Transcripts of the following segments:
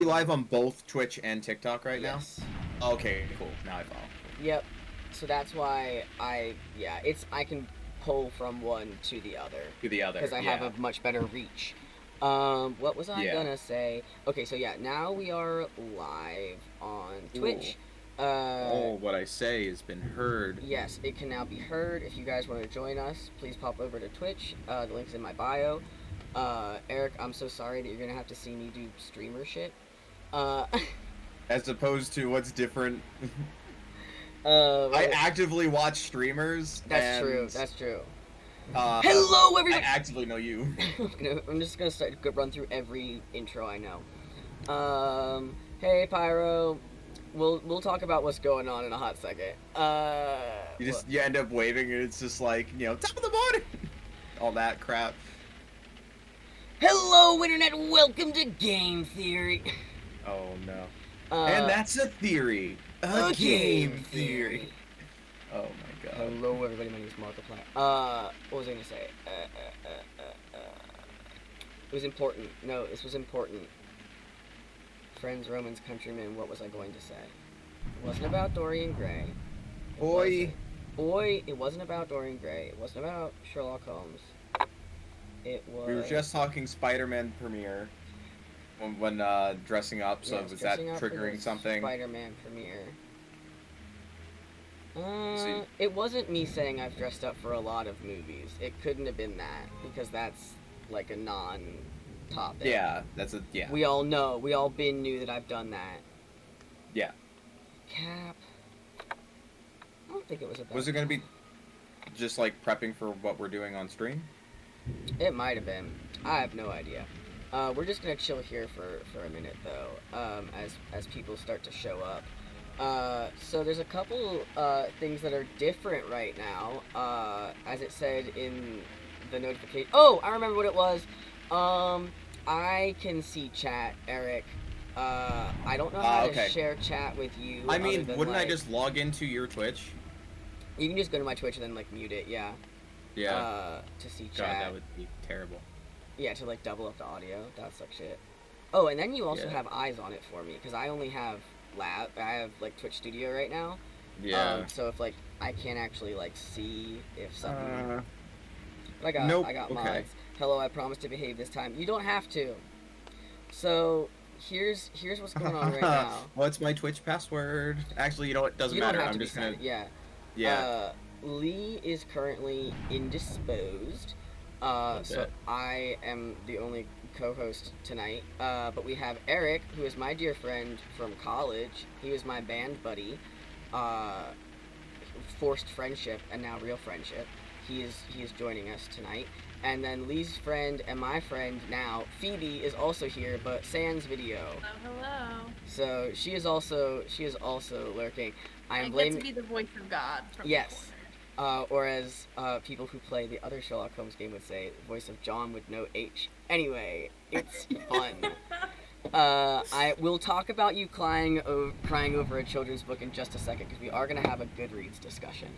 live on both Twitch and TikTok right now? Yes. Okay, cool. Now I follow. Yep. So that's why I can pull from one to the other To the other, because I have yeah. a much better reach. What was I Yeah. gonna say? Okay, so yeah, now we are live on Ooh. Twitch. All what I say has been heard. Yes, it can now be heard. If you guys want to join us, please pop over to Twitch. The link's in my bio. Eric, I'm so sorry that you're gonna have to see me do streamer shit. Uh, As opposed to what's different. I what- actively watch streamers, that's true. and That's true. uh, Hello, I everybody. actively know you. I'm just gonna run through every intro I know. Hey Pyro, we'll talk about what's going on in a hot second. You end up waving, and it's just like, top of the morning. All that crap. Hello internet, welcome to Game Theory. Oh no. Uh, And that's a theory. A game theory. Oh my god. Hello everybody, my name is Markiplier. What was I gonna say? It was important. No, this was important. Friends, Romans, countrymen, what was I going to say? It wasn't about Dorian Gray. Oi. It wasn't about Dorian Gray. It wasn't about Sherlock Holmes. It was... We were just talking Spider-Man premiere when dressing up, so was that triggering something? Spider-Man premiere. See. It wasn't me saying I've dressed up for a lot of movies. It couldn't have been that, because that's like a non-topic. Yeah, yeah. We all know. We all knew that I've done that. Yeah. Cap. I don't think it was about... Was it going to be just like prepping for what we're doing on stream? It might have been. I have no idea. We're just gonna chill here for a minute though, as people start to show up. So there's a couple things that are different right now. As it said in the notification. Oh, I remember what it was. I can see chat, Eric. I don't know how to share chat with you. I mean, wouldn't I just log into your Twitch? You can just go to my Twitch and then like mute it. Yeah. Yeah. To see chat. God, that would be terrible. Yeah, to like double up the audio. That sucks shit. Oh, and then you also have eyes on it for me because I only have I have like Twitch Studio right now. Yeah. So if like I can't actually like see if something. But I got mods. Hello, I promise to behave this time. You don't have to. So here's what's going on right now. What's my Twitch password? Actually, you know what? Doesn't matter. I'm just gonna. Yeah. Yeah. Lee is currently indisposed. So I am the only co-host tonight. But we have Eric, who is my dear friend from college. He was my band buddy. Forced friendship and now real friendship. He is joining us tonight. And then Lee's friend and my friend now, Phoebe, is also here, but sans video. Hello. So she is also lurking. I get to be the voice of God. From yes. Or as people who play the other Sherlock Holmes game would say, voice of John with no H. Anyway, it's fun. I will talk about you crying over a children's book in just a second, because we are going to have a Goodreads discussion.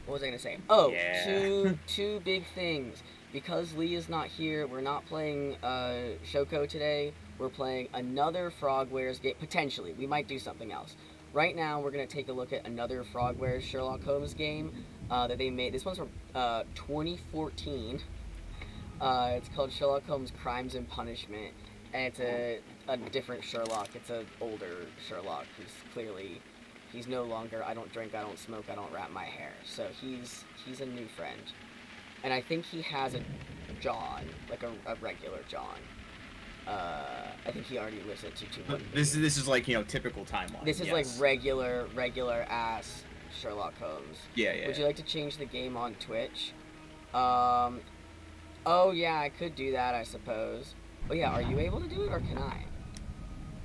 What was I going to say? Oh, yeah. two big things. Because Lee is not here, we're not playing Shoko today. We're playing another Frogwares game. Potentially. We might do something else. Right now, we're going to take a look at another Frogwares Sherlock Holmes game that they made. This one's from 2014. It's called Sherlock Holmes Crimes and Punishment. And it's a different Sherlock. It's an older Sherlock who's clearly... He's no longer, I don't drink, I don't smoke, I don't wrap my hair. So he's a new friend. And I think he has a John, like a regular John. I think he already lives at 221. This is like, typical timeline. This is like regular ass Sherlock Holmes. Yeah. Would you like to change the game on Twitch? Oh yeah, I could do that, I suppose. Oh yeah, are you able to do it or can I?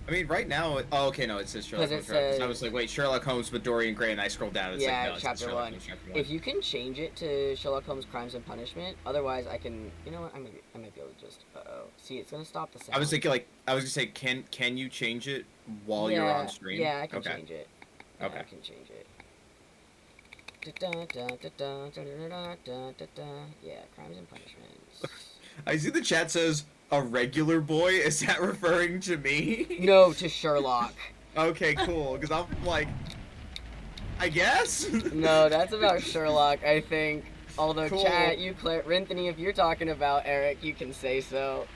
I mean, right now, it says Sherlock Holmes. I was like, wait, Sherlock Holmes with Dorian Gray, and I scrolled down, and it's like, no, it's chapter 1. Holmes, chapter 1. If you can change it to Sherlock Holmes Crimes and Punishment, otherwise I can, you know what, I might be able to just, see, it's gonna stop the sound. I was thinking, I was gonna say, can you change it while you're on stream? Yeah, I can change it. Okay. I can change it. Yeah, Crimes and Punishments. I see the chat says, a regular boy? Is that referring to me? No, to Sherlock. Okay, cool. Because I'm like, I guess? No, that's about Sherlock, I think. Although, cool. chat, you, Rinthony, if you're talking about Eric, you can say so.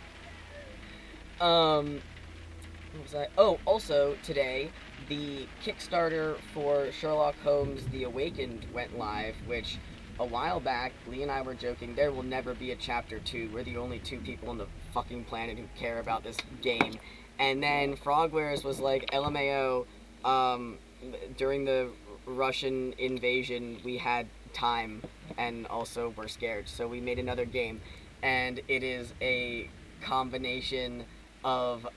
What was I? Oh, also, today, the Kickstarter for Sherlock Holmes The Awakened went live, which, a while back, Lee and I were joking, there will never be a Chapter 2. We're the only 2 people on the fucking planet who care about this game. And then Frogwares was like, LMAO, during the Russian invasion, we had time, and also we're scared, so we made another game. And it is a combination of,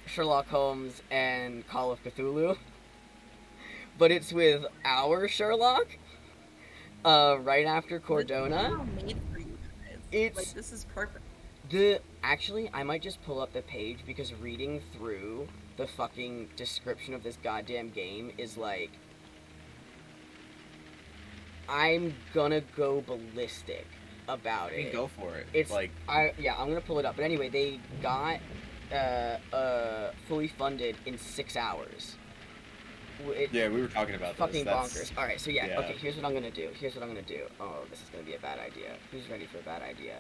Sherlock Holmes and Call of Cthulhu. But it's with our Sherlock, right after Cordona. It's like, this is perfect. Actually, I might just pull up the page, because reading through the fucking description of this goddamn game is like, I'm gonna go ballistic about it. Go for it. It's like, I'm gonna pull it up. But anyway, they got fully funded in 6 hours. Yeah, we were talking about fucking this. Bonkers. All right, so yeah, okay. Here's what I'm gonna do. Oh, this is gonna be a bad idea. Who's ready for a bad idea?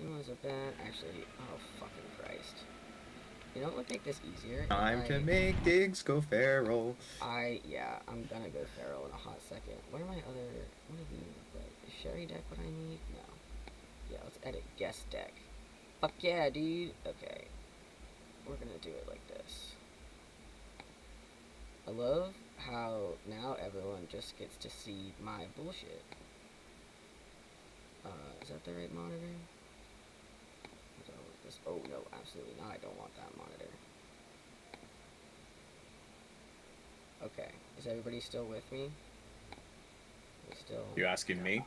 It was a bad. Actually, oh fucking Christ. You know what would make this easier? Time to make Diggs go feral. I'm gonna go feral in a hot second. What are my other? What are these? Is Sherry deck what I need? No. Yeah, let's edit guest deck. Fuck yeah, dude. Okay. We're gonna do it like this. I love how now everyone just gets to see my bullshit. Is that the right monitor? Oh no, absolutely not. I don't want that monitor. Okay, is everybody still with me? You asking me?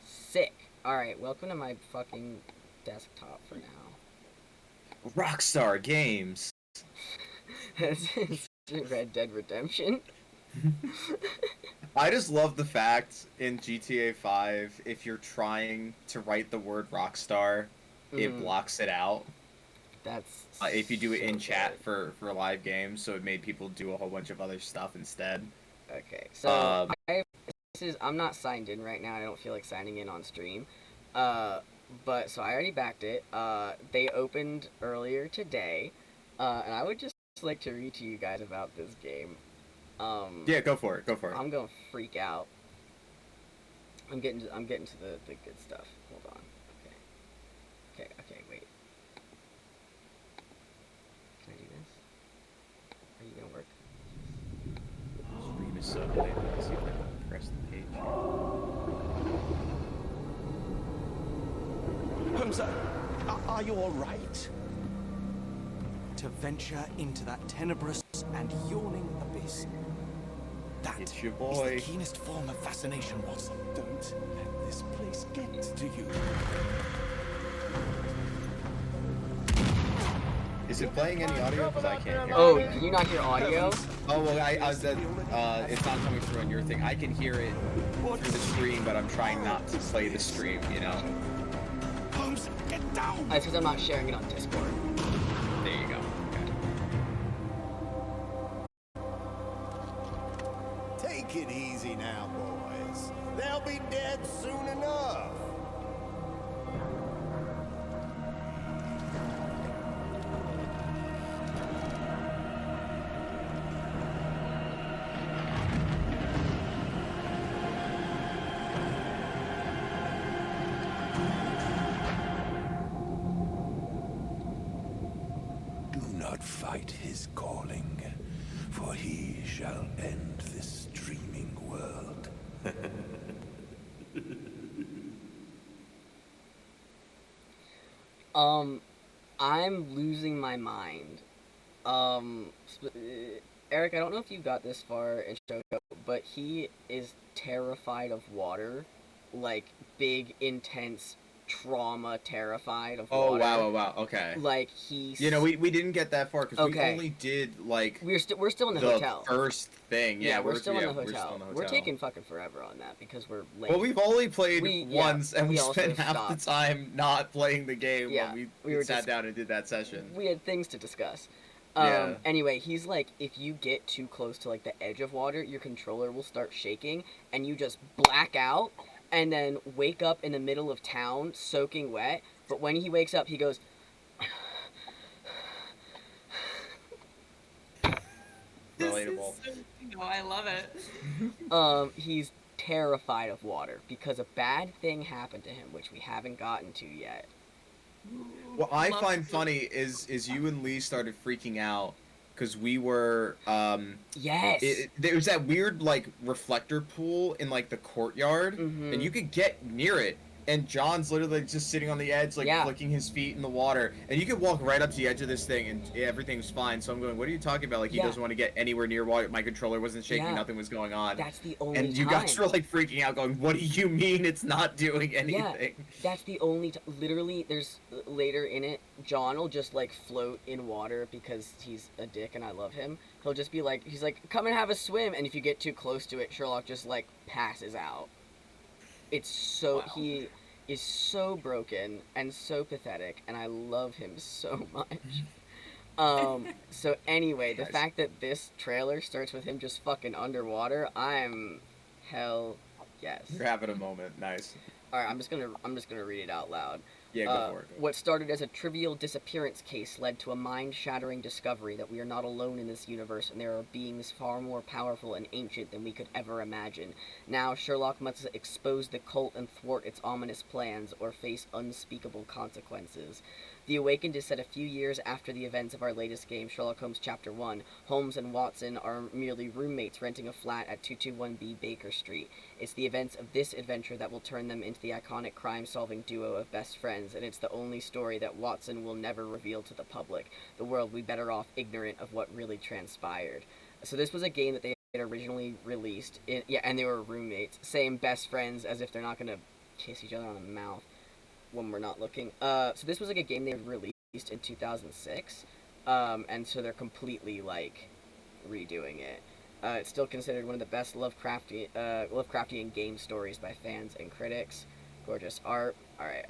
Sick. Alright, welcome to my fucking desktop for now. Rockstar Games. Red Dead Redemption. I just love the fact in GTA 5, if you're trying to write the word Rockstar, it blocks it out. That's if you do it so in chat good. for live games, so it made people do a whole bunch of other stuff instead. Okay, so I'm not signed in right now. I don't feel like signing in on stream. But so I already backed it. They opened earlier today, and I would just like to read to you guys about this game. Yeah, go for it. I'm gonna freak out. I'm getting to the good stuff. Hold on. Okay, wait. Can I do this? Are you gonna work? Stream is so late. Let's see if I can press the page. Holmes, are you all right? To venture into that tenebrous and yawning abyss. That it's your boy. is the keenest form of fascination, Watson. Don't let this place get to you. Is it playing any audio? Because I can't hear. Oh, can you not hear audio? Oh well, it's not coming through on your thing. I can hear it through the stream, but I'm trying not to play the stream. You know. Holmes, get down! That's because I'm not sharing it on Discord. There you go. Okay. Take it easy now, boys. They'll be dead soon enough. Fight his calling, for he shall end this dreaming world. I'm losing my mind. Eric, I don't know if you got this far in Shoko, but he is terrified of water, like big, intense, trauma terrified of Oh, water. wow, okay. Like, he's... You know, we didn't get that far, because we Okay. only did, like... We're still in the hotel. first thing. Yeah, we're still in the we're still hotel. in the hotel. We're taking fucking forever on that, because we're late. Well, we've only played once, and we also spent half the stopped. time not playing the game when we sat down and did that session. We had things to discuss. Yeah. Anyway, he's like, if you get too close to, like, the edge of water, your controller will start shaking, and you just black out, and then wake up in the middle of town, soaking wet. But when he wakes up, he goes... Relatable. I love it. He's terrified of water, because a bad thing happened to him, which we haven't gotten to yet. What I find funny is you and Lee started freaking out because we were Yes. There was that weird like reflector pool in like the courtyard, and you could get near it, and John's literally just sitting on the edge, like flicking his feet in the water, and you could walk right up to the edge of this thing, and everything's fine. So I'm going, what are you talking about? Like he doesn't want to get anywhere near water. My controller wasn't shaking, nothing was going on. That's the only And you guys were like freaking out, going, what do you mean it's not doing anything? Yeah, that's the only literally, there's later in it, John will just like float in water because he's a dick and I love him. He'll just be like, he's like, come and have a swim, and if you get too close to it, Sherlock just like passes out. It's so, he is so broken and so pathetic, and I love him so much. So anyway, the fact that this trailer starts with him just fucking underwater, I'm hell yes. You're having a moment. Nice. Alright, I'm just gonna read it out loud. Yeah, go for it. What started as a trivial disappearance case led to a mind-shattering discovery that we are not alone in this universe, and there are beings far more powerful and ancient than we could ever imagine. Now, Sherlock must expose the cult and thwart its ominous plans, or face unspeakable consequences. The Awakened is set a few years after the events of our latest game, Sherlock Holmes Chapter 1. Holmes and Watson are merely roommates renting a flat at 221B Baker Street. It's the events of this adventure that will turn them into the iconic crime-solving duo of best friends, and it's the only story that Watson will never reveal to the public. The world will be better off ignorant of what really transpired. So this was a game that they had originally released, and they were roommates. Same best friends, as if they're not going to kiss each other on the mouth when we're not looking. So this was like a game they released in 2006, and so they're completely like redoing it. It's still considered one of the best Lovecraftian game stories by fans and critics. Gorgeous art. All right.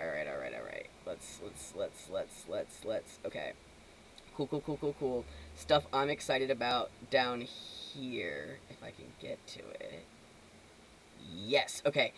Let's. Okay. Cool. Stuff I'm excited about down here, if I can get to it. Yes. Okay.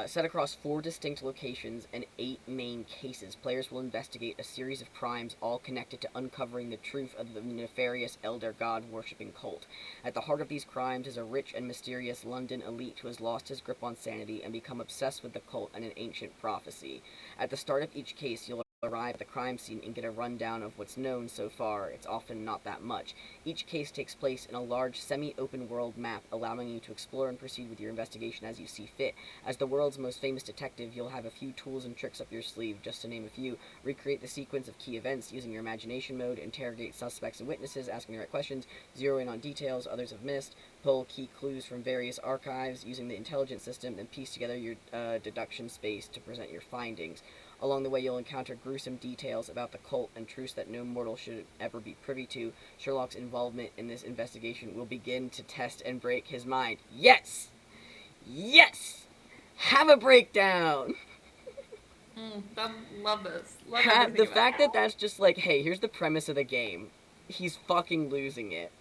Set across 4 distinct locations and 8 main cases, players will investigate a series of crimes all connected to uncovering the truth of the nefarious elder god-worshipping cult. At the heart of these crimes is a rich and mysterious London elite who has lost his grip on sanity and become obsessed with the cult and an ancient prophecy. At the start of each case, you'll arrive at the crime scene and get a rundown of what's known so far. It's often not that much. Each case takes place in a large semi-open world map, allowing you to explore and proceed with your investigation as you see fit. As the world's most famous detective, you'll have a few tools and tricks up your sleeve, just to name a few. Recreate the sequence of key events using your imagination mode, interrogate suspects and witnesses, asking the right questions, zero in on details others have missed, pull key clues from various archives using the intelligence system, and piece together your deduction space to present your findings. Along the way, you'll encounter gruesome details about the cult and truths that no mortal should ever be privy to. Sherlock's involvement in this investigation will begin to test and break his mind. Yes! Yes! Have a breakdown! Love this. Love The fact that that's just like, hey, here's the premise of the game. He's fucking losing it.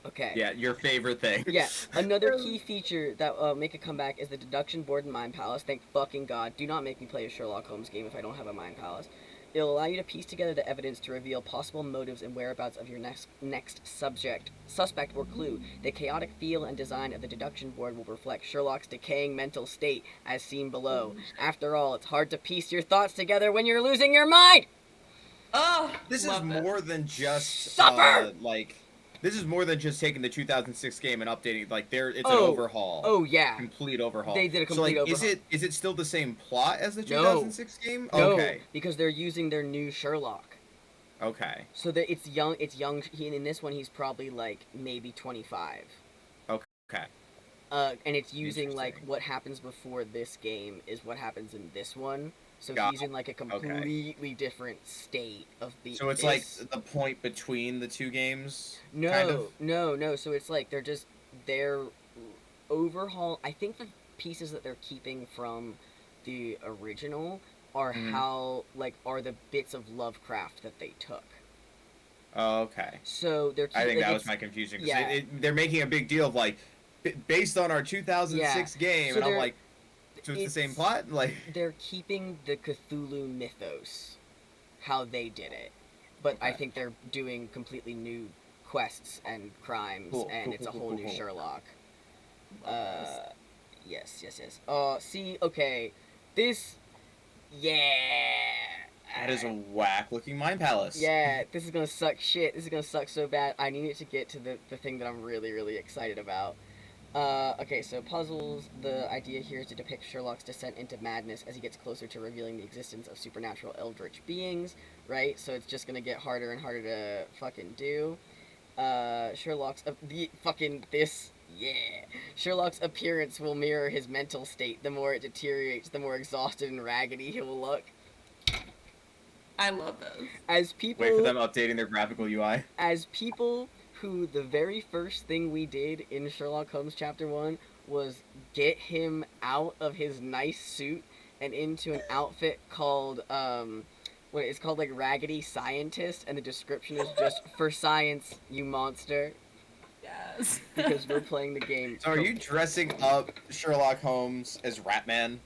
Okay. Yeah, your favorite thing. Yeah, another key feature that will make a comeback is the deduction board in Mind Palace. Thank fucking God. Do not make me play a Sherlock Holmes game if I don't have a Mind Palace. It'll allow you to piece together the evidence to reveal possible motives and whereabouts of your next suspect or clue. The chaotic feel and design of the deduction board will reflect Sherlock's decaying mental state, as seen below. After all, it's hard to piece your thoughts together when you're losing your mind! Oh, This is more than just Suffer! This is more than just taking the 2006 game and updating. Like, it's an overhaul. Oh yeah, complete overhaul. They did a complete overhaul. Is it still the same plot as the 2006 game? No, Okay, because they're using their new Sherlock. okay, So that it's young. In this one, he's probably like maybe 25. okay. And it's using like what happens before this game is what happens in this one. So he's in like a completely different state of being. So it's like the point between the two games. No, kind of? no. So it's like they're overhaul. I think the pieces that they're keeping from the original are are the bits of Lovecraft that they took. Oh, okay. So they're. I think that was my confusion. They're making a big deal of like, based on our 2006 game, and I'm like, so it's the same plot? Like, they're keeping the Cthulhu mythos, how they did it, but I think they're doing completely new quests and crimes, and it's a whole new Sherlock. Yes. See, okay, this, that is a whack-looking Mind Palace. Yeah, this is gonna suck shit. This is gonna suck so bad. I need it to get to the thing that I'm really, really excited about. Okay, so puzzles. The idea here is to depict Sherlock's descent into madness as he gets closer to revealing the existence of supernatural eldritch beings, right? So it's just gonna get harder and harder to fucking do. Sherlock's Sherlock's appearance will mirror his mental state. The more it deteriorates, the more exhausted and raggedy he will look. I love those. As people wait for them updating their graphical UI. As people who the very first thing we did in Sherlock Holmes Chapter 1 was get him out of his nice suit and into an outfit called it's called like Raggedy Scientist, and the description is just for science, you monster. Yes. Because we're playing the game. So are you dressing up Sherlock Holmes as Ratman?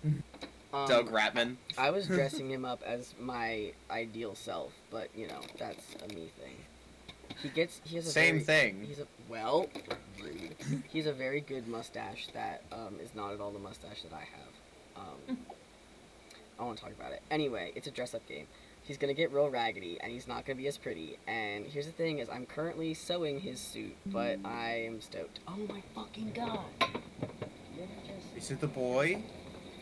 Doug Ratman? I was dressing him up as my ideal self, but you know, that's a me thing. He has a same thing. Rude. He's a very good mustache that is not at all the mustache that I have. I want to talk about it. Anyway, it's a dress-up game. He's gonna get real raggedy, and he's not gonna be as pretty. And here's the thing: is I'm currently sewing his suit, but I am stoked. Oh my fucking god! Is it the boy?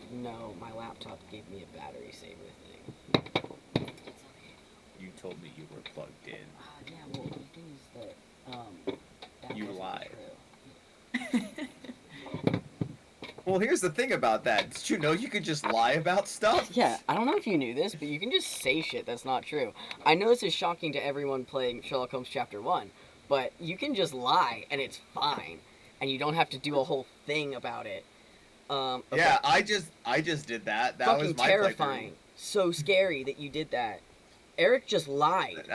No, my laptop gave me a battery saver thing. It's okay. You told me you were plugged in. Yeah, well, the thing is that you lied. Well, here's the thing about that. Did you know you could just lie about stuff? Yeah, I don't know if you knew this, but you can just say shit that's not true. I know this is shocking to everyone playing Sherlock Holmes Chapter 1, but you can just lie, and it's fine. And you don't have to do a whole thing about it. Okay. Yeah, I just did that. That fucking was my terrifying. So scary that you did that. Eric just lied.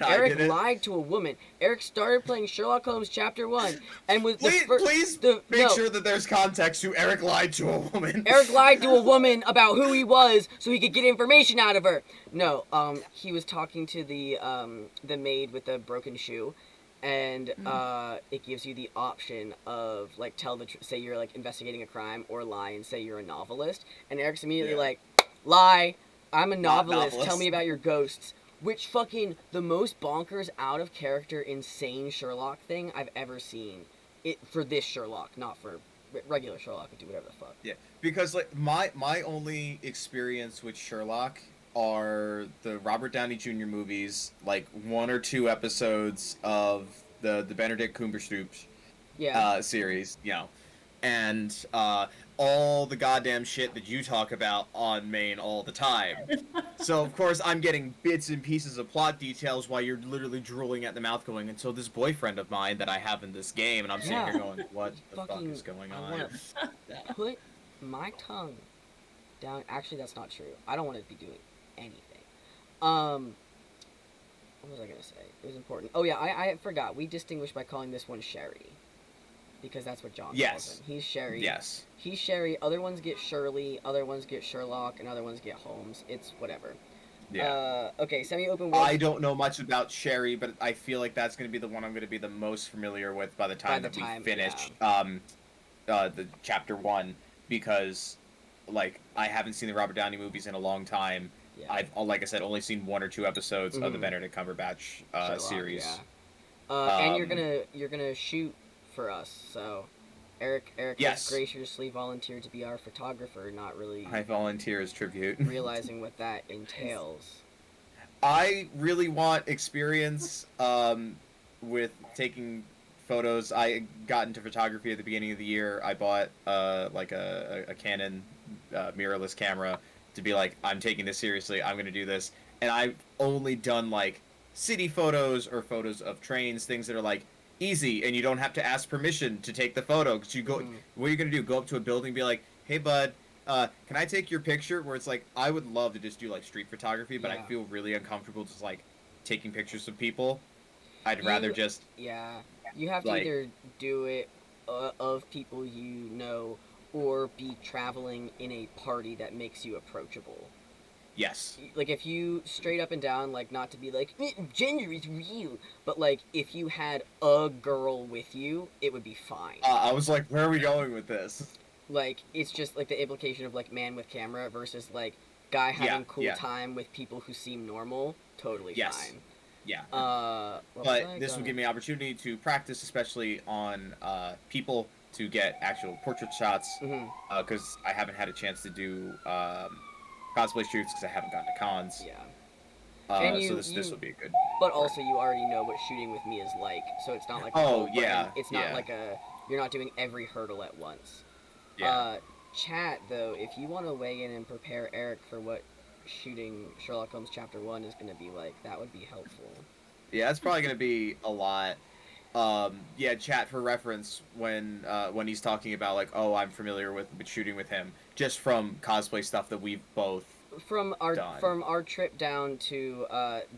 Eric lied to a woman. Eric started playing Sherlock Holmes Chapter 1 and was please make sure that there's context to Eric lied to a woman. Eric lied to a woman about who he was so he could get information out of her. No, he was talking to the maid with the broken shoe, and it gives you the option of like say you're like investigating a crime, or lie and say you're a novelist. And Eric's immediately like, lie, I'm a novelist. Tell me about your ghosts. Which fucking the most bonkers, out of character, insane Sherlock thing I've ever seen. It for this Sherlock, not for regular Sherlock. Could do whatever the fuck. Yeah, because like my only experience with Sherlock are the Robert Downey Jr. movies, like 1 or 2 episodes of the Benedict Cumberbatch series, you know, and all the goddamn shit that you talk about on Maine all the time. So, of course, I'm getting bits and pieces of plot details while you're literally drooling at the mouth going, and so this boyfriend of mine that I have in this game, and I'm sitting here going, what the fuck is going on? I want to put my tongue down. Actually, that's not true. I don't want to be doing anything. What was I going to say? It was important. Oh, yeah, I forgot. We distinguish by calling this one Sherry. Because that's what John calls him. He's Sherry. Yes. He's Sherry. Other ones get Shirley. Other ones get Sherlock. And other ones get Holmes. It's whatever. Yeah. Okay, semi-open world. I don't know much about Sherry, but I feel like that's going to be the one I'm going to be the most familiar with by the time we finish the Chapter 1. Because, like, I haven't seen the Robert Downey movies in a long time. Yeah. I've, like I said, only seen 1 or 2 episodes of the Benedict Cumberbatch series. Yeah. And you're gonna shoot for us, so Eric has graciously volunteered to be our photographer, not really I volunteer as tribute. realizing what that entails. I really want experience with taking photos. I got into photography at the beginning of the year. I bought like a Canon mirrorless camera to be like, I'm taking this seriously. I'm gonna do this, and I've only done like city photos or photos of trains, things that are like easy, and you don't have to ask permission to take the photo. Because you go, what are you gonna do? Go up to a building, and be like, hey bud, can I take your picture? Where it's like, I would love to just do like street photography, but I feel really uncomfortable just like taking pictures of people. I'd rather just you have to either do it of people you know, or be traveling in a party that makes you approachable. Yes. Like, if you straight up and down, like, not to be like, gender is real, but, like, if you had a girl with you, it would be fine. I was like, where are we going with this? Like, it's just, like, the implication of, like, man with camera versus, like, guy having cool time with people who seem normal. Totally fine. Yeah. But this would give me opportunity to practice, especially on people, to get actual portrait shots, because I haven't had a chance to do cosplay shoots because I haven't gotten to cons. Yeah. So this would be a good. But also, you already know what shooting with me is like, so it's not like it's not like you're not doing every hurdle at once. Yeah. Chat though, if you want to weigh in and prepare Eric for what shooting Sherlock Holmes Chapter 1 is going to be like, that would be helpful. Yeah, that's probably going to be a lot. Chat for reference when he's talking about like, oh, I'm familiar with shooting with him just from cosplay stuff that we've both from our trip down to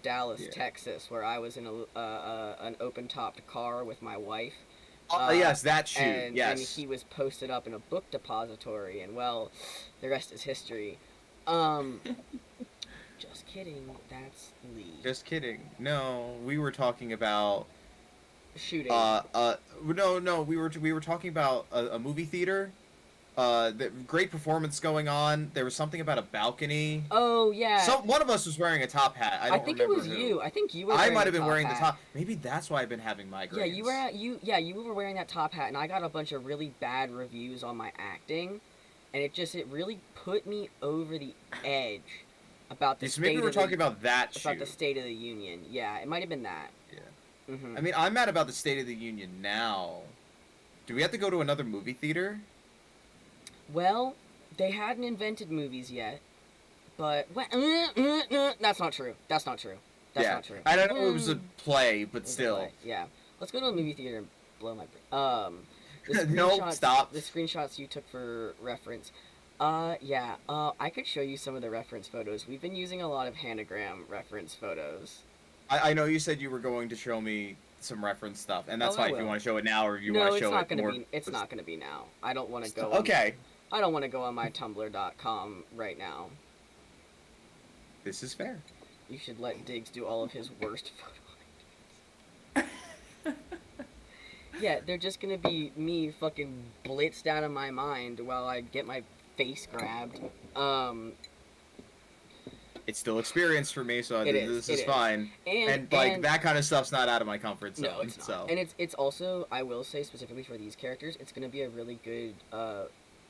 Dallas, Texas, where I was in an open-topped car with my wife. Yes, that shoot. And he was posted up in a book depository, and well, the rest is history. Just kidding. That's Lee. Just kidding. No, we were talking about shooting. No. We were talking about a movie theater. The great performance going on. There was something about a balcony. Oh yeah. One of us was wearing a top hat. I think it was who. you. I think you were. I might have been wearing the top. Maybe that's why I've been having migraines. Yeah, you were wearing that top hat, and I got a bunch of really bad reviews on my acting, and it really put me over the edge about the maybe we're talking about that about the State of the Union. Yeah, it might have been that. Yeah. I mean, I'm mad about the State of the Union now. Do we have to go to another movie theater? Well, they hadn't invented movies yet, but that's not true. That's not true. That's not true. I don't know. It was a play, but still. Yeah. Let's go to a movie theater and blow my brain. No, stop. The screenshots you took for reference. I could show you some of the reference photos. We've been using a lot of Hanagram reference photos. I know you said you were going to show me some reference stuff, and that's fine if you want to show it now or if you want to show it more. It's not going to be now. I don't want to go. Okay. I don't want to go on my Tumblr.com right now. This is fair. You should let Diggs do all of his worst photo ideas. Yeah, they're just gonna be me fucking blitzed out of my mind while I get my face grabbed. It's still experience for me, so this is fine. And that kind of stuff's not out of my comfort zone. No, it's not. So. And it's also, I will say specifically for these characters, it's gonna be a really good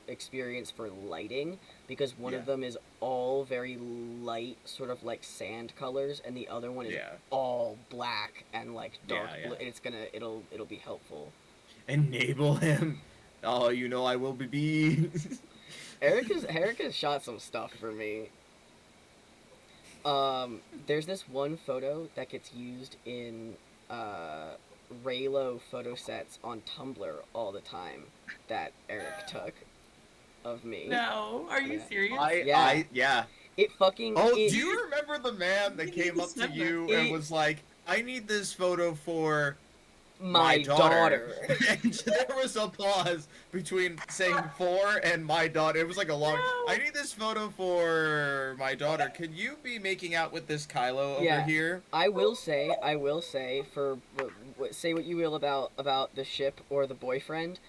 experience for lighting, because one of them is all very light, sort of like sand colors, and the other one is all black and like dark blue. And it'll be helpful. Enable him. Oh, you know I will be. Eric has shot some stuff for me. There's this one photo that gets used in Raylo photo sets on Tumblr all the time that Eric took of me. No, are you serious? Yeah. It fucking. Oh, do you remember the man that came up to you and was like, "I need this photo for my daughter." And there was a pause between saying "for" and "my daughter." It was like a long. I need this photo for my daughter. Can you be making out with this Kylo over here? I will say, for say what you will about the ship or the boyfriend.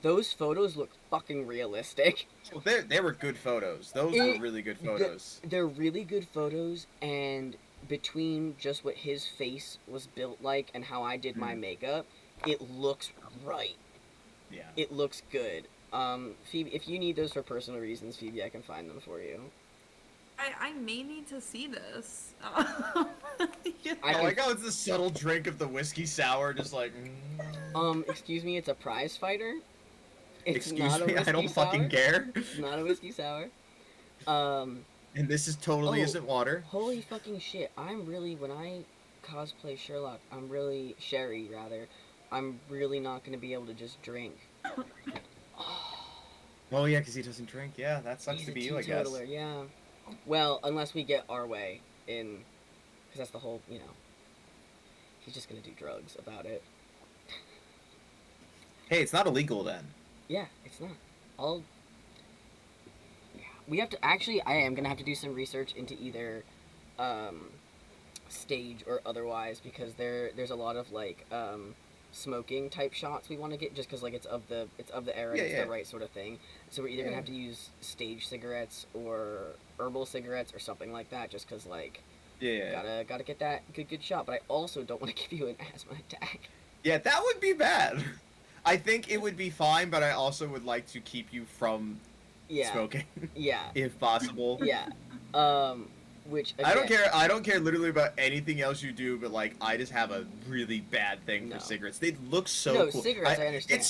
Those photos look fucking realistic. Well, they were good photos. Those were really good photos. They're really good photos, and between just what his face was built like and how I did my makeup, it looks right. Yeah. It looks good. Phoebe, if you need those for personal reasons, Phoebe, I can find them for you. I may need to see this. I like how it's the subtle drink of the whiskey sour, just like. Excuse me, it's a prize fighter. It's Excuse not a me, whiskey I don't sour. fucking care. It's not a whiskey sour. And this is totally isn't water. Holy fucking shit! I'm really when I cosplay Sherlock, Sherry rather. I'm really not gonna be able to just drink. Oh yeah, because he doesn't drink. Yeah, that sucks He's to a be you, I guess. teetotaler, yeah. Well, unless we get our way in, because that's the whole, he's just gonna do drugs about it. Hey, it's not illegal then. Yeah, it's not. We have to, actually, I am gonna have to do some research into either, stage or otherwise, because there's a lot of, like, smoking type shots we want to get, just because, like, it's of the era, and it's the right sort of thing. So we're either gonna have to use stage cigarettes or herbal cigarettes or something like that, just because, like, gotta get that good shot. But I also don't want to give you an asthma attack. Yeah, that would be bad. I think it would be fine, but I also would like to keep you from smoking. Yeah. If possible. Yeah. Which again, I don't care literally about anything else you do, but like I just have a really bad thing for cigarettes. They look so cool. Cigarettes I understand.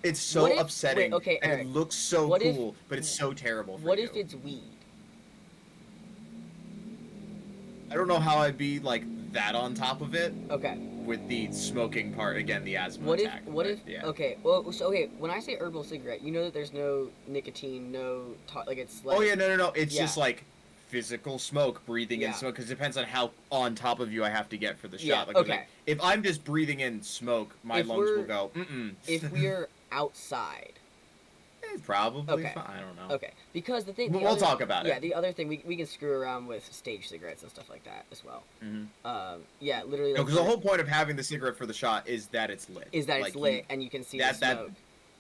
It's so upsetting. Wait, okay, and Eric, it looks so cool, but it's so terrible for What you. if it's weed? I don't know how I'd be like that on top of it. Okay. With the smoking part, again, the asthma attack. Okay, well, so, okay, when I say herbal cigarette, you know that there's no nicotine, like, it's like... Oh, yeah, no, it's just, like, physical smoke, breathing in smoke, because it depends on how on top of you I have to get for the shot. Like, okay. Like, if I'm just breathing in smoke, my lungs will go, If we're outside... Probably fine. I don't know. Okay, because the thing... We'll talk about it. Yeah, the other thing, we can screw around with stage cigarettes and stuff like that as well. Yeah, literally... Because the whole point of having the cigarette for the shot is that it's lit. It's lit, and you can see the smoke.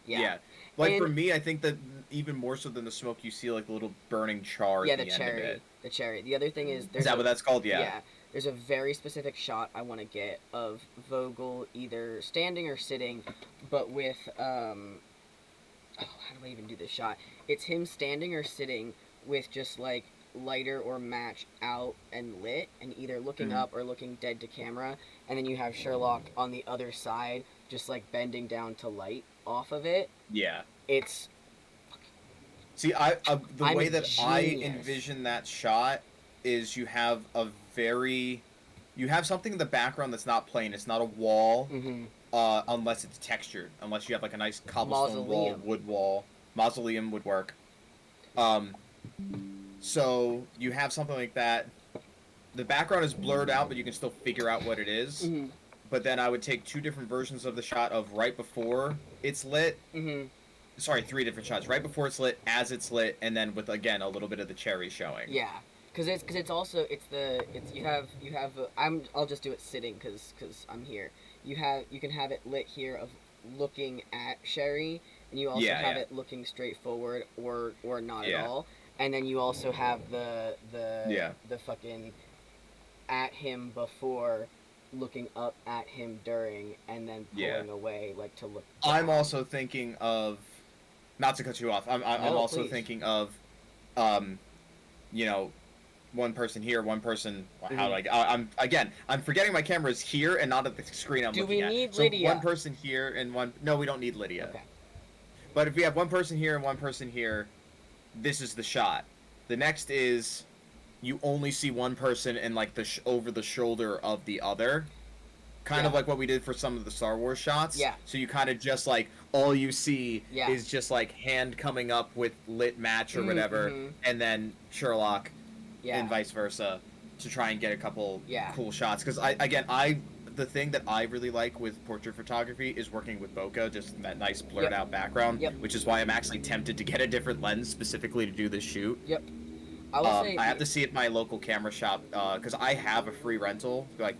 Yeah. Like, for me, I think that even more so than the smoke, you see, like, the little burning char at the end of it. The cherry. The other thing is... Is that what that's called? Yeah. Yeah. There's a very specific shot I want to get of Vogel either standing or sitting, but with... how do I even do this shot? It's him standing or sitting with just, like, lighter or match out and lit, and either looking up or looking dead to camera, and then you have Sherlock on the other side, just, like, bending down to light off of it. Yeah. It's... See, the way that I envision that shot is you have you have something in the background that's not plain. It's not a wall. Unless it's textured. Unless you have, like, a nice cobblestone wall, wood wall. Mausoleum would work. So, you have something like that. The background is blurred out, but you can still figure out what it is. But then I would take two different versions of the shot of right before it's lit. Sorry, three different shots. Right before it's lit, as it's lit, and then with, again, a little bit of the cherry showing. Yeah. Because I'll just do it sitting, because I'm here. You can have it lit here of looking at Sherry, and you also have it looking straight forward or not at all. And then you also have the fucking at him before, looking up at him during, and then pulling away, like, to look down. I'm also thinking of, not to cut you off, I'm also thinking of, one person here, one person. How do I'm forgetting my camera's here and not at the screen I'm looking at. Do we need Lydia? So one person here and one. No, we don't need Lydia. Okay. But if we have one person here and one person here, this is the shot. The next is, you only see one person and like the over the shoulder of the other. Kind of like what we did for some of the Star Wars shots. Yeah. So you kind of just like, all you see is just like hand coming up with lit match or whatever, and then Sherlock. And vice versa, to try and get a couple cool shots. Because the thing that I really like with portrait photography is working with bokeh, just that nice blurred out background, which is why I'm actually tempted to get a different lens specifically to do this shoot. I have to see at my local camera shop, because I have a free rental. Like,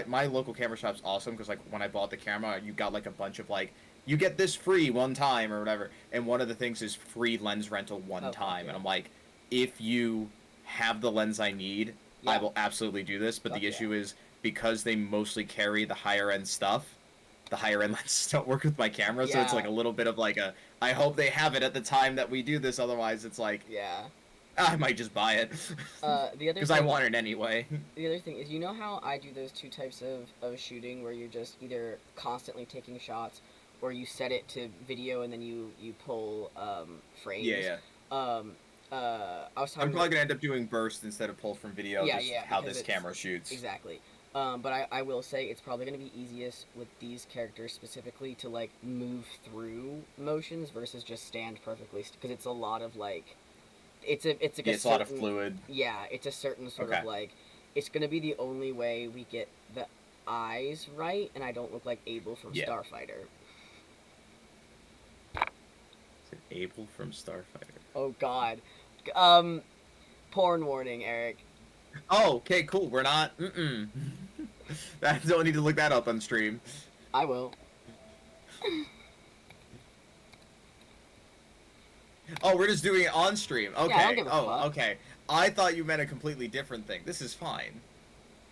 my local camera shop's awesome, because like when I bought the camera, you got like a bunch of like, you get this free one time or whatever, and one of the things is free lens rental one time, and I'm like, if you have the lens I need, I will absolutely do this. But the issue is, because they mostly carry the higher end stuff, the higher end lenses don't work with my camera. So it's like a little bit of like I hope they have it at the time that we do this. Otherwise, it's like, I might just buy it. The other because I want it anyway. The other thing is, you know how I do those two types of shooting where you're just either constantly taking shots, or you set it to video and then you pull frames. Yeah. I'm probably gonna end up doing burst instead of pull from video. Yeah, just how this camera shoots. Exactly. But I will say it's probably going to be easiest with these characters specifically to like move through motions versus just stand perfectly, because it's a lot of like it's a lot of fluid. Yeah, it's a certain sort of like, it's going to be the only way we get the eyes right, and I don't look like Abel from Starfighter. Is it Abel from Starfighter? Oh God. Porn warning, Eric. Oh, okay, cool. We're not. I don't need to look that up on stream. I will. Oh, we're just doing it on stream. Okay. Yeah, I don't give a fuck. Okay. I thought you meant a completely different thing. This is fine.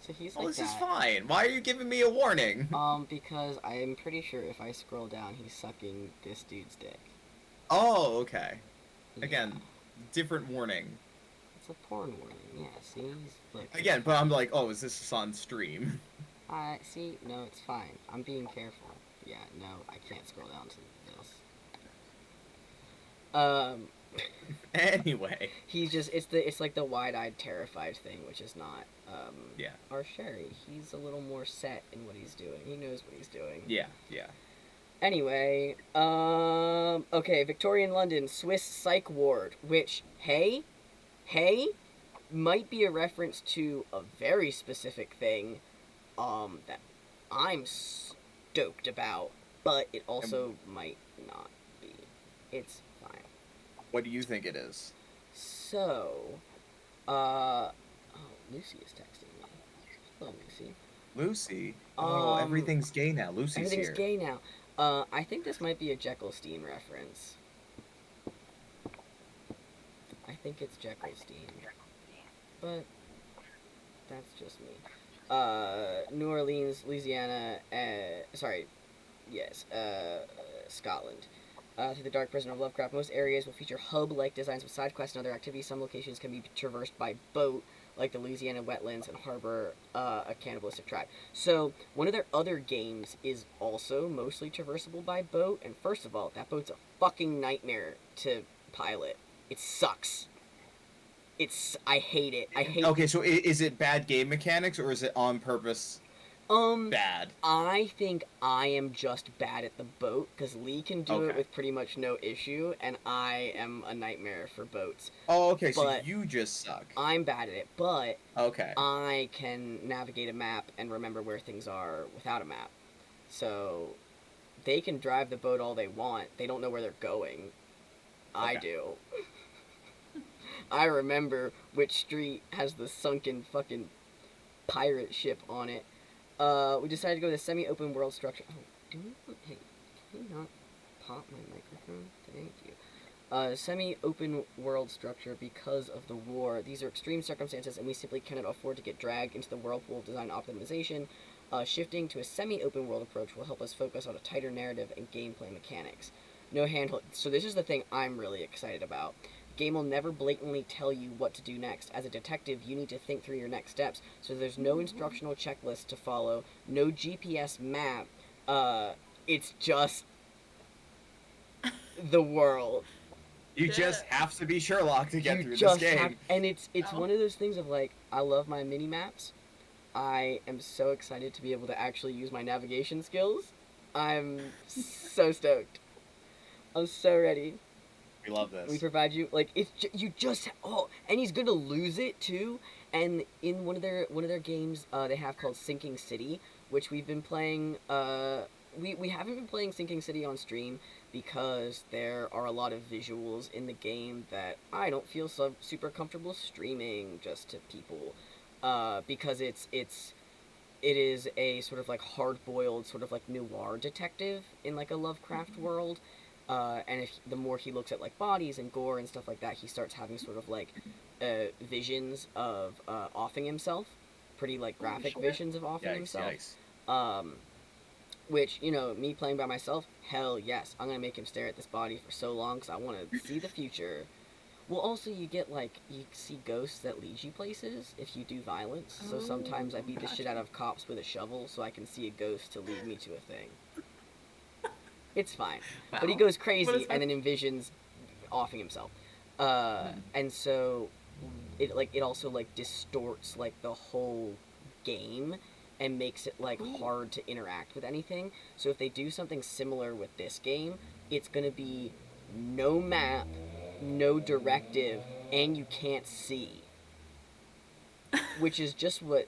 So he's like this is fine. Why are you giving me a warning? Because I'm pretty sure if I scroll down, he's sucking this dude's dick. Oh, okay. Yeah. Again, different warning. It's a porn warning. Yeah, see? Look, again, but I'm like, oh, is this on stream? See? No, it's fine. I'm being careful. Yeah, no, I can't scroll down to this. Anyway. He's just, it's like the wide-eyed terrified thing, which is not, yeah. Our Sherry. He's a little more set in what he's doing. He knows what he's doing. Yeah. Anyway, okay, Victorian London, Swiss psych ward, which, hey, might be a reference to a very specific thing, that I'm stoked about, but it also might not be. It's fine. What do you think it is? So, oh, Lucy is texting me. Hello, Lucy. Lucy? Oh, everything's gay now. Lucy's here. Everything's gay now. I think this might be a Jekyllstein reference. I think it's Jekyllstein. But that's just me. New Orleans, Louisiana, Scotland. Through the Dark Prison of Lovecraft, most areas will feature hub-like designs with side quests and other activities. Some locations can be traversed by boat, like the Louisiana wetlands, and harbor a cannibalistic tribe. So, one of their other games is also mostly traversable by boat, and first of all, that boat's a fucking nightmare to pilot. It sucks. I hate it. Okay, so is it bad game mechanics, or is it on purpose bad? I think I am just bad at the boat, because Lee can do it with pretty much no issue, and I am a nightmare for boats. Oh, okay, so you just suck. I'm bad at it, but okay, I can navigate a map and remember where things are without a map. So, they can drive the boat all they want. They don't know where they're going. Okay. I do. I remember which street has the sunken fucking pirate ship on it. We decided to go with a semi-open world structure. Oh, hey, can you not pop my microphone? Thank you. Semi-open world structure because of the war. These are extreme circumstances, and we simply cannot afford to get dragged into the whirlpool of design optimization. Shifting to a semi-open world approach will help us focus on a tighter narrative and gameplay mechanics. No handhold. So this is the thing I'm really excited about. Game will never blatantly tell you what to do next. As a detective, you need to think through your next steps, so there's no instructional checklist to follow, no GPS map, it's just the world. You just have to be Sherlock to get through this game. And it's one of those things of like, I love my mini-maps. I am so excited to be able to actually use my navigation skills. I'm so stoked. I'm so ready. We love this. We provide you, like, and he's gonna lose it too. And in one of their games, they have called Sinking City, which we've been playing. We haven't been playing Sinking City on stream because there are a lot of visuals in the game that I don't feel super comfortable streaming just to people, because it is a sort of like hard-boiled sort of like noir detective in like a Lovecraft world. And the more he looks at like bodies and gore and stuff like that, he starts having sort of like visions of offing himself, pretty like graphic visions of offing himself. Yikes. Which, you know, me playing by myself, hell yes, I'm gonna make him stare at this body for so long because I want to see the future. Well, also you get like you see ghosts that lead you places if you do violence. So sometimes I beat the shit out of cops with a shovel so I can see a ghost to lead me to a thing. It's fine, Wow. but he goes crazy and then envisions offing himself, and so it also like distorts like the whole game and makes it like hard to interact with anything. So if they do something similar with this game, it's gonna be no map, no directive, and you can't see. Which is just what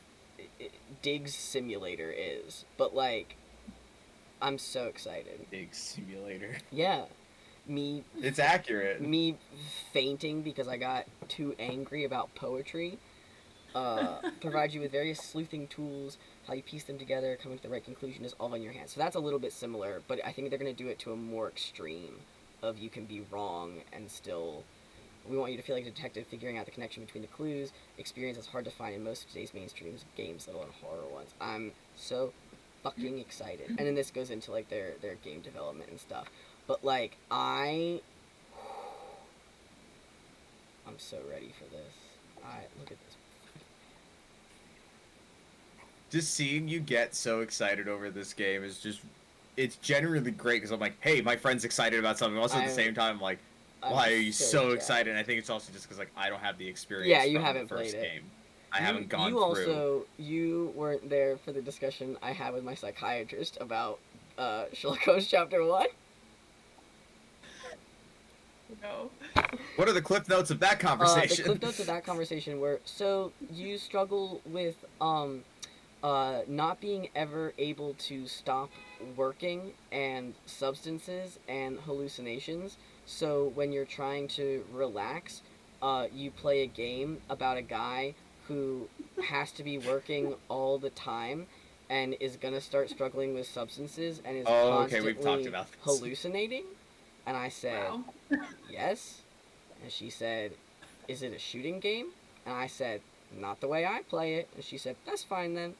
Diggs Simulator is. But, like, I'm so excited. Diggs Simulator. Yeah. It's accurate. Me fainting because I got too angry about poetry. Provide you with various sleuthing tools. How you piece them together, coming to the right conclusion is all in your hands. So that's a little bit similar, but I think they're going to do it to a more extreme of you can be wrong and still... We want you to feel like a detective figuring out the connection between the clues. Experience that's hard to find in most of today's mainstream games, let alone horror ones. I'm so fucking excited. And then this goes into like their game development and stuff. But like I'm so ready for this. Look at this. Just seeing you get so excited over this game is just, it's genuinely great because I'm like, hey, my friend's excited about something. Also at the same time, I'm like, why are you so excited? And I think it's also just because like I don't have the experience. Yeah, you from haven't the first played it. Game. I haven't gone you through. Also, you weren't there for the discussion I had with my psychiatrist about Sherlock Holmes Chapter 1. No. What are the cliff notes of that conversation? The cliff notes of that conversation were, so you struggle with not being ever able to stop working and substances and hallucinations. So when you're trying to relax, you play a game about a guy who has to be working all the time and is gonna start struggling with substances and is constantly we've talked about this. hallucinating. And I said, Wow. yes. And she said, is it a shooting game? And I said, not the way I play it. And she said, that's fine then.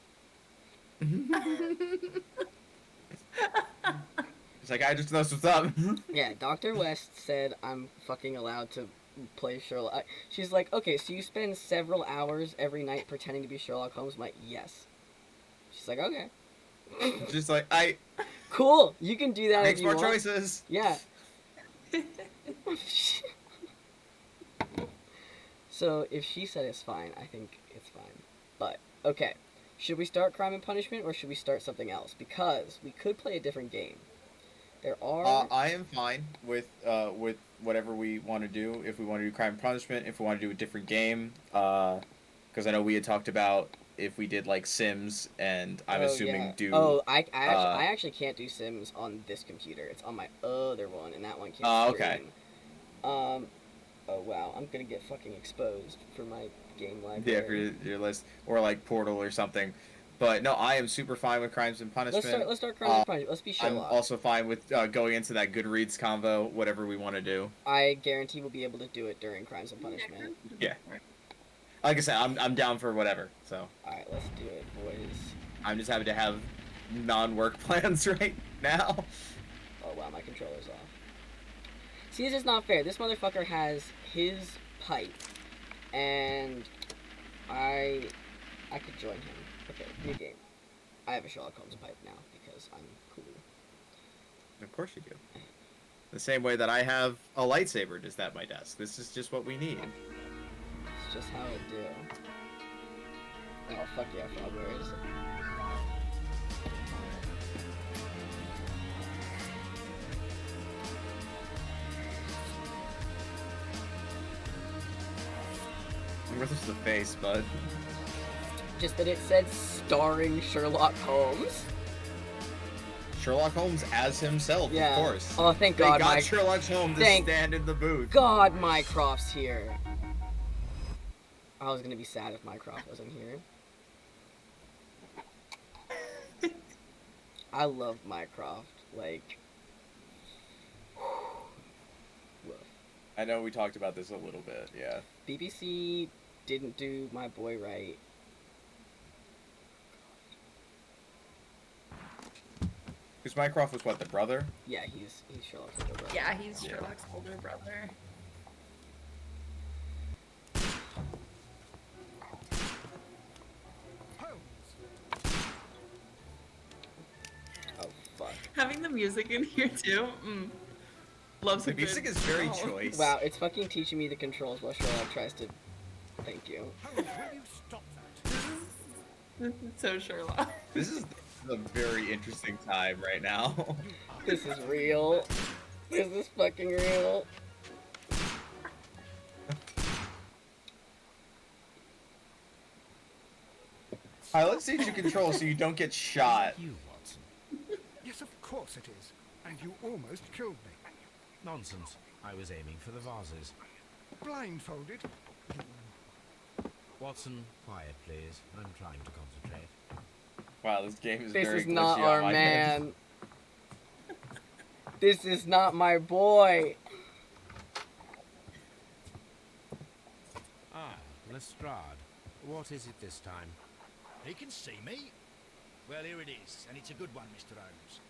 It's like, I just know what's up. Yeah, Dr. West said I'm fucking allowed to play Sherlock. She's like, okay, so you spend several hours every night pretending to be Sherlock Holmes? I'm like, yes. She's like, okay. Just like, Cool, you can do that makes if you more want. choices. Yeah. So, if she said it's fine, I think it's fine. But, okay. Should we start Crime and Punishment, or should we start something else? Because we could play a different game. There are... I am fine with whatever we want to do. If we want to do Crime and Punishment, if we want to do a different game. Because I know we had talked about if we did, like, Sims, and I'm assuming do... Oh, I actually can't do Sims on this computer. It's on my other one, and that one can't stream. Okay. Oh, wow. I'm gonna get fucking exposed for my game library. Yeah, for your list. Or, like, Portal or something. But, no, I am super fine with Crimes and Punishment. Let's start Crimes and Punishment. Let's be Sherlock. I'm also fine with going into that Goodreads convo, whatever we want to do. I guarantee we'll be able to do it during Crimes and Punishment. Yeah. Like I said, I'm down for whatever, so. Alright, let's do it, boys. I'm just happy to have non-work plans right now. Oh, wow, my controller's off. See, this is not fair. This motherfucker has his pipe, and I could join him. Okay, new game. I have a Sherlock Holmes pipe now, because I'm cool. Of course you do. The same way that I have a lightsaber just at my desk. This is just what we need. It's just how I do. Oh, fuck yeah, Frogwares. Where's the face, bud? Just that it said starring Sherlock Holmes. Sherlock Holmes as himself, of course. Oh, thank God, they got Sherlock Holmes to stand in the booth. God, Mycroft's here. I was gonna be sad if Mycroft wasn't here. I love Mycroft. Like, woof. I know we talked about this a little bit, yeah. BBC didn't do my boy right. Because Mycroft was what, the brother? Yeah, he's Sherlock's older brother. Yeah, he's Sherlock's older brother. the music in here too. Love The some music good is very songs. choice. Wow, it's fucking teaching me the controls while Sherlock tries to... Thank you. Holmes, will you stop that? This is so Sherlock. This is a very interesting time right now. This is real. This is fucking real. Alright, let's teach you control so you don't get shot. You, Watson. Yes, of course it is. And you almost killed me. Nonsense. I was aiming for the vases. Blindfolded. Watson, quiet, please. I'm trying to concentrate. Wow, this game is This very is not glitchy our on my man. end. This is not my boy. Ah, Lestrade. What is it this time? He can see me. Well, here it is, and it's a good one, Mr. Holmes.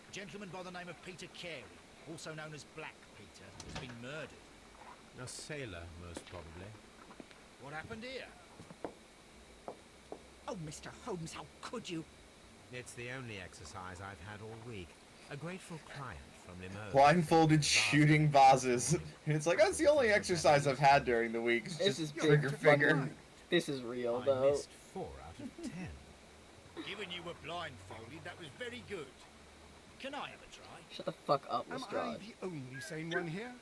A gentleman by the name of Peter Carey, also known as Black Peter, has been murdered. A sailor, most probably. What happened here? Oh, Mr. Holmes, how could you? It's the only exercise I've had all week. A grateful client from Limoges. Blindfolded shooting vases. And it's like, that's the only exercise I've had during the week. It's This just is trigger big finger. fucking- This is real, I though. missed 4 out of 10. Given you were blindfolded, that was very good. Can I have a try? Shut the fuck up, Am I Lestrade. the only sane one here?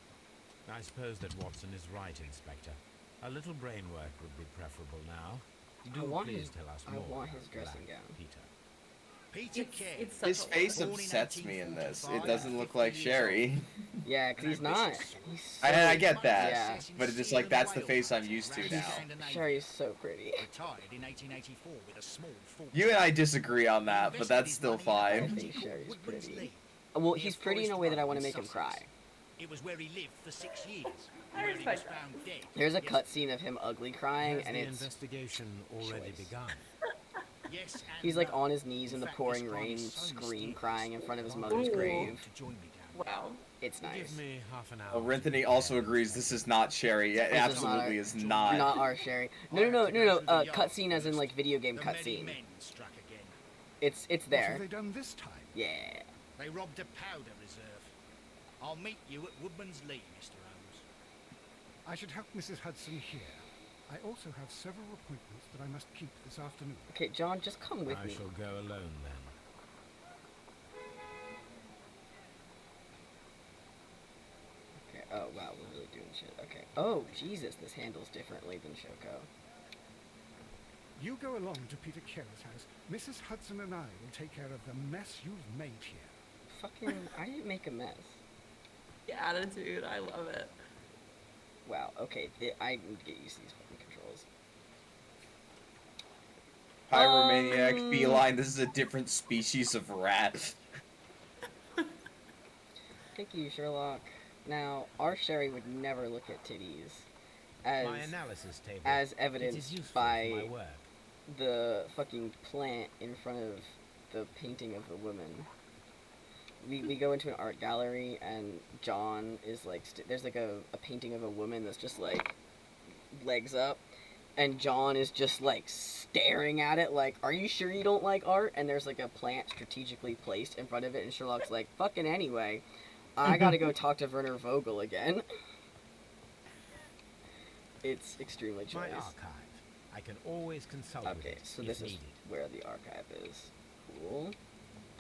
I suppose that Watson is right, Inspector. A little brain work would be preferable now. Do please tell us more. I want his about dressing Black gown. Peter. Peter Carey. It's such His a face lot. upsets me in this. It doesn't look like Sherry. Yeah, because he's not. He's so... I get that. Yeah. But it's just like, that's the face I'm used to now. Sherry's so pretty. Retired in 1884 with a small fortune. You and I disagree on that, but that's still I fine. think Sherry's pretty. Well, he's pretty in a way that I want to make him cry. It was where he lived for 6 years. I Where he was respect that. found dead. There's a Yes, cutscene of him ugly crying, Has and the it's... investigation already choice. begun? yes, and He's like no. on his knees in the fact, pouring this crime rain, is so scream mysterious. crying in front of his mother's Ooh. grave. To join me down there. Wow. It's nice. Give me half an hour. Anthony also agrees this is not Sherry. It This absolutely is is not not. our Sherry. No. Cutscene as in like video game The merry cutscene. men struck again. It's What have there. they done this time? Yeah. They robbed a powder reserve. I'll meet you at Woodman's Lee, Mr. Holmes. I should help Mrs. Hudson here. I also have several appointments that I must keep this afternoon. Okay, John, just come with I me. shall go alone then. Okay. Oh wow, we're really doing shit. Okay. Oh Jesus, this handles differently than Shoko. You go along to Peter Carey's house. Mrs. Hudson and I will take care of the mess you've made here. Fucking, I didn't make a mess. The attitude, I love it. Wow. Okay, I need to get used to these fucking controls. Pyromaniac, feline, this is a different species of rat. Thank you, Sherlock. Now, our Sherry would never look at titties, as My analysis table. as It is evidenced useful by for my work. the fucking plant in front of the painting of the woman. We go into an art gallery and John is like, there's like a painting of a woman that's just like legs up, and John is just like staring at it like, are you sure you don't like art? And there's like a plant strategically placed in front of it, and Sherlock's like, fucking anyway, I gotta go talk to Werner Vogel again. It's extremely choice. My archive. I can always consult with Okay, it so if this is needed. where the archive is. Cool.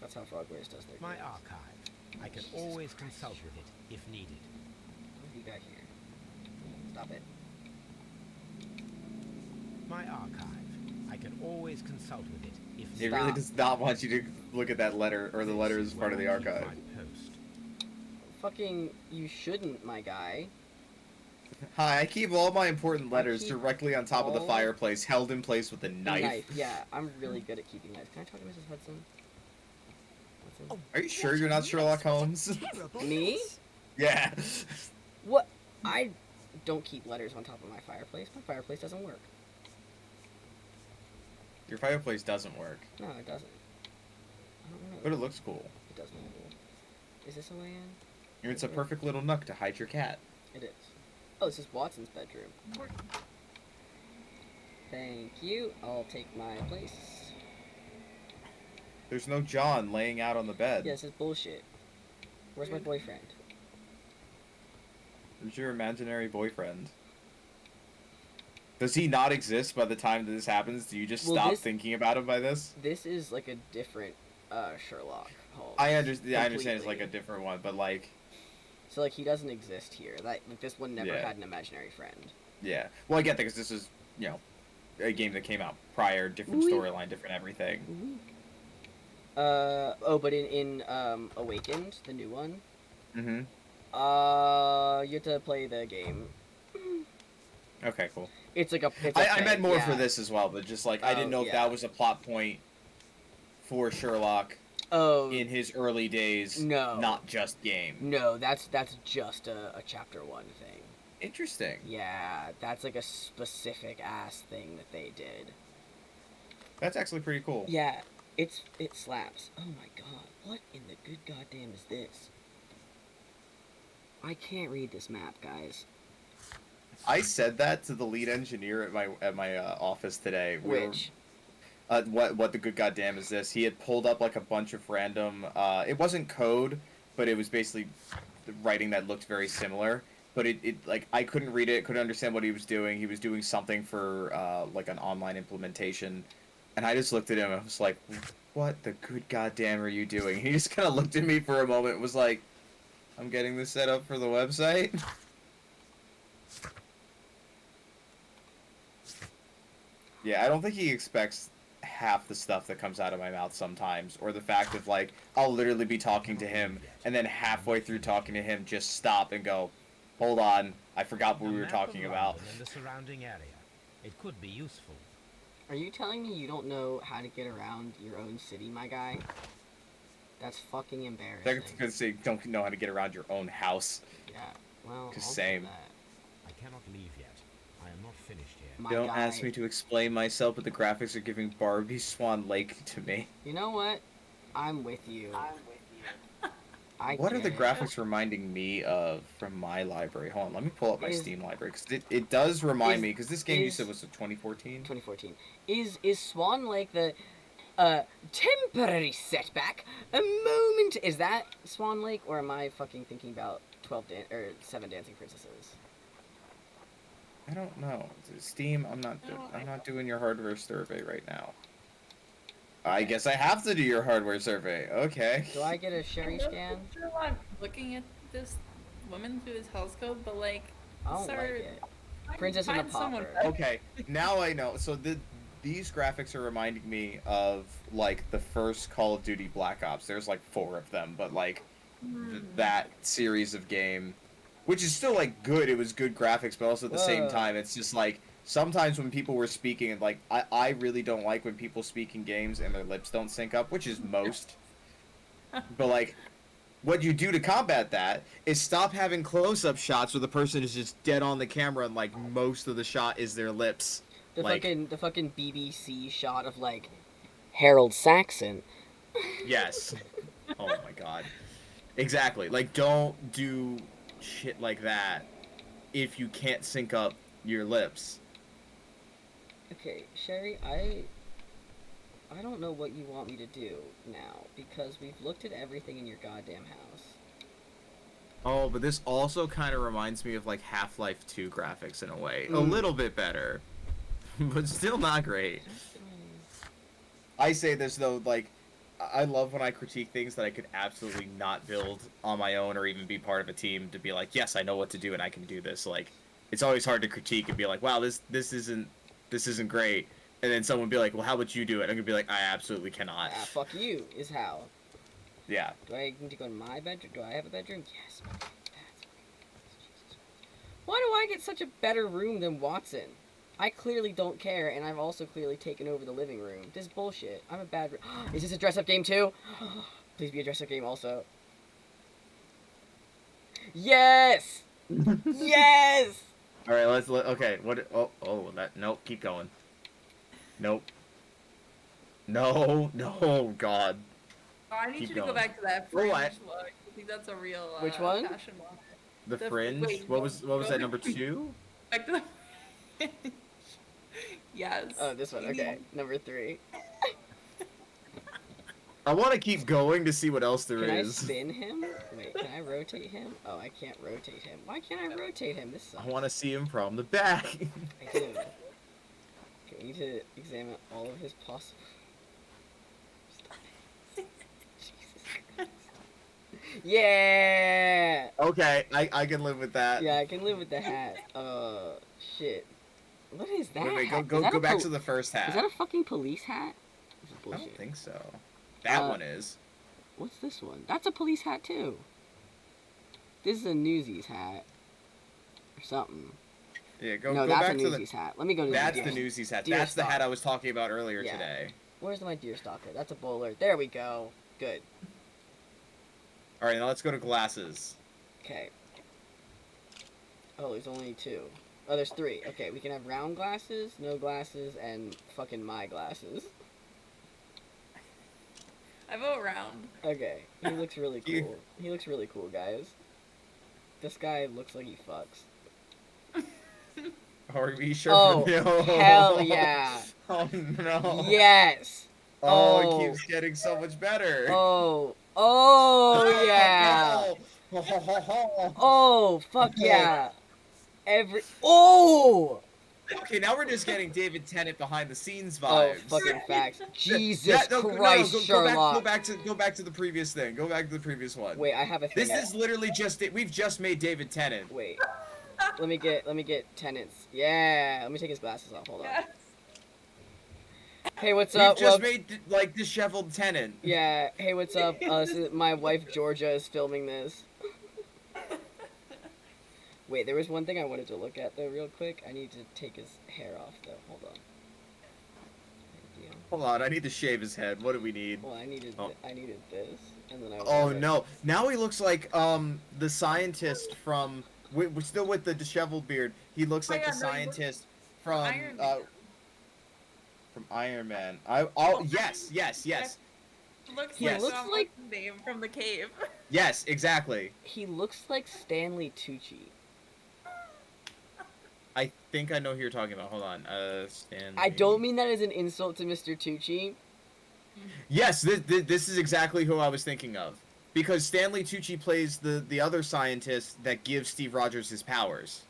That's how Frogwares does their My games. archive. I can Jesus always Christ. consult with it if needed. What have you got here? Stop it. My archive. I can always consult with it if It needed. really Stop. does not want you to look at that letter, or the letter is part of the Where I keep archive. my post. Fucking, you shouldn't, my guy. Hi, I keep all my important letters keep directly on top of the all- fireplace, held in place with a knife. Yeah, I'm really good at keeping knives. Can I talk to Mrs. Hudson? Hudson? Are you sure you're not Sherlock Holmes? Me? Yeah. What? I don't keep letters on top of my fireplace. My fireplace doesn't work. Your fireplace doesn't work, No, it doesn't. I don't know. but it looks cool. It doesn't look cool. Is this a way in? It's a perfect little nook to hide your cat. It is. Oh, this is Watson's bedroom. Thank you. I'll take my place. There's no John laying out on the bed. Yeah, this is bullshit. Where's my boyfriend? Who's your imaginary boyfriend? Does he not exist by the time that this happens? Do you just stop thinking about him by this? This is like a different Sherlock Holmes. I understand it's like a different one, but like... So like he doesn't exist here. Like this one never had an imaginary friend. Yeah. Well, I get that because this is, you know, a game that came out prior, different storyline, different everything. But in Awakened, the new one. Mm-hmm. You have to play the game. Okay, cool. It's like a. I meant more for this as well, but just like I didn't know if that was a plot point for Sherlock. In his early days. No. Not just game. No, that's just a chapter 1 thing. Interesting. Yeah, that's like a specific ass thing that they did. That's actually pretty cool. Yeah, it slaps. Oh my god, what in the good goddamn is this? I can't read this map, guys. I said that to the lead engineer at my office today. Which? What the good goddamn is this? He had pulled up like a bunch of random. It wasn't code, but it was basically writing that looked very similar. But it like I couldn't read it, couldn't understand what he was doing. He was doing something for like an online implementation, and I just looked at him and I was like, "What the good goddamn are you doing?" He just kind of looked at me for a moment and was like, "I'm getting this set up for the website." Yeah, I don't think he expects half the stuff that comes out of my mouth sometimes, or the fact of like I'll literally be talking to him and then halfway through talking to him just stop and go, hold on, I forgot what we were talking about. And the surrounding area. It could be useful. Are you telling me you don't know how to get around your own city, my guy? That's fucking embarrassing. That's because they don't know how to get around your own house. Yeah, well, same. I cannot leave yet. I am not finished here. Don't ask me to explain myself, but the graphics are giving Barbie Swan Lake to me. You know what? I'm with you. What are the graphics reminding me of from my library? Hold on, let me pull up my Steam library, because it does remind me, because this game you said was 2014? 2014. Is Swan Lake the temporary setback? A moment. Is that Swan Lake, or am I fucking thinking about 7 Dancing Princesses? I don't know. Steam, I'm not doing your hardware survey right now. I guess I have to do your hardware survey. Okay. Do I get a Sherry scan? I'm sure I'm looking at this woman through his telescope, but like, I don't like it. Princess and the Pauper. Okay, now I know. So these graphics are reminding me of like the first Call of Duty Black Ops. There's like 4 of them, but like that series of game, which is still like good. It was good graphics, but also at the same time, it's just like sometimes when people were speaking, and like I really don't like when people speak in games and their lips don't sync up, which is most. But like, what you do to combat that is stop having close-up shots where the person is just dead on the camera and like most of the shot is their lips. The fucking BBC shot of like Harold Saxon. Yes. Oh my god. Exactly. Like, don't do shit like that if you can't sync up your lips. Okay, Sherry, I don't know what you want me to do now, because we've looked at everything in your goddamn house. Oh, but this also kind of reminds me of, like, Half-Life 2 graphics in a way. A little bit better, but still not great. I say this, though, like, I love when I critique things that I could absolutely not build on my own or even be part of a team to be like, yes, I know what to do and I can do this. Like, it's always hard to critique and be like, wow, this isn't great. And then someone would be like, well, how would you do it? I'm gonna be like, I absolutely cannot. Fuck you, is how. Yeah. Do I need to go in my bedroom? Do I have a bedroom? Yes. Why do I get such a better room than Watson? I clearly don't care, and I've also clearly taken over the living room. This is bullshit. I'm a bad... Is this a dress-up game, too? Please be a dress-up game, also. Yes! Yes! Alright, okay, what... Oh, that... Nope, keep going. Nope. No, God. Oh, I need keep you going. to go back to that fringe What? look. I think that's a real Which one? fashion one. The fringe? Wait, what was that, number 2? Back to the fringe. Yes. Oh, this one, okay. Number 3. I want to keep going to see what else there Can is. I spin him? Wait, can I rotate him? Oh, I can't rotate him. Why can't I rotate him? This sucks. I want to see him from the back. I do. Okay, we need to examine all of his possible... Jesus Christ. Yeah! Okay, I can live with that. Yeah, I can live with the hat. Shit. What is that? Wait, hat? go back to the first hat. Is that a fucking police hat? This is I bullshit. don't think so. That one is. What's this one? That's a police hat too. This is a Newsies hat. Or something. Yeah, go that's back a to Newsies hat. Let me go to That's the the Newsies hat. Deer That's the stalker. hat I was talking about earlier today. Where's my deer stalker? That's a bowler. There we go. Good. Alright, now let's go to glasses. Okay. Oh, there's only 2. Oh, there's 3. Okay, we can have round glasses, no glasses, and fucking my glasses. I vote round. Okay, he looks really cool. He looks really cool, guys. This guy looks like he fucks. Are we sure? Oh, No. hell yeah. Oh, no. Yes. Oh, it keeps getting so much better. Oh, yeah. Oh, fuck yeah. Oh! Okay, now we're just getting David Tennant behind the scenes Oh, vibes. fucking facts. Jesus Christ, Sherlock. Go back to the previous thing. Go back to the previous one. Wait, I have a thing. This is literally just it. We've just made David Tennant. Wait. Let me get Tennant's. Yeah, let me take his glasses off. Hold on. Yes. Hey, what's We've up? just made like disheveled Tennant. Yeah. Hey, what's up? My wife Georgia is filming this. Wait, there was one thing I wanted to look at though, real quick. I need to take his hair off though. Hold on. Hold on, I need to shave his head. What do we need? Well, I needed this, and then I. Oh no! Now he looks like the scientist from. We're still with the disheveled beard. He looks like the scientist from Iron Man. Yes. Looks Yes. like someone's name from the cave. Yes, exactly. He looks like Stanley Tucci. I think I know who you're talking about. Hold on. Stanley. I don't mean that as an insult to Mr. Tucci. Yes, this is exactly who I was thinking of. Because Stanley Tucci plays the other scientist that gives Steve Rogers his powers.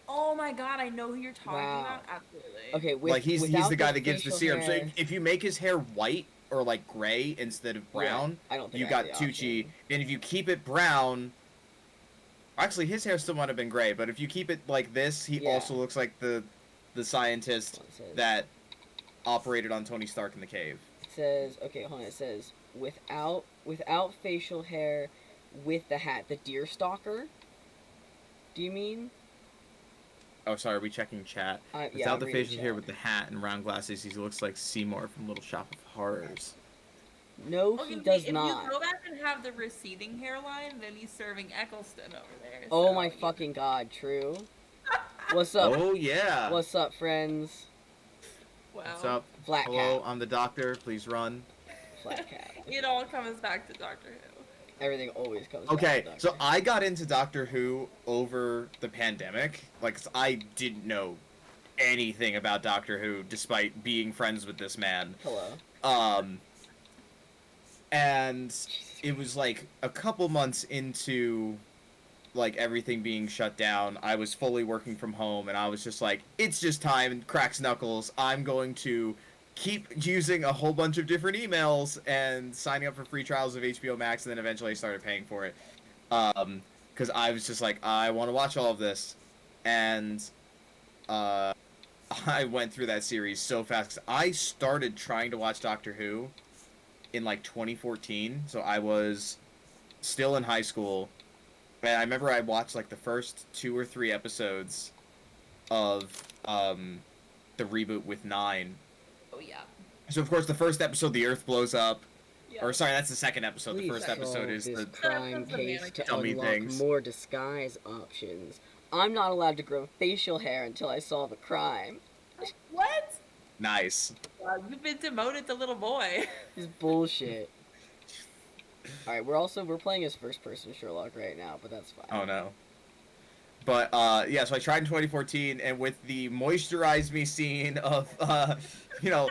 Oh my god, I know who you're talking about. Absolutely. Okay, like he's the guy that gives the serum. Hair... So if you make his hair white or like gray instead of brown, I don't think you got Tucci. And if you keep it brown, actually his hair still might have been gray, but if you keep it like this, he also looks like the scientist that operated on Tony Stark in the cave. It says, okay, hold on. It says without facial hair, with the hat, the deer stalker. Do you mean? Oh, sorry, are we checking chat? Without the facial hair, with the hat and round glasses, he looks like Seymour from Little Shop of Horrors. No, he does not. If you go back and have the receding hairline, then he's serving Eccleston over there. Oh so, my fucking god, true. What's up? Oh yeah. What's up, friends? Wow. What's up? Flat Hello, Cat. I'm the doctor. Please run. Flat Cat. It all comes back to Doctor Who. Everything always comes Okay, back to Doctor so I got into Doctor Who over the pandemic. Like, I didn't know anything about Doctor Who, despite being friends with this man. Hello. And it was like a couple months into like everything being shut down. I was fully working from home, and I was just like, it's just time, and cracks knuckles. I'm going to keep using a whole bunch of different emails and signing up for free trials of HBO Max, and then eventually I started paying for it. Because I was just like, I want to watch all of this. And I went through that series so fast. I started trying to watch Doctor Who in like 2014, so I was still in high school. And I remember I watched like the first 2 or 3 episodes of the reboot with 9. Oh yeah. So of course the first episode the Earth blows up. Yeah. Or sorry, that's the second episode. Please the first episode is this the crime case to dummy unlock things. more disguise options. I'm not allowed to grow facial hair until I solve a crime. What? Nice. You've been demoted to little boy. This is bullshit. Alright, we're playing as first person Sherlock right now, but that's fine. Oh no. But yeah, so I tried in 2014, and with the moisturize me scene of you know,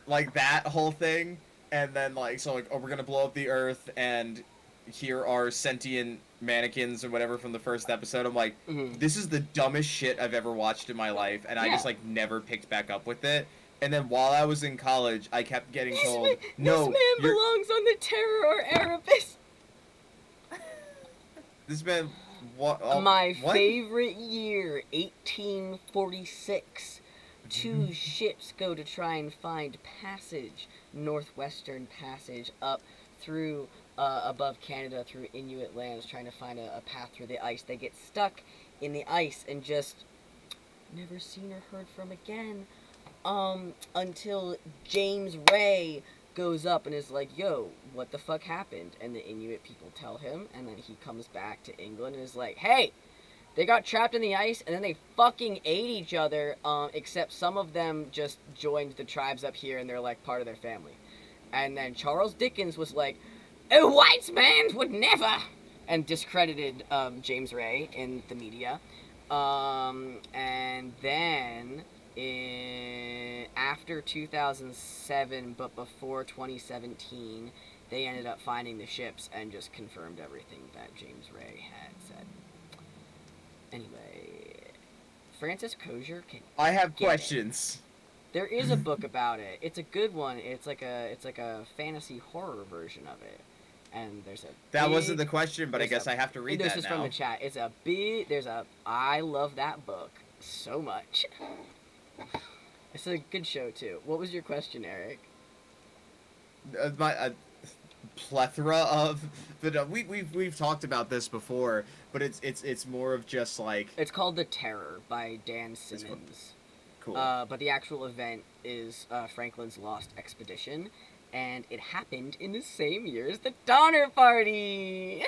like that whole thing, And then, like, so, like, oh, we're gonna blow up the Earth, and here are sentient mannequins or whatever from the first episode. I'm like, this is the dumbest shit I've ever watched in my life, and I just, like, never picked back up with it. And then while I was in college, I kept getting told, no, this man belongs on the Terror or Erebus. This man, what? My favorite year, 1846. Two ships go to try and find passage, northwestern passage, up through, above Canada, through Inuit lands, trying to find a path through the ice. They get stuck in the ice and just never seen or heard from again, until James Ray goes up and is like, yo, what the fuck happened? And the Inuit people tell him, and then he comes back to England and is like, hey, they got trapped in the ice, and then they fucking ate each other, except some of them just joined the tribes up here, and they're, like, part of their family. And then Charles Dickens was like, a white man would never, and discredited, James Ray in the media. And then, after 2007, but before 2017, they ended up finding the ships and just confirmed everything that James Ray had said. Anyway, Francis Kosher can. I have questions. There is a book about it. It's a good one. It's like a fantasy horror version of it. And there's a. That wasn't the question, but I guess I have to read that now. This is from the chat. It's a big. I love that book so much. It's a good show too. What was your question, Eric? Plethora of, but we've talked about this before, but it's more of just like, it's called The Terror by Dan Simmons. Cool. But the actual event is Franklin's Lost Expedition, and it happened in the same year as the Donner Party.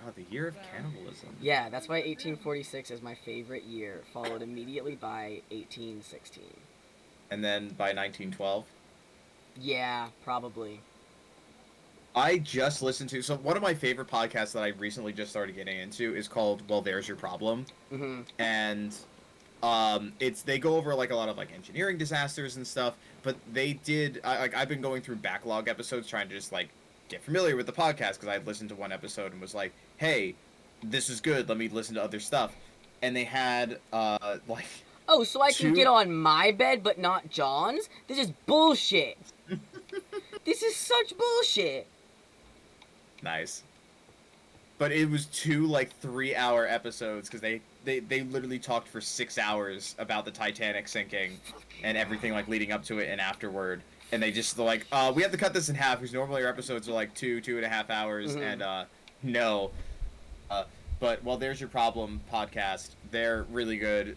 Oh, the year of cannibalism. Yeah, that's why 1846 is my favorite year, followed immediately by 1816. And then by 1912? Yeah, probably. I just listened to, so one of my favorite podcasts that I recently just started getting into is called Well, There's Your Problem. And they go over like a lot of like engineering disasters and stuff, but they did, I've been going through backlog episodes trying to just like get familiar with the podcast, because I had listened to one episode and was like, hey, this is good, let me listen to other stuff. And they had like, oh, so I can get on my bed but not John's? This is bullshit. This is such bullshit. Nice. But it was 2 like 3-hour episodes, because they literally talked for 6 hours about the Titanic sinking and everything like leading up to it and afterward. And they just like, we have to cut this in half, because normally our episodes are like 2.5 hours, and no. But Well, There's Your Problem podcast. They're really good,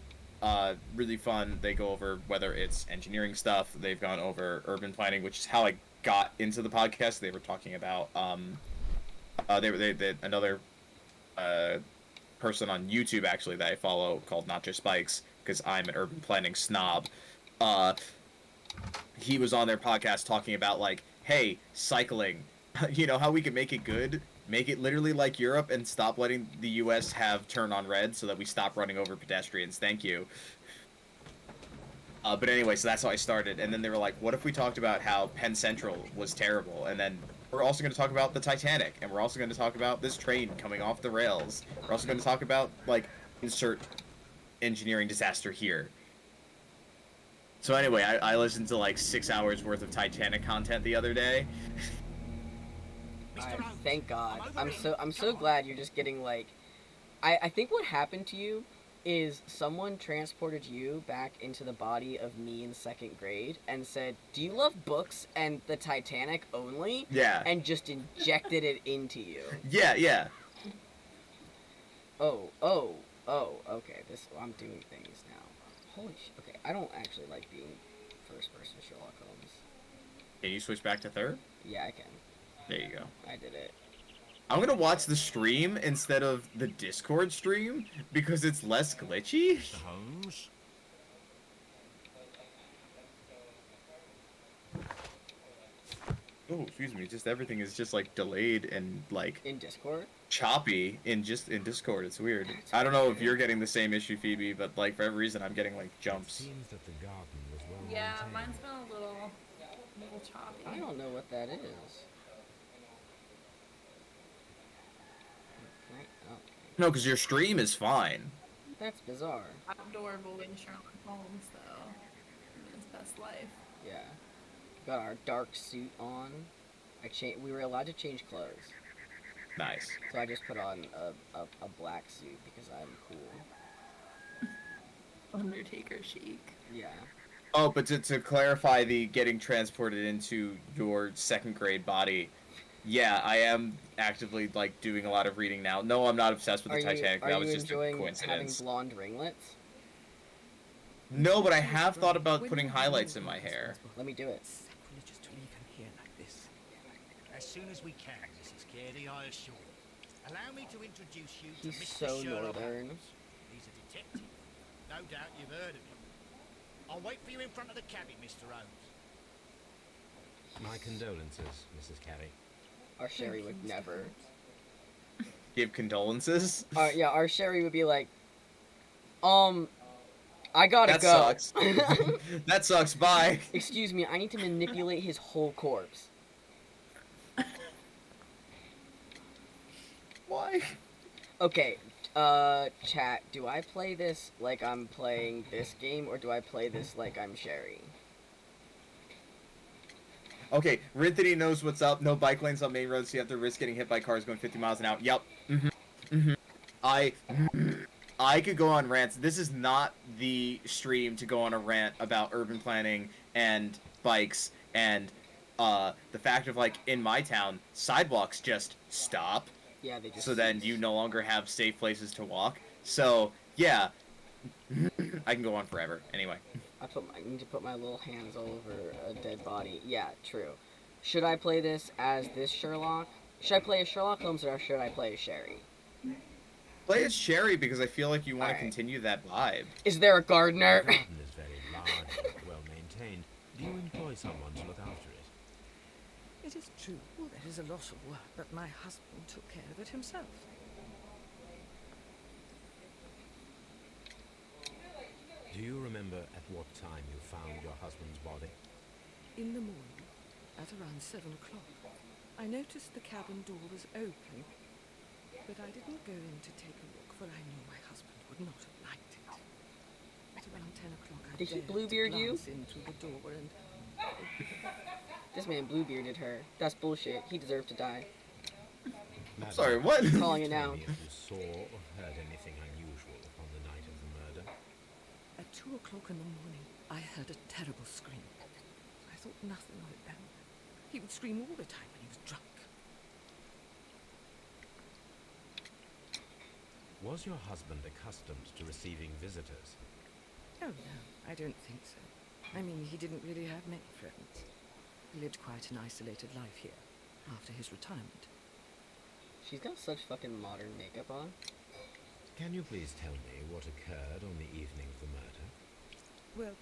really fun. They go over whether it's engineering stuff. They've gone over urban planning, which is how I got into the podcast. They were talking about they another person on YouTube actually that I follow called Not Just Spikes, because I'm an urban planning snob. He was on their podcast talking about like, hey, cycling, you know how we can make it good? Make it literally like Europe and stop letting the US have turn on red so that we stop running over pedestrians. Thank you. But anyway, so that's how I started. And then they were like, what if we talked about how Penn Central was terrible? And then we're also going to talk about the Titanic. And we're also going to talk about this train coming off the rails. We're also going to talk about, like, insert engineering disaster here. So anyway, I listened to, like, 6 hours worth of Titanic content the other day. Thank God. I'm so glad you're just getting, like... I think what happened to you is someone transported you back into the body of me in 2nd grade and said, do you love books and the Titanic only? Yeah. And just injected it into you. Yeah. Oh, okay. I'm doing things now. Holy shit. Okay, I don't actually like being first-person Sherlock Holmes. Can you switch back to third? Yeah, I can. There you go. I did it. I'm gonna watch the stream instead of the Discord stream because it's less glitchy. Holmes? Oh, excuse me. Just everything is just like delayed and like in Discord. Choppy in Discord. It's weird. I don't know if you're getting the same issue, Phoebe, but like for every reason I'm getting like jumps. Seems that the garden was well yeah, maintained. mine's been a little A little choppy. I don't know what that is. Oh. No, because your stream is fine. That's bizarre. Adorable in Sherlock Holmes, though. His best life. Yeah. Got our dark suit on. We were allowed to change clothes. Nice. So I just put on a black suit because I'm cool. Undertaker chic. Yeah. Oh, but to clarify the getting transported into your second grade body, yeah, I am actively like doing a lot of reading now. No, I'm not obsessed with the Titanic. That was just a coincidence. Having blonde ringlets? No, but I have thought about putting highlights in my hair. Let me do it. Sacrilegious to leave him here like this. As soon as we can, Mrs. Carey, I assure you. Allow me to introduce you to He's Mr. so Sherlock northern. Holmes. He's a detective. No doubt you've heard of him. I'll wait for you in front of the cabin, Mr. Holmes. My condolences, Mrs. Carey. Our Sherry would never. Give condolences? Yeah, our Sherry would be like, I gotta that go. Sucks. That sucks, bye. Excuse me, I need to manipulate his whole corpse. Why? Okay, chat, do I play this like I'm playing this game, or do I play this like I'm Sherry? Okay, Rinthony knows what's up. No bike lanes on main roads, so you have to risk getting hit by cars going 50 miles an hour. Yep. I could go on rants. This is not the stream to go on a rant about urban planning and bikes and the fact of, like, in my town, sidewalks just stop. Yeah, they just... So then you no longer have safe places to walk. So, yeah. I can go on forever. Anyway. I need to put my little hands all over a dead body. Yeah, true. Should I play this as this Sherlock? Should I play as Sherlock Holmes, or should I play as Sherry? Play as Sherry, because I feel like you want to continue that vibe. Is there a gardener? The garden is very large and well maintained. Do you employ someone to look after it? It is true. Well, there is a lot of work, but my husband took care of it himself. Do you remember at what time you found your husband's body? In the morning, at around 7 o'clock. I noticed the cabin door was open, but I didn't go in to take a look, for I knew my husband would not have liked it. At around 10 o'clock, I Did he dared Bluebeard to you? glance in through the door and... This man Bluebearded her. That's bullshit. He deserved to die. I'm sorry, what? I'm calling it now. If you saw or heard anything unusual on the night of the murder? At 2 o'clock in the morning, I heard a terrible scream. I thought nothing of it then. He would scream all the time when he was drunk. Was your husband accustomed to receiving visitors? Oh, no, I don't think so. I mean, he didn't really have many friends. He lived quite an isolated life here, after his retirement. She's got such fucking modern makeup on. Can you please tell me what occurred on the evening of the murder? Well,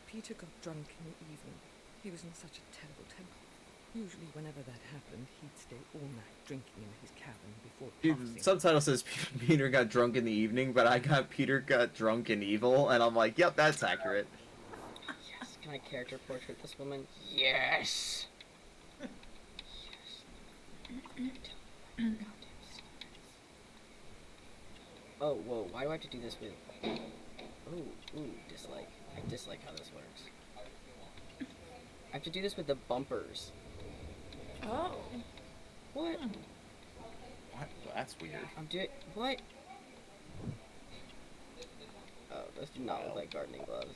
Peter got drunk in the evening. He was in such a terrible temper. Usually whenever that happened, he'd stay all night drinking in his cabin before passing. Subtitle says Peter got drunk in the evening, but I got Peter got drunk and evil, and I'm like, yep, that's accurate. Yes. Can I character portrait this woman? Yes. Oh, whoa, why do I have to do this with... Ooh, dislike. I dislike how this works. I have to do this with the bumpers. Oh. What? What? That's weird. I'm doing... What? Oh, those do not look like gardening gloves.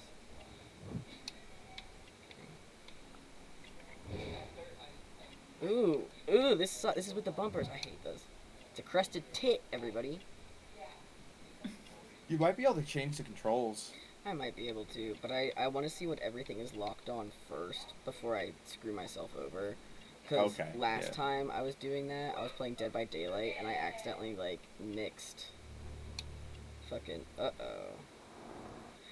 Ooh, this is with the bumpers. I hate this. It's a crested tit, everybody. You might be able to change the controls. I might be able to, but I want to see what everything is locked on first before I screw myself over. Because last time I was doing that, I was playing Dead by Daylight, and I accidentally, like, mixed. Fucking,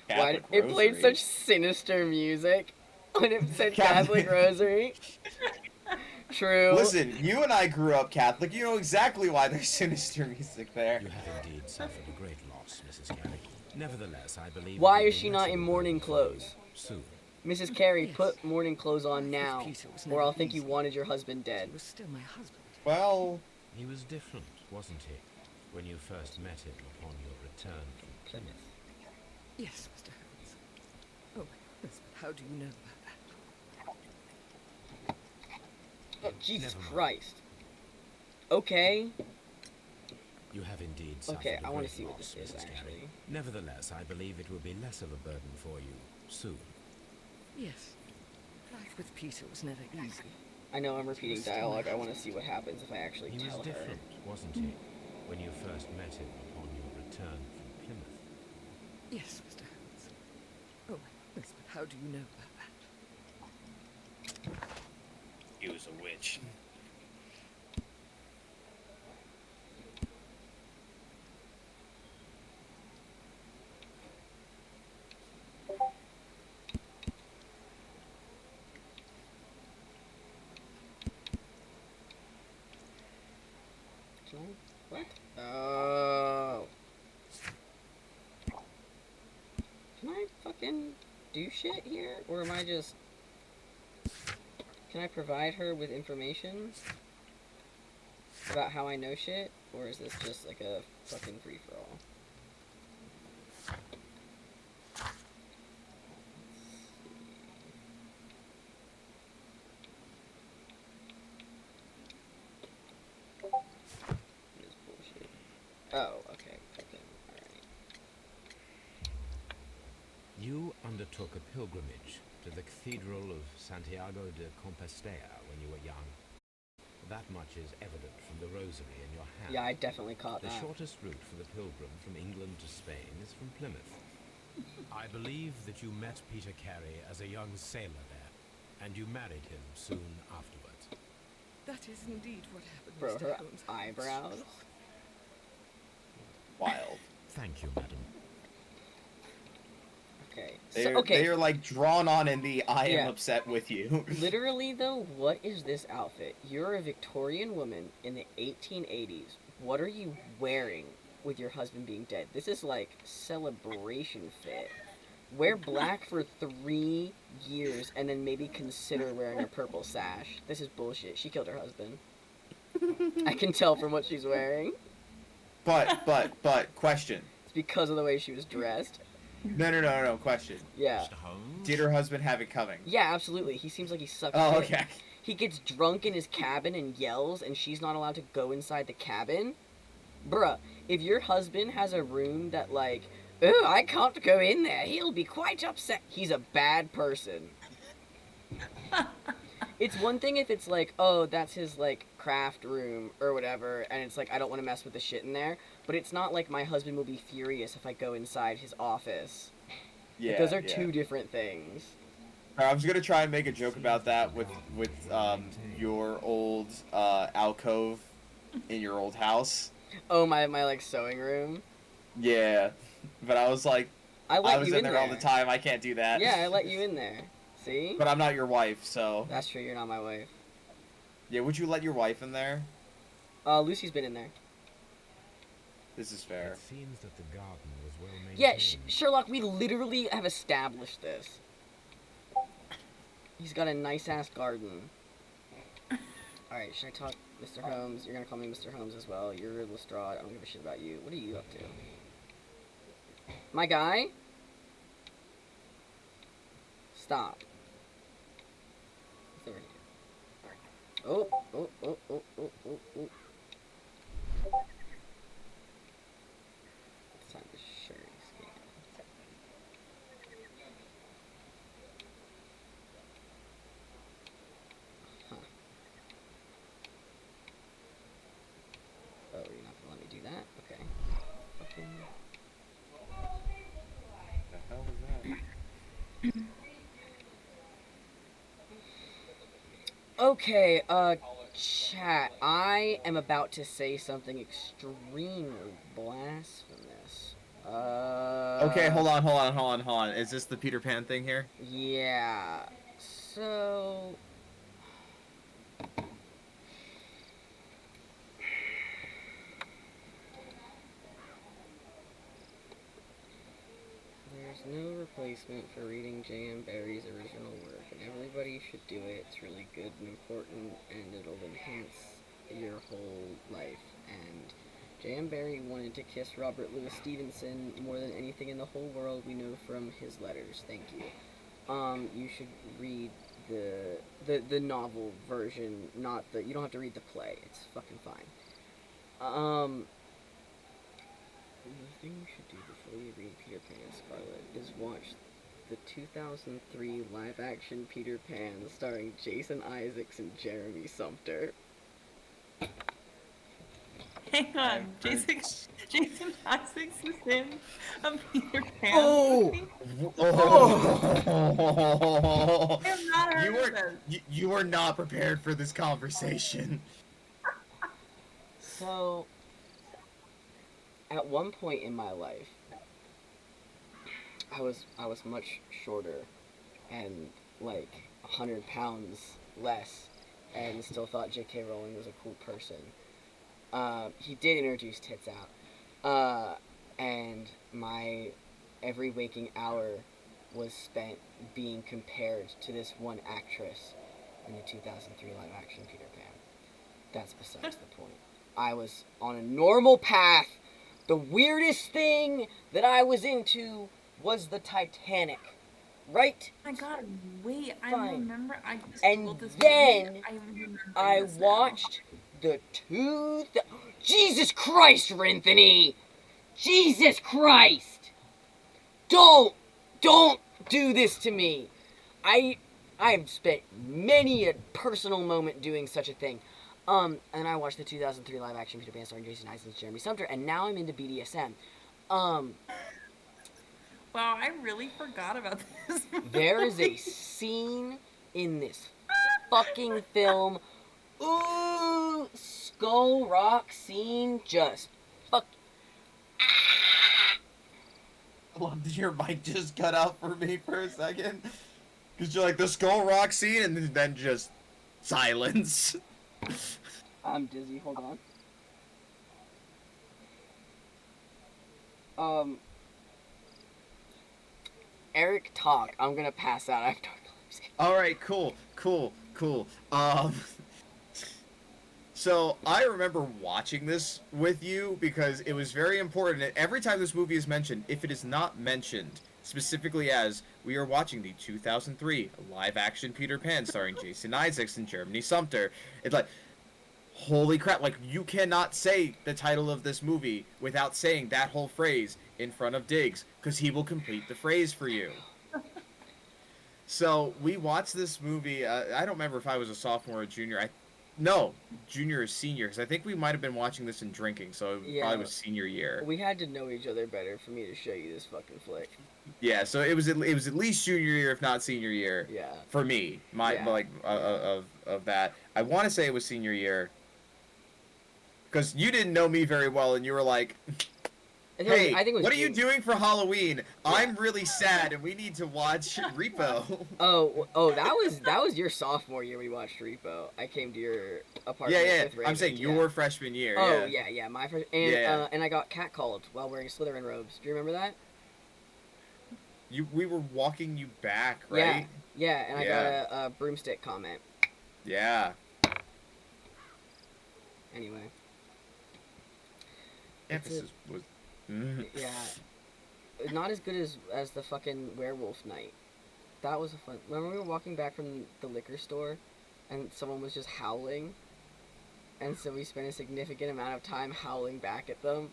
Why did it played such sinister music when it said Catholic Rosary? True. Listen, you and I grew up Catholic. You know exactly why there's sinister music there. You have indeed suffered a great loss, Mrs. Carey. Nevertheless, I believe... Why is she not in mourning clothes? Soon. Mrs. Carey, Yes. put mourning clothes on Life with now, Peter was or never I'll think you easy. wanted your husband dead. He was still my husband. Well, He was different, wasn't he, when you first met him upon your return from Plymouth? Yes, Mr. Holmes. Oh my goodness, but how do you know about that? Oh, Jesus Never mind. Christ. Okay. You have indeed suffered Okay, a I want great to see what loss, this is, Mrs. Carey. actually. Nevertheless, I believe it will be less of a burden for you soon. Yes. Life with Peter was never easy. I know I'm repeating dialogue. I want to see what happens if I actually He tell was her. different, wasn't he, when you first met him upon your return from Plymouth? Yes, Mr. Holmes. Oh my goodness, but how do you know about that? he was a witch. Can I? What? Oh. Can I fucking do shit here? Or am I just... Can I provide her with information about how I know shit? Or is this just like a fucking free-for-all? This bullshit. Oh, okay. Okay. Alright. You undertook a pilgrimage to the Cathedral of Santiago de Compostela when you were young. That much is evident from the rosary in your hand. Yeah, I definitely caught The that. shortest route for the pilgrim from England to Spain is from Plymouth. I believe that you met Peter Carey as a young sailor there, and you married him soon afterwards. That is indeed what happened, Bro, Mr. her Holmes. eyebrows. Wild. Thank you, madam. Okay. They're, So, okay. They are like drawn on in the I am Yeah. upset with you. Literally, though, what is this outfit? You're a Victorian woman in the 1880s. What are you wearing with your husband being dead? This is like celebration fit. Wear black for 3 years and then maybe consider wearing a purple sash. This is bullshit. She killed her husband. I can tell from what she's wearing. But, question. It's because of the way she was dressed. No, question. Yeah. Mr. Holmes? Did her husband have it coming? Yeah, absolutely. He seems like he sucks Oh, shit. okay. He gets drunk in his cabin and yells, and she's not allowed to go inside the cabin. Bruh, if your husband has a room that, like, oh, I can't go in there, he'll be quite upset. He's a bad person. It's one thing if it's like, oh, that's his, like, craft room or whatever, and it's like, I don't want to mess with the shit in there. But it's not like my husband will be furious if I go inside his office. Yeah. Like, those are two different things. I was gonna try and make a joke about that with your old alcove in your old house. Oh, my like sewing room. Yeah, but I was like, I was you in in there all the time. I can't do that. Yeah, I let you in there. See? But I'm not your wife, so. That's true. You're not my wife. Yeah, would you let your wife in there? Lucy's been in there. This is fair. It seems that the garden was well maintained. Yeah, Sherlock, we literally have established this. He's got a nice-ass garden. Alright, should I talk Mr. Holmes? You're gonna call me Mr. Holmes as well. You're Lestrade. I don't give a shit about you. What are you up to? My guy? Stop. What's over here? Oh. It's time to shirt scan. Huh. Oh, you're not gonna let me do that? Okay. Fucking... The hell is that? Okay, chat, I am about to say something extremely blasphemous. Okay, hold on. Is this the Peter Pan thing here? Yeah, so... There's no replacement for reading J.M. Barrie's original work, and everybody should do it. It's really good and important, and it'll enhance your whole life. And J.M. Barrie wanted to kiss Robert Louis Stevenson more than anything in the whole world, we know from his letters. Thank you. You should read the novel version, not the... You don't have to read the play. It's fucking fine. The thing you should do before you read Peter Pan and Scarlet is watch the 2003 live-action Peter Pan starring Jason Isaacs and Jeremy Sumpter. Hang on, Jason Isaacs is in a Peter Pan movie? I have not heard of this. You were not prepared for this conversation. So, at one point in my life, I was much shorter and like 100 pounds less, and still thought J.K. Rowling was a cool person. He did introduce tits out, and my every waking hour was spent being compared to this one actress in the 2003 live-action Peter Pan. That's besides the point. I was on a normal path. The weirdest thing that I was into was the Titanic, right? Oh my god, wait, Fine. I remember, I just and told this then movie. I watched the Jesus Christ, Anthony! Jesus Christ! Don't do this to me. I've spent many a personal moment doing such a thing. And I watched the 2003 live-action Peter Pan starring Jason Isaacs and Jeremy Sumpter, and now I'm into BDSM. Wow, I really forgot about this movie. There is a scene in this fucking film. Ooh, Skull Rock scene, just fuck. Did your mic just cut out for me for a second? Because you're like, the Skull Rock scene, and then just silence. I'm dizzy, hold on. Eric, talk. I'm gonna pass out. I have narcolepsy. Alright, cool. So, I remember watching this with you because it was very important. Every time this movie is mentioned, if it is not mentioned specifically as we are watching the 2003 live-action Peter Pan starring Jason Isaacs and Jeremy Sumpter, it's like, holy crap, like, you cannot say the title of this movie without saying that whole phrase in front of Diggs, because he will complete the phrase for you. So, we watched this movie, I don't remember if I was a sophomore or junior, junior or senior, because I think we might have been watching this and drinking, so it probably was senior year. We had to know each other better for me to show you this fucking flick. Yeah, so it was at least junior year, if not senior year. Yeah. For me, of that. I want to say it was senior year, because you didn't know me very well, and you were like, hey, what are you doing for Halloween? Yeah. I'm really sad, and we need to watch Repo. that was your sophomore year we watched Repo. I came to your apartment with Raymond. I'm saying your freshman year. Oh, yeah, my freshman. And, and I got catcalled while wearing Slytherin robes. Do you remember that? We were walking you back, right? Yeah, and I got a broomstick comment. Yeah. Anyway. Emphasis was... Yeah. Not as good as the fucking werewolf night. That was a fun... Remember we were walking back from the liquor store, and someone was just howling? And so we spent a significant amount of time howling back at them.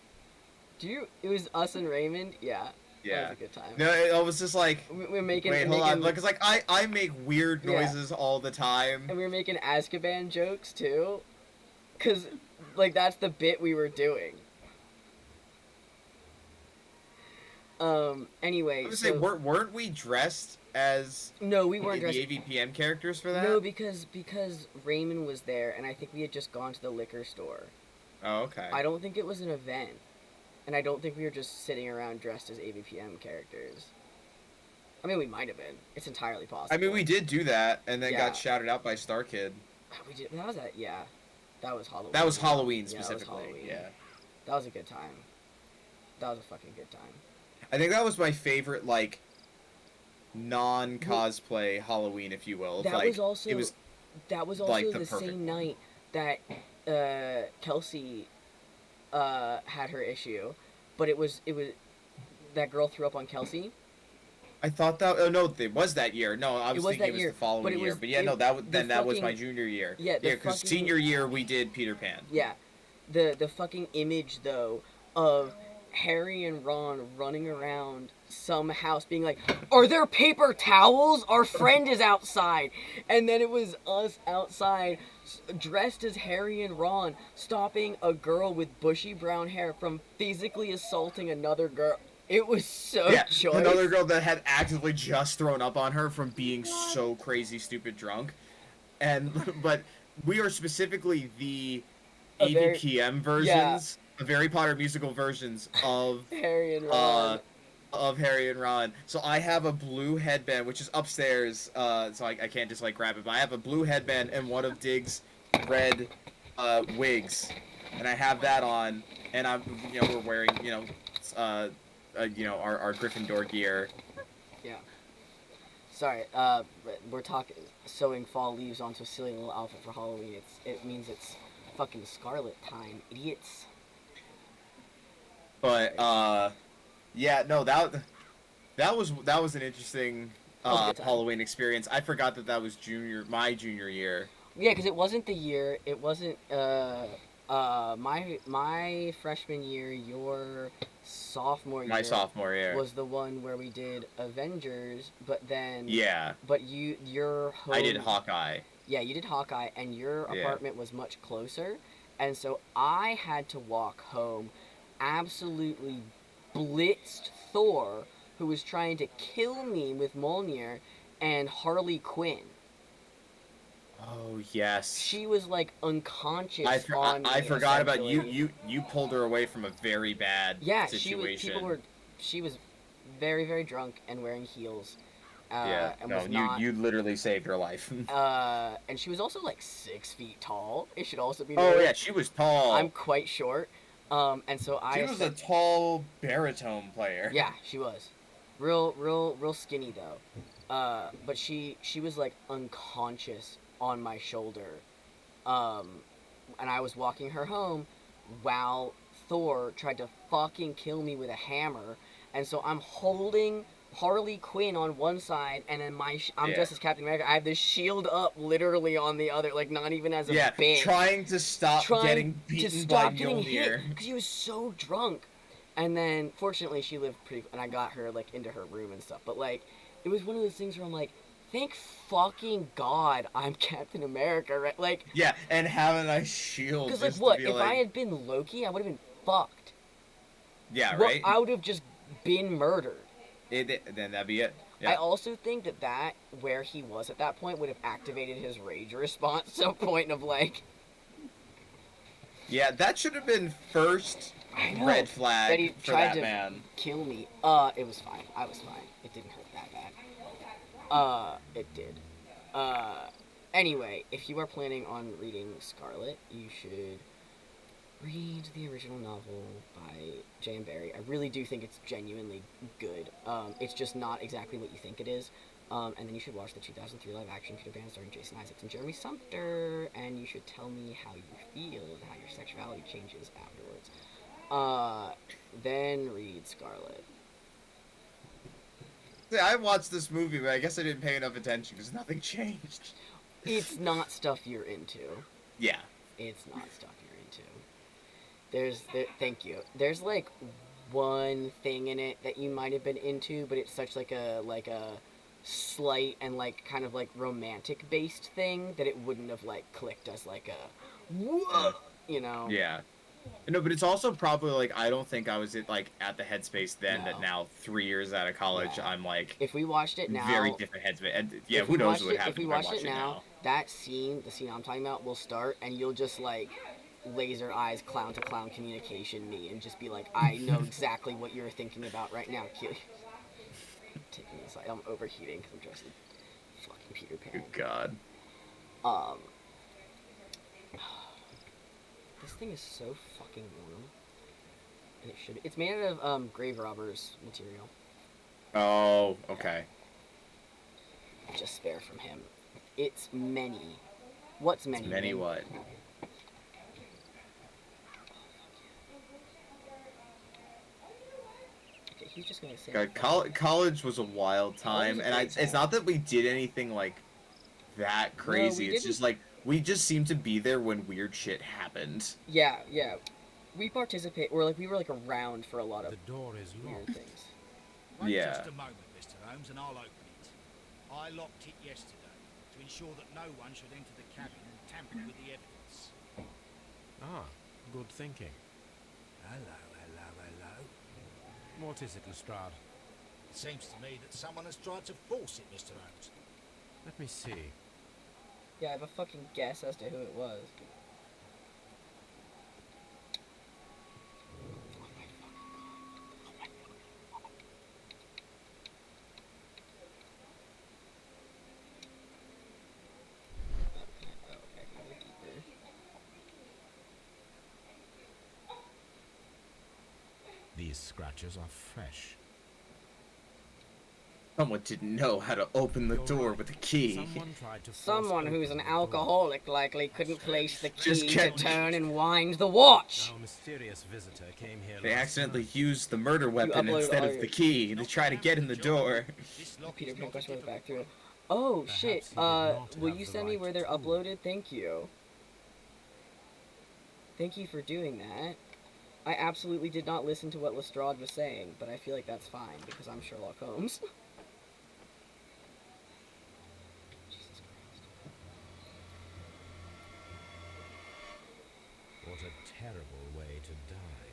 It was us and Raymond? Yeah. Yeah. That was a good time. No, it was just like... We're making... Wait, hold on. Because, like, I make weird noises all the time. And we were making Azkaban jokes, too. Because, like, that's the bit we were doing. Anyway, I was say, weren't we dressed as... No, we weren't dressed... the AVPM characters for that? No, because Raymond was there, and I think we had just gone to the liquor store. Oh, okay. I don't think it was an event. And I don't think we were just sitting around dressed as AVPM characters. I mean, we might have been. It's entirely possible. I mean, we did do that, and then got shouted out by Star Kid. We did. That was That was Halloween. That was Halloween, specifically. That was Halloween. Yeah. That was a good time. That was a fucking good time. I think that was my favorite, like, non-cosplay Halloween, if you will. That like, was also it was like the perfect same night that Kelsey had her issue, but it was that girl threw up on Kelsey. I thought that. Oh no, it was that year. No, I was thinking it was the following year. But yeah, no, that was my junior year. Yeah, because senior year we did Peter Pan. Yeah, the fucking image though of Harry and Ron running around some house being like, "Are there paper towels? Our friend is outside," and then it was us outside dressed as Harry and Ron stopping a girl with bushy brown hair from physically assaulting another girl. It was so choice. Another girl that had actively just thrown up on her from being so crazy stupid drunk. But we are specifically the 80 PM versions, the Harry Potter musical versions of Harry and Ron. So I have a blue headband, which is upstairs, so I can't just like grab it, but I have a blue headband and one of Dig's red wigs, and I have that on, and we're wearing our Gryffindor gear. Yeah. Sorry, we're sewing fall leaves onto a silly little outfit for Halloween. It means it's fucking Scarlet time, idiots. But yeah, no, that was an interesting Halloween experience. I forgot that was my junior year. Yeah, because it wasn't the year. It wasn't my freshman year. Your sophomore year. My sophomore year was the one where we did Avengers, but then But your home, I did Hawkeye. Yeah, you did Hawkeye, and your apartment was much closer, and so I had to walk home, absolutely blitzed Thor, who was trying to kill me with Mjolnir, and Harley Quinn. Oh yes. She was like unconscious. I forgot about you. You pulled her away from a very bad situation. She was very, very drunk and wearing heels. You literally saved her life. And she was also like 6 feet tall. It should also be noted. Oh yeah, she was tall. I'm quite short. And so She was a tall baritone player. Yeah, she was. Real skinny though. But she was like unconscious on my shoulder, and I was walking her home while Thor tried to fucking kill me with a hammer, and so I'm holding Harley Quinn on one side, and then I'm dressed as Captain America. I have this shield up literally on the other, like not even as a bitch. Trying to stop getting beaten by Mjolnir. Because he was so drunk. And then, fortunately, she lived and I got her, like, into her room and stuff. But, like, it was one of those things where I'm like, thank fucking God I'm Captain America, right? Like... Yeah, and having a shield. Because, like, what? If I had been Loki, I would have been fucked. Yeah, right? I would have just been murdered. Then that'd be it. Yeah. I also think that where he was at that point, would have activated his rage response to a point of, like... Yeah, that should have been first red flag that he for tried that to man. Kill me. It was fine. I was fine. It didn't hurt that bad. It did. Anyway, if you are planning on reading Scarlet, you should read the original novel by J.M. Barrie. I really do think it's genuinely good. It's just not exactly what you think it is. And then you should watch the 2003 live-action Peter Pan starring Jason Isaacs and Jeremy Sumpter, and you should tell me how you feel and how your sexuality changes afterwards. Then read Scarlet. Yeah, I watched this movie, but I guess I didn't pay enough attention because nothing changed. It's not stuff you're into. Yeah. It's not stuff you're into. Thank you. There's like one thing in it that you might have been into, but it's such like a slight and like kind of like romantic based thing that it wouldn't have like clicked as like a whoa, you know. Yeah. No, but it's also probably like I don't think I was at the headspace then that now 3 years out of college I'm like if we watched it now very different headspace and who knows what would happen if we watched it now. That scene, the scene I'm talking about, will start and you'll just like laser eyes clown to clown communication me and just be like, I know exactly what you're thinking about right now. Take me aside. I'm overheating because I'm dressed in fucking Peter Pan. Good God. This thing is so fucking warm. And it's made out of grave robbers material. Oh, okay. just spare from him. It's many. What's many? It's many what? Okay, he's just gonna say. God, college was a wild time, and it's not that we did anything like that crazy. No, it's just like we just seemed to be there when weird shit happened. Yeah. We participate. We were like around for a lot of the door is weird locked. things. Wait Yeah. just a moment, Mr. Holmes, and I'll open it. I locked it yesterday to ensure that no one should enter the cabin and tamper with the evidence. Ah, good thinking. Hello. What is it, Lestrade? It seems to me that someone has tried to force it, Mr. Holmes. Let me see. Yeah, I have a fucking guess as to who it was. These scratches are fresh. Someone didn't know how to open the door with a key. Someone tried to Someone who's an alcoholic likely couldn't place the Just key kept- to turn and wind the watch. Our mysterious visitor came here They last accidentally night. used the murder weapon uploaded instead all of your- the key to try to get in the door. This lock Peter is Pan not question a was back difficult through. Oh Perhaps shit. he did not Will have you the send me right where they're tool. uploaded? Thank you. Thank you for doing that. I absolutely did not listen to what Lestrade was saying, but I feel like that's fine because I'm Sherlock Holmes. Jesus Christ. What a terrible way to die.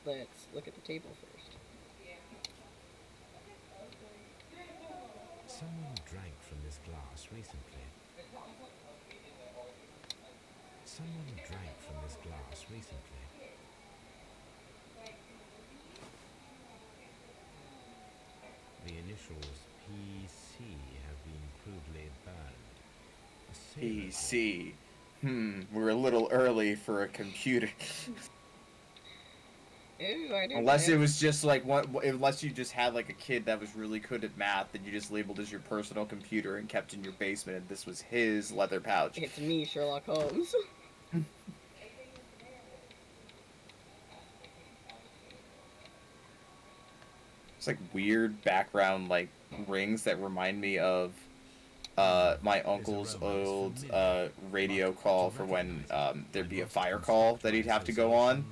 Let's look at the table first. Someone drank from this glass recently. Someone drank from this glass recently. The initials PC have been crudely burned. A sailor PC. We're a little early for a computer. Ooh, I do Unless it was just like unless you just had like a kid that was really good at math that you just labeled as your personal computer and kept in your basement, and this was his leather pouch. It's me, Sherlock Holmes. It's like weird background like rings that remind me of my uncle's old radio call for when there'd be a fire call that he'd have to go on,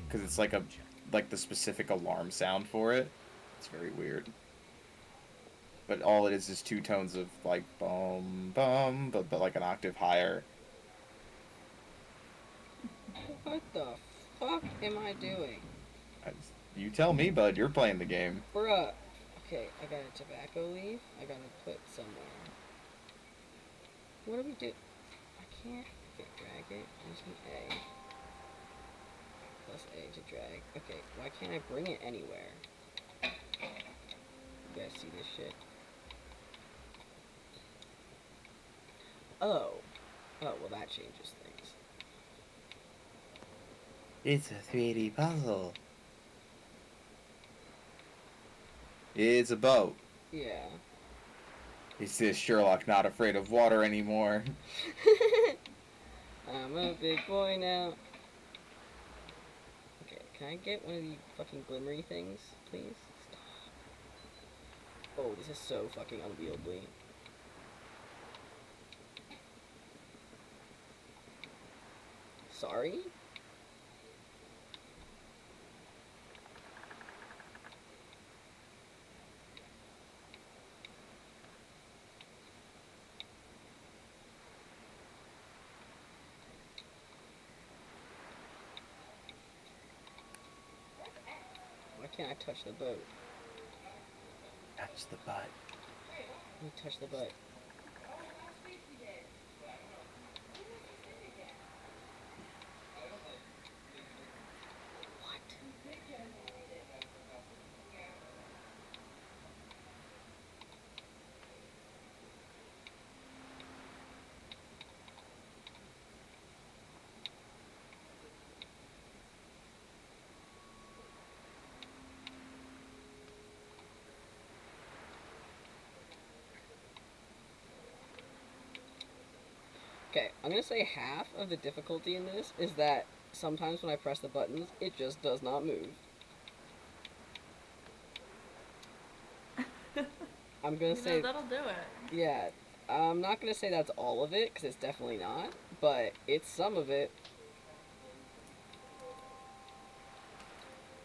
because it's like the specific alarm sound for it. It's very weird. But all it is two tones of like bum bum, but like an octave higher. What the fuck am I doing? You tell me, bud. You're playing the game. Bruh. Okay, I got a tobacco leaf. I gotta put somewhere. What do we do? I can't. Okay, drag it. Use an A. Plus A to drag. Okay, why can't I bring it anywhere? You guys see this shit? Oh. Oh, well that changes things. It's a 3D puzzle. It's a boat. Yeah. Is this Sherlock not afraid of water anymore? I'm a big boy now. Okay, can I get one of the fucking glimmery things, please? Stop. Oh, this is so fucking unwieldy. Sorry? Why can't I touch the boat? Touch the butt. Let me touch the butt. What? Okay, I'm gonna say half of the difficulty in this is that sometimes when I press the buttons, it just does not move. I'm gonna say that'll do it. Yeah, I'm not gonna say that's all of it, because it's definitely not, but it's some of it.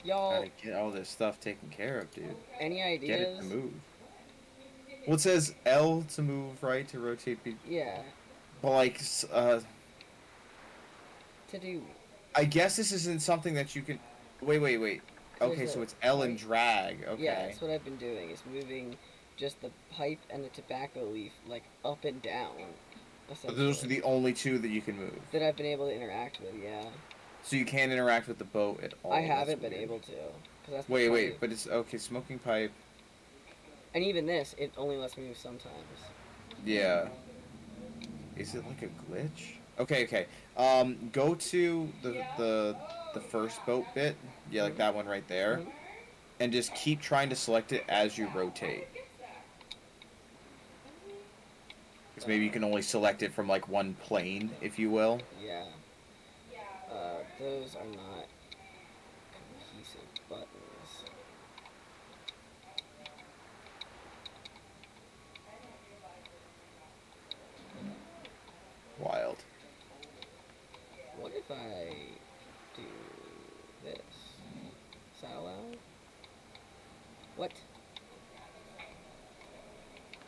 Y'all, Gotta get all this stuff taken care of, dude. Any ideas? Get it to move. Well, it says L to move, right, to rotate. Yeah. But like, To do. I guess this isn't something that you can. Wait. Okay, so it's L and drag. Okay. Yeah, that's what I've been doing. Is moving just the pipe and the tobacco leaf like up and down. But those are the only two that you can move. That I've been able to interact with. Yeah. So you can't interact with the boat at all. I haven't been able to. That's wait, but it's okay. Smoking pipe. And even this, it only lets me move sometimes. Yeah. Is it like a glitch? Okay. Go to the first boat bit. Yeah, like that one right there. And just keep trying to select it as you rotate. Because maybe you can only select it from like one plane, if you will. Yeah. Those are not cohesive buttons. Wild. What if I do this? Is that allowed? What?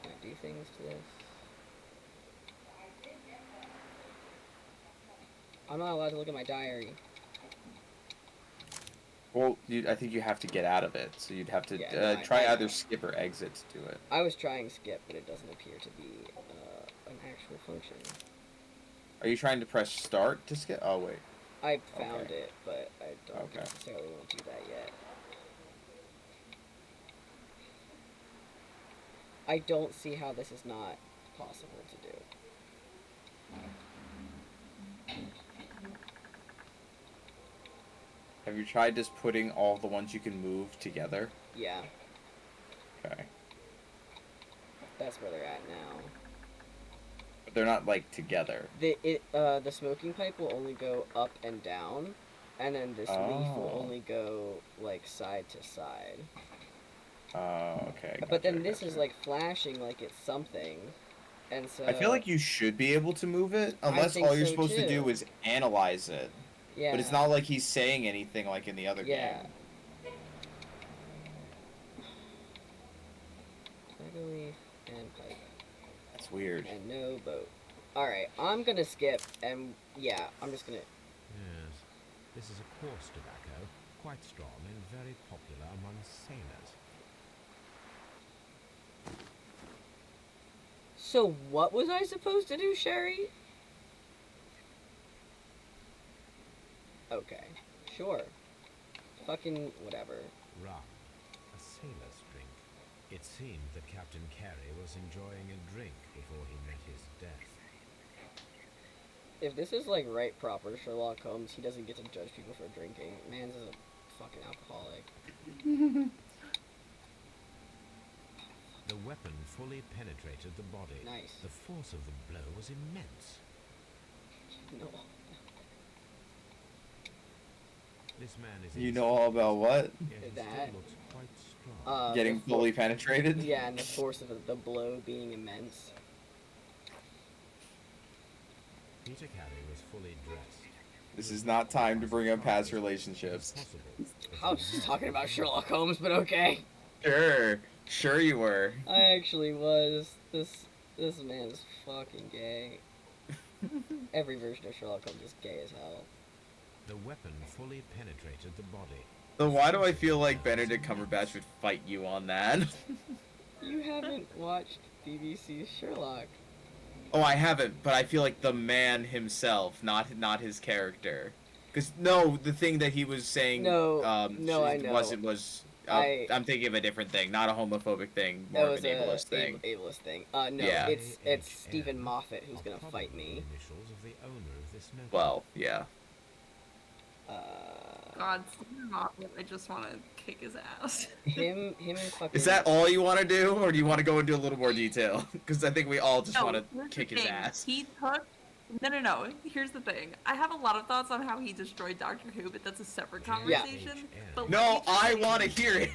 Can I do things to this? I'm not allowed to look at my diary. Well, I think you have to get out of it, so you'd have to try either skip or exit to do it. I was trying skip, but it doesn't appear to be an actual function. Are you trying to press start to skip? Oh, wait. I found it, but I don't necessarily want to do that yet. I don't see how this is not possible to do. Have you tried just putting all the ones you can move together? Yeah. Okay. That's where they're at now. But they're not, like, together. The smoking pipe will only go up and down, and then this leaf will only go, like, side to side. Oh, okay. Gotcha, but then this is, like, flashing like it's something, and so... I feel like you should be able to move it, unless all you're supposed to do is analyze it. Yeah. But it's not like he's saying anything like in the other game. Tobacco leaf and pipe. That's weird. And no boat. Alright, I'm gonna skip, and yeah, I'm just gonna... Yes, this is a coarse tobacco, quite strong and very popular among sailors. So what was I supposed to do, Sherry? Okay, sure. Fucking whatever. Rum, a sailor's drink. It seemed that Captain Carey was enjoying a drink before he met his death. If this is like right proper Sherlock Holmes, he doesn't get to judge people for drinking. Mans is a fucking alcoholic. The weapon fully penetrated the body. Nice. The force of the blow was immense. No. This man is... You know all about what? Yeah, he that. still looks quite strong. Getting fully penetrated? Yeah, and the force of the blow being immense. Peter Carey was fully dressed. This is not time to bring up past relationships. I was just talking about Sherlock Holmes, but okay. Sure you were. I actually was. This man is fucking gay. Every version of Sherlock Holmes is gay as hell. The weapon fully penetrated the body. So why do I feel like Benedict Cumberbatch would fight you on that? You haven't watched BBC's Sherlock. Oh, I haven't, but I feel like the man himself, not his character. Because the thing that he was saying, I know. I'm thinking of a different thing, not a homophobic thing, more of an ableist thing. Ableist thing. No, yeah. it's Stephen Moffat who's gonna fight me. Well, yeah. God, Stephen Moffat, I just want to kick his ass. Him and fucking... Is that all you want to do, or do you want to go into a little more detail? Because I think we all just want to kick his ass. He took No. Here's the thing. I have a lot of thoughts on how he destroyed Doctor Who, but that's a separate conversation. But no, I want to hear it.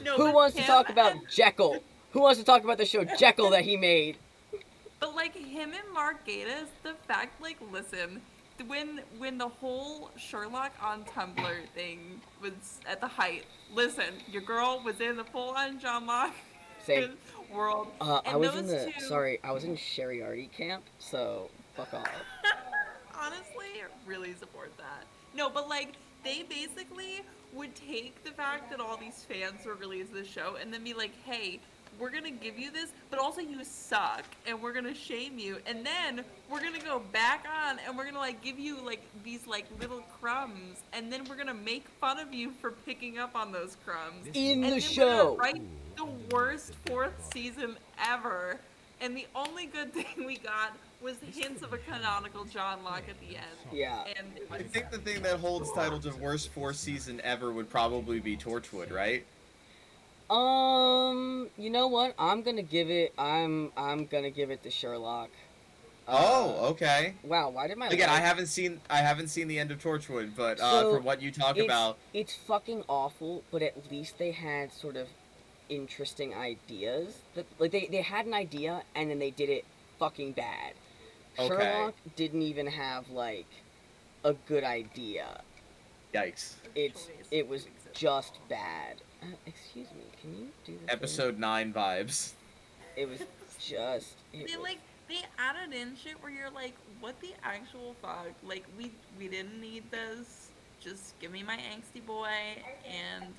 No, Who wants to talk about Jekyll? Who wants to talk about the show Jekyll that he made? But like him and Mark Gatiss, the fact, like, listen, when the whole Sherlock on Tumblr thing was at the height, listen, your girl was in the full-on John Locke world. I was in the I was in Sheriarty camp, so fuck off. Honestly, really support that. No, but like they basically would take the fact that all these fans were really into the show and then be like, hey, we're gonna give you this, but also you suck, and we're gonna shame you, and then we're gonna go back on, and we're gonna like give you like these like little crumbs, and then we're gonna make fun of you for picking up on those crumbs in and the show. Write the worst 4th season ever, and the only good thing we got was hints of a canonical John Locke at the end. Yeah. And I think the thing that holds titles of worst 4th season ever would probably be Torchwood, right? You know what? I'm gonna give it to Sherlock. Okay. Wow, why did my I haven't seen the end of Torchwood, but from what you talk about, it's fucking awful. But at least they had sort of interesting ideas. That like they had an idea and then they did it fucking bad. Okay. Sherlock didn't even have like a good idea. Yikes! It was just bad. Excuse me, can you do this? Episode 9 vibes. It was just. They added in shit where you're like, what the actual fuck? Like, we didn't need this. Just give me my angsty boy, and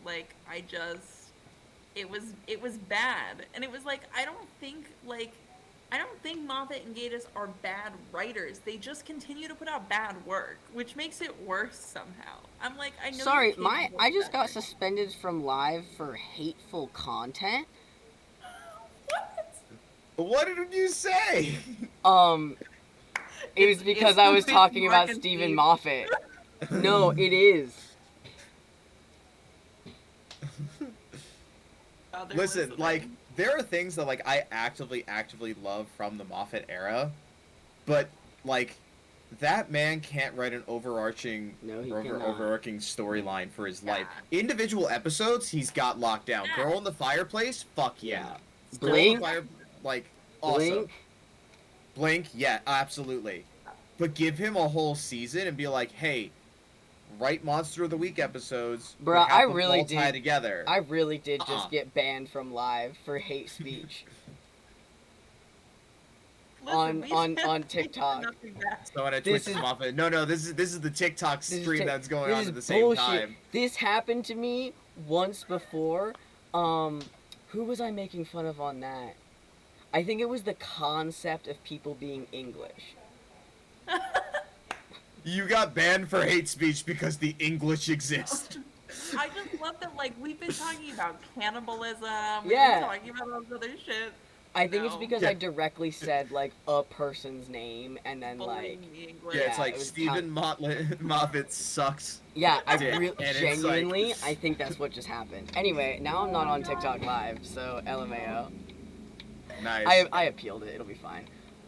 like it was bad, and it was like I don't think Moffat and Gatiss are bad writers. They just continue to put out bad work, which makes it worse somehow. I'm like, I know. Sorry, I just got suspended from live for hateful content. What did you say? It was because I was talking about Stephen Moffat. No, it is. Listen, like, there are things that, like, I actively love from the Moffat era, but, like, that man can't write an overarching storyline for his life. Individual episodes, he's got locked down. Girl in the Fireplace, fuck yeah. Blink, like, awesome. Blink, yeah, absolutely. But give him a whole season and be like, hey, write Monster of the Week episodes. Bruh, I really did. Together. I really did just get banned from live for hate speech. on TikTok. So on a Twitch Moffat. No, this is the TikTok stream that's going on at the same time. This happened to me once before. Who was I making fun of on that? I think it was the concept of people being English. You got banned for hate speech because the English exist. I just love that, like, we've been talking about cannibalism. We've been talking about all this other shit. I think it's because I directly said, like, a person's name, and then, like... Yeah, it's like, Stephen Moffat sucks. Yeah, genuinely, like... I think that's what just happened. Anyway, now I'm not on TikTok Live, so LMAO. Nice. I appealed it, it'll be fine.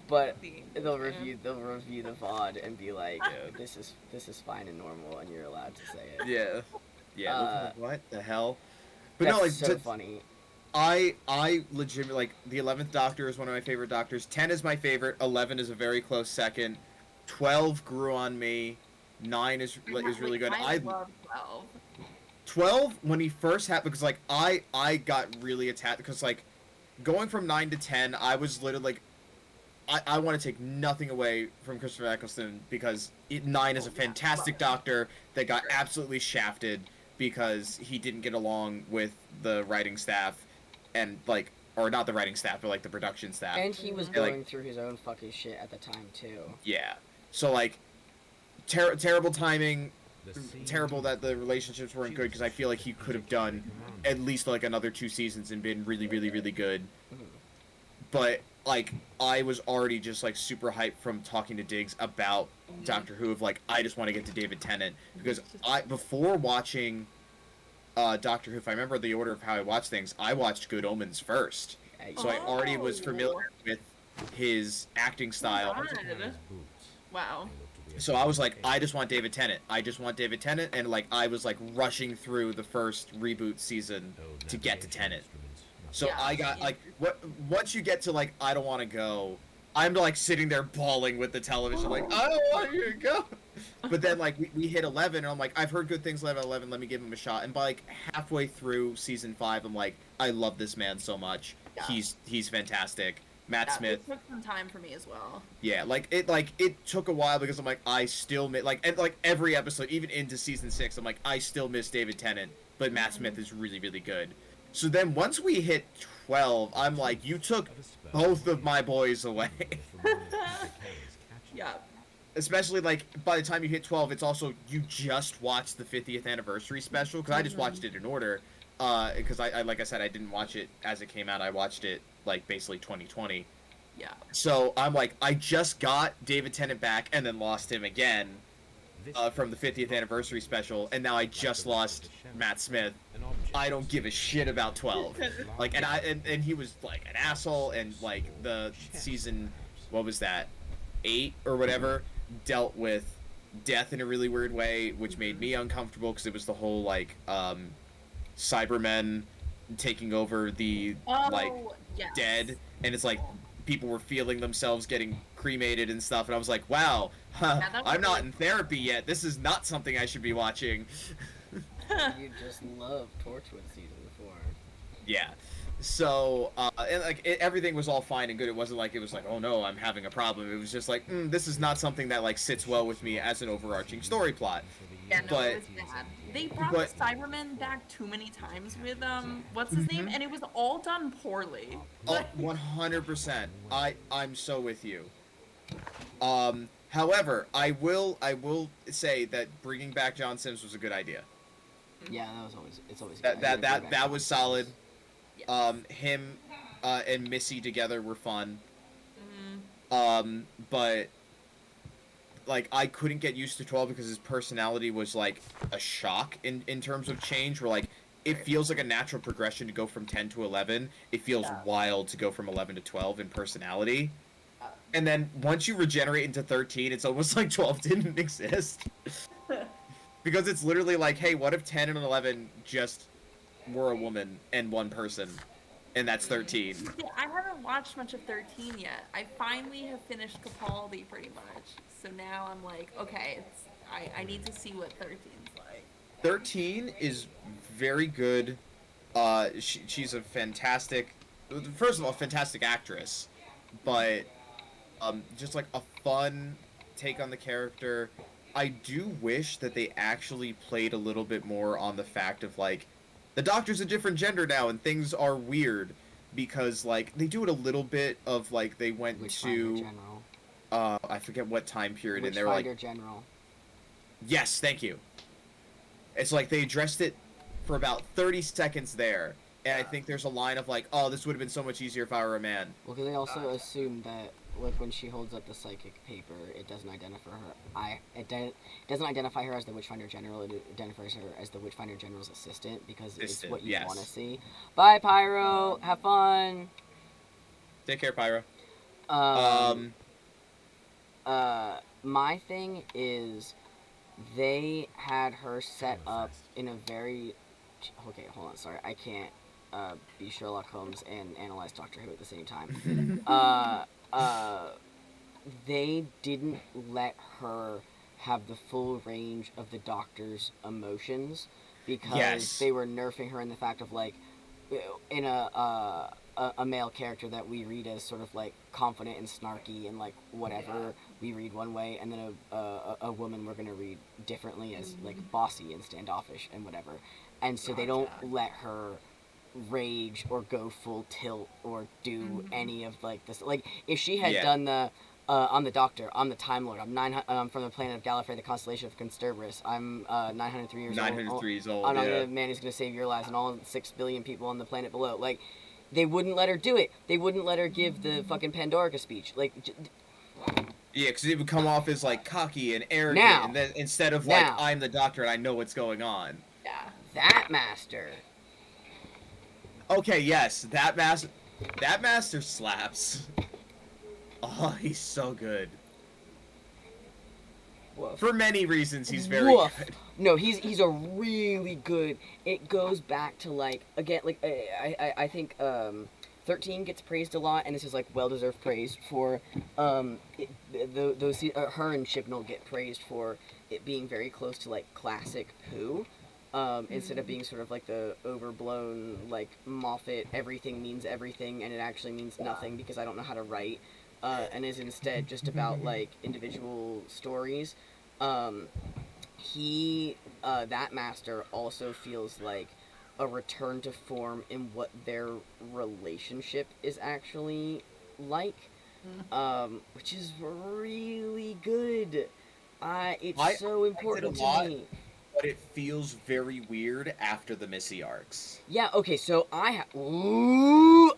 But they'll review the VOD and be like, this is fine and normal, and you're allowed to say it. Yeah. What the hell? But no, like, so funny. I legitimately, like, the 11th Doctor is one of my favorite Doctors. 10 is my favorite. 11 is a very close second. 12 grew on me. 9 is really good. I love 12. 12, when he first happened, because, like, I got really attached, because, like, going from 9 to 10, I was literally, like, I want to take nothing away from Christopher Eccleston, because 9 is a fantastic Doctor that got absolutely shafted because he didn't get along with the writing staff, and, like, or not the writing staff, but, like, the production staff. And he was going through his own fucking shit at the time, too. Yeah. So, like, terrible timing, terrible that the relationships weren't good, because I feel like he could have done at least, like, another 2 seasons and been really, really, really good. But, like, I was already just, like, super hyped from talking to Diggs about Doctor Who, of, like, I just want to get to David Tennant, because before watching Doctor Who, if I remember the order of how I watched things, I watched Good Omens first. So I already was familiar with his acting style. God. Wow. So I was like, I just want David Tennant. And like I was like rushing through the first reboot season to get to Tennant. So I got like once you get to like I don't want to go, I'm like sitting there bawling with the television like I don't want you to go. But then like we hit 11 and I'm like I've heard good things about 11. Let me give him a shot. And by like halfway through season 5, I'm like I love this man so much. Yeah. He's fantastic. Matt Smith. It took some time for me as well. Yeah, it took a while because I'm like I still and like every episode, even into season 6, I'm like I still miss David Tennant, but Matt Smith is really really good. So then once we hit 12, I'm like you took both of my boys away. Yeah. Especially like by the time you hit 12, it's also you just watched the 50th anniversary special because I just watched it in order. Because I like I said I didn't watch it as it came out. I watched it like basically 2020. Yeah. So I'm like I just got David Tennant back and then lost him again from the 50th anniversary special, and now I just lost Matt Smith. I don't give a shit about 12. Like and he was like an asshole, and like the season, what was that, 8 or whatever, dealt with death in a really weird way, which made me uncomfortable because it was the whole like Cybermen taking over the dead, and it's like people were feeling themselves getting cremated and stuff, and I was like, wow, I'm not in therapy yet. This is not something I should be watching. You just love Torchwood season 4. Yeah. So, and like everything was all fine and good. It wasn't like it was like, oh no, I'm having a problem. It was just like, this is not something that like sits well with me as an overarching story plot. Yeah, no, it was bad. They brought the Cybermen back too many times with what's his name, and it was all done poorly. Oh, 100%. I'm so with you. However, I will say that bringing back John Sims was a good idea. Yeah, it's always that was solid. Yes. Him and Missy together were fun. But like I couldn't get used to 12 because his personality was like a shock in terms of change, where like it feels like a natural progression to go from 10 to 11. It feels wild to go from 11 to 12 in personality. And then once you regenerate into 13, it's almost like 12 didn't exist. Because it's literally like, hey, what if 10 and 11 just were a woman and one person? And that's 13. Yeah, I haven't watched much of 13 yet. I finally have finished Capaldi pretty much. So now I'm like, okay, I need to see what 13's like. 13 is very good. She's a fantastic, first of all, fantastic actress. But just like a fun take on the character. I do wish that they actually played a little bit more on the fact of like the Doctor's a different gender now and things are weird, because like they do it a little bit of like they went to I forget what time period, and they were like General. Yes, thank you. It's like they addressed it for about 30 seconds there, and I think there's a line of like, oh, this would have been so much easier if I were a man. Well, because they also assume that like when she holds up the psychic paper, it doesn't identify her. It doesn't identify her as the Witchfinder General. It identifies her as the Witchfinder General's assistant, because it's what you want to see. Bye, Pyro. Have fun. Take care, Pyro. My thing is, they had her set up in a very. Okay, hold on. Sorry, I can't be Sherlock Holmes and analyze Doctor Who at the same time. They didn't let her have the full range of the Doctor's emotions, because they were nerfing her in the fact of like, in a male character that we read as sort of like confident and snarky and like whatever, we read one way, and then a woman we're gonna read differently as like bossy and standoffish and whatever, and so they don't let her rage or go full tilt or do any of like this. Like if she had done the I'm the Doctor, I'm the Time Lord, I'm from the planet of Gallifrey, the constellation of Consterberus, I'm 903 years 903 years old. I'm the man who's gonna save your lives and all 6 billion people on the planet below. Like they wouldn't let her do it. They wouldn't let her give the fucking Pandorica speech. Like yeah, because it would come off as like cocky and arrogant, and then instead of like I'm the Doctor and I know what's going on. Yeah, that master. Okay, yes, that master slaps. Oh, he's so good. Woof. For many reasons, he's very good. No, he's a really good. It goes back to like again, like I think 13 gets praised a lot, and this is like well-deserved praise for those her and Chibnall get praised for it being very close to like classic Who. Instead of being sort of like the overblown, like, Moffat, everything means everything, and it actually means nothing because I don't know how to write, and is instead just about, like, individual stories. That master also feels like a return to form in what their relationship is actually like, which is really good. It's so important to me. But it feels very weird after the Missy arcs. Yeah, okay, so I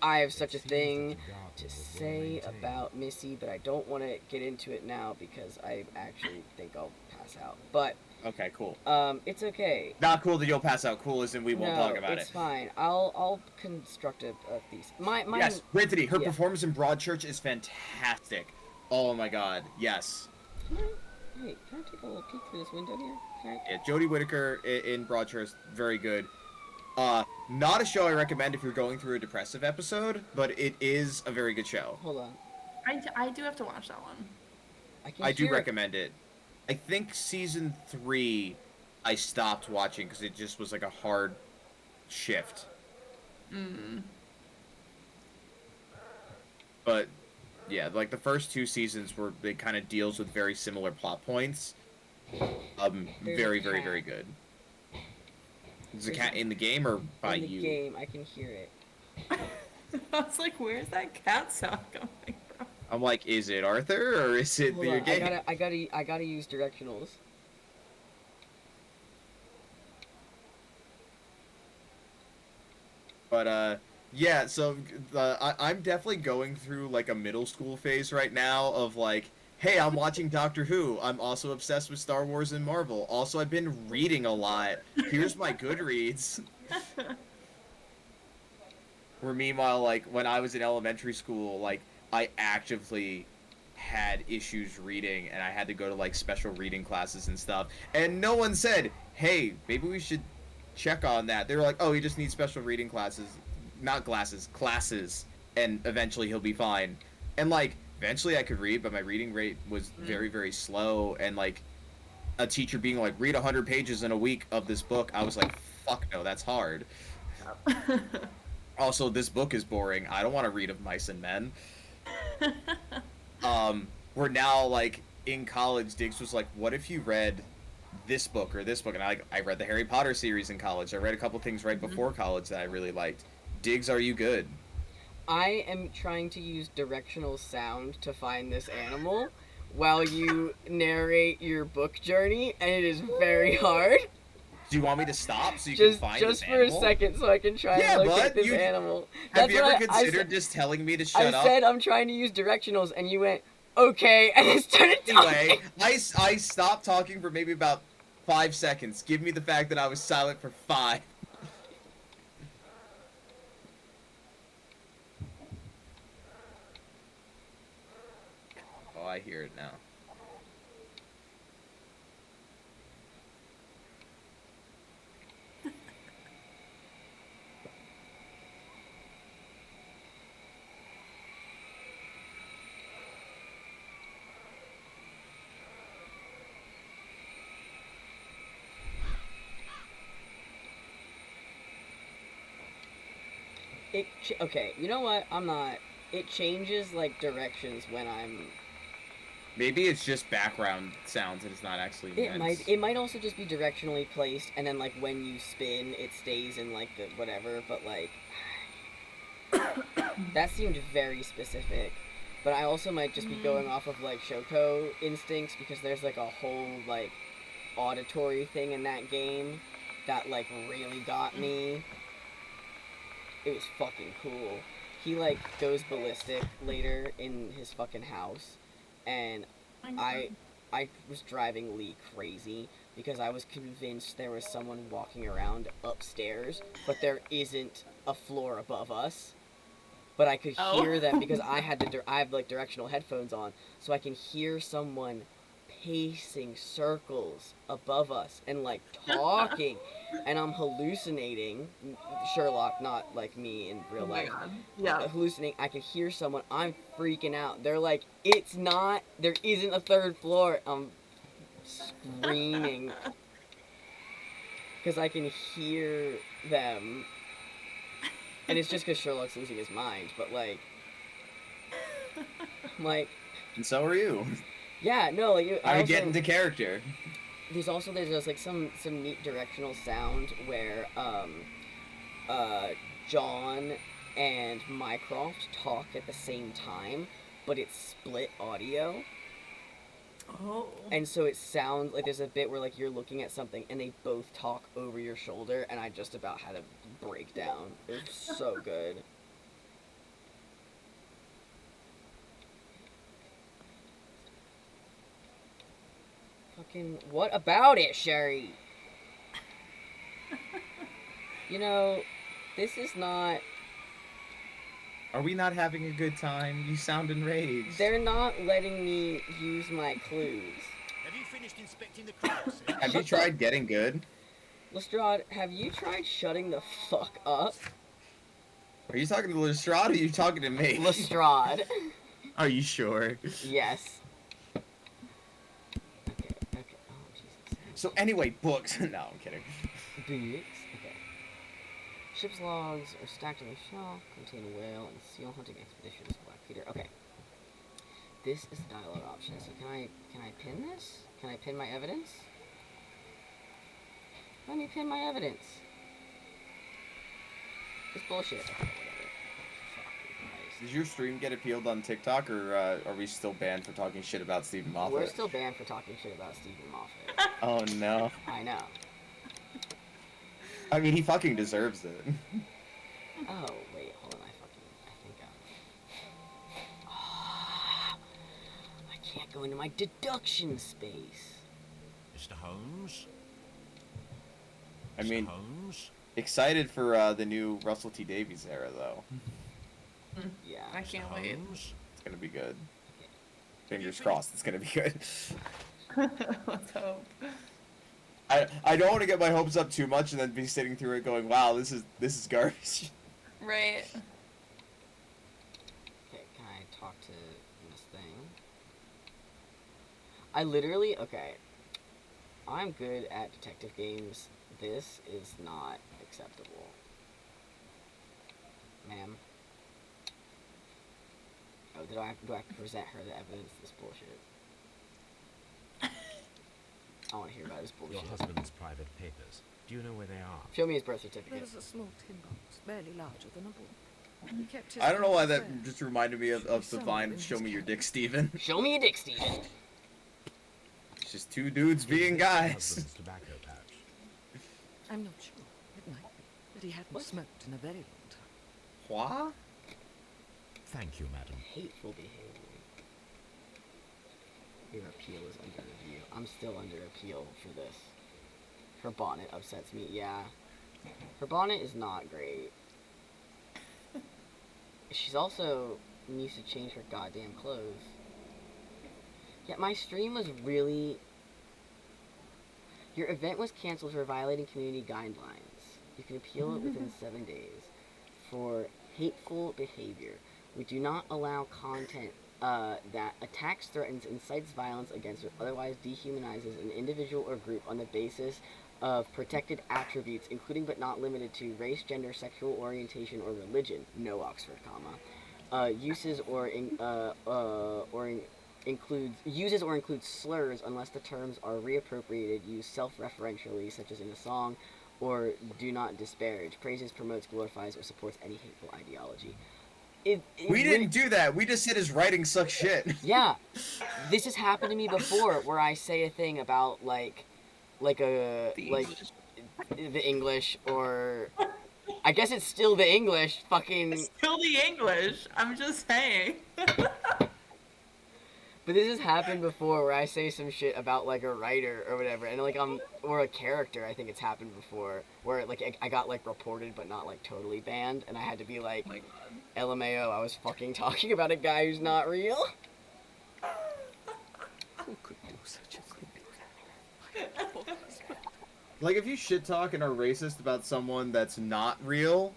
have such a thing to say about Missy, but I don't want to get into it now because I actually think I'll pass out. But okay, cool. It's okay. Not cool that you'll pass out. Cool as in we won't talk about it. It's fine. I'll construct a thesis. Yes, Brittany, her performance in Broadchurch is fantastic. Oh my god, yes. Hey, can I take a little peek through this window here? Yeah, Jodie Whittaker in Broadchurch, very good. Not a show I recommend if you're going through a depressive episode, but it is a very good show. Hold on. I do have to watch that one. I do recommend it. I think season 3 I stopped watching because it just was like a hard shift. But yeah, like the first 2 seasons were it kind of deals with very similar plot points. Very good. Is the cat in the game or by you? In the game, I can hear it. I was like, where's that cat sound coming from? I'm like, is it Arthur or is it your game? I gotta use directionals. But yeah, so I'm definitely going through like a middle school phase right now of like, hey, I'm watching Doctor Who. I'm also obsessed with Star Wars and Marvel. Also, I've been reading a lot. Here's my Goodreads. Where meanwhile, like, when I was in elementary school, like, I actively had issues reading, and I had to go to, like, special reading classes and stuff. And no one said, hey, maybe we should check on that. They were like, oh, he just needs special reading classes. Not glasses, classes. And eventually he'll be fine. And, like, eventually I could read, but my reading rate was very, very slow. And, like, a teacher being like, read 100 pages in a week of this book, I was like, fuck no, that's hard. Also, this book is boring. I don't want to read of mice and men. We're now, like, in college, Diggs was like, what if you read this book or this book? And I read the Harry Potter series in college. I read a couple things right before college that I really liked. Diggs, are you good? I am trying to use directional sound to find this animal while you narrate your book journey, and it is very hard. Do you want me to stop so you can find this animal? Just for a second so I can try and locate this animal. Have you ever considered just telling me to shut up? I said I'm trying to use directionals, and you went, okay, and then started talking. Anyway, I stopped talking for maybe about 5 seconds. Give me the fact that I was silent for 5. Oh, I hear it now. Okay, you know what? I'm not. It changes, like, directions when I'm... Maybe it's just background sounds and it's not actually meant. It might also just be directionally placed, and then, like, when you spin, it stays in, like, the whatever, but, like... that seemed very specific. But I also might just be going off of, like, Shoko instincts, because there's, like, a whole, like, auditory thing in that game that, like, really got me. It was fucking cool. He, like, goes ballistic later in his fucking house, and I was driving Lee crazy because I was convinced there was someone walking around upstairs, but there isn't a floor above us. but I could hear them because I have like directional headphones on, so I can hear someone pacing circles above us and like talking, and I'm hallucinating. Sherlock, not like me in real life. God. Yeah. Hallucinating. I can hear someone. I'm freaking out. They're like, "It's not. There isn't a third floor." I'm screaming because I can hear them, and it's just because Sherlock's losing his mind. But like, I'm like, and so are you. Yeah, no, like I get into character. There's just like some neat directional sound where John and Mycroft talk at the same time, but it's split audio. Oh. And so it sounds like there's a bit where like you're looking at something and they both talk over your shoulder, and I just about had a breakdown. It's so good. Fucking, what about it, Sherry? You know, this is not... Are we not having a good time? You sound enraged. They're not letting me use my clues. Have you finished inspecting the cracks? Have you tried getting good? Lestrade, have you tried shutting the fuck up? Are you talking to Lestrade or are you talking to me? Lestrade. Are you sure? Yes. Okay. Oh, Jesus. So anyway, books. No, I'm kidding. Books? Okay. Ship's logs are stacked on the shelf, contain a whale and seal hunting expeditions. Black Peter. Okay. This is the dialogue option. So can I pin this? Can I pin my evidence? Let me pin my evidence. It's bullshit. Okay, whatever. Fucking Christ. Does your stream get appealed on TikTok, or are we still banned for talking shit about Stephen Moffat? We're still banned for talking shit about Stephen Moffat. Oh no. I know. I mean, he fucking deserves it. Oh, wait, hold on, I can't go into my deduction space. Mr. Holmes? I mean, Holmes? excited for the new Russell T Davies era, though. Yeah. I can't wait. It's gonna be good. Fingers crossed, it's gonna be good. Let's hope. I don't want to get my hopes up too much and then be sitting through it going, wow, this is garbage. Right. Okay, can I talk to this thing? I literally, okay. I'm good at detective games. This is not acceptable. Ma'am. Oh, do I have to present her the evidence of this bullshit? I want to hear about this bullshit. Your husband's private papers. Do you know where they are? Show me his birth certificate. There's a small tin box, barely larger than a ball. He kept his I don't know why that there. just reminded me of the Vine, Show Me Your Dick, Steven. Show me your dick, Steven. It's just two dudes being guys. Husband's tobacco pouch. I'm not sure. It might be. But he hadn't smoked in a very long time. What? Thank you, madam. Hateful behavior. Your appeal is under review. I'm still under appeal for this. Her bonnet upsets me. Yeah. Her bonnet is not great. She's also needs to change her goddamn clothes. Yeah, my stream was really... Your event was canceled for violating community guidelines. You can appeal it within 7 days. For hateful behavior. We do not allow content that attacks, threatens, incites violence against, or otherwise dehumanizes an individual or group on the basis of protected attributes, including but not limited to race, gender, sexual orientation, or religion. No Oxford comma. Uses or includes slurs unless the terms are reappropriated, used self-referentially, such as in a song, or do not disparage, praises, promotes, glorifies, or supports any hateful ideology. We didn't do that. We just said his writing sucks shit. Yeah, this has happened to me before, where I say a thing about the English, or I guess it's still the English. Fucking It's still the English. I'm just saying. But this has happened before where I say some shit about, like, a writer or whatever, and, like, or a character, I think it's happened before, where, like, I got, like, reported but not, like, totally banned, and I had to be like, Oh my god. LMAO, I was fucking talking about a guy who's not real. Who could do such a thing? My poor husband. Like, if you shit talk and are racist about someone that's not real,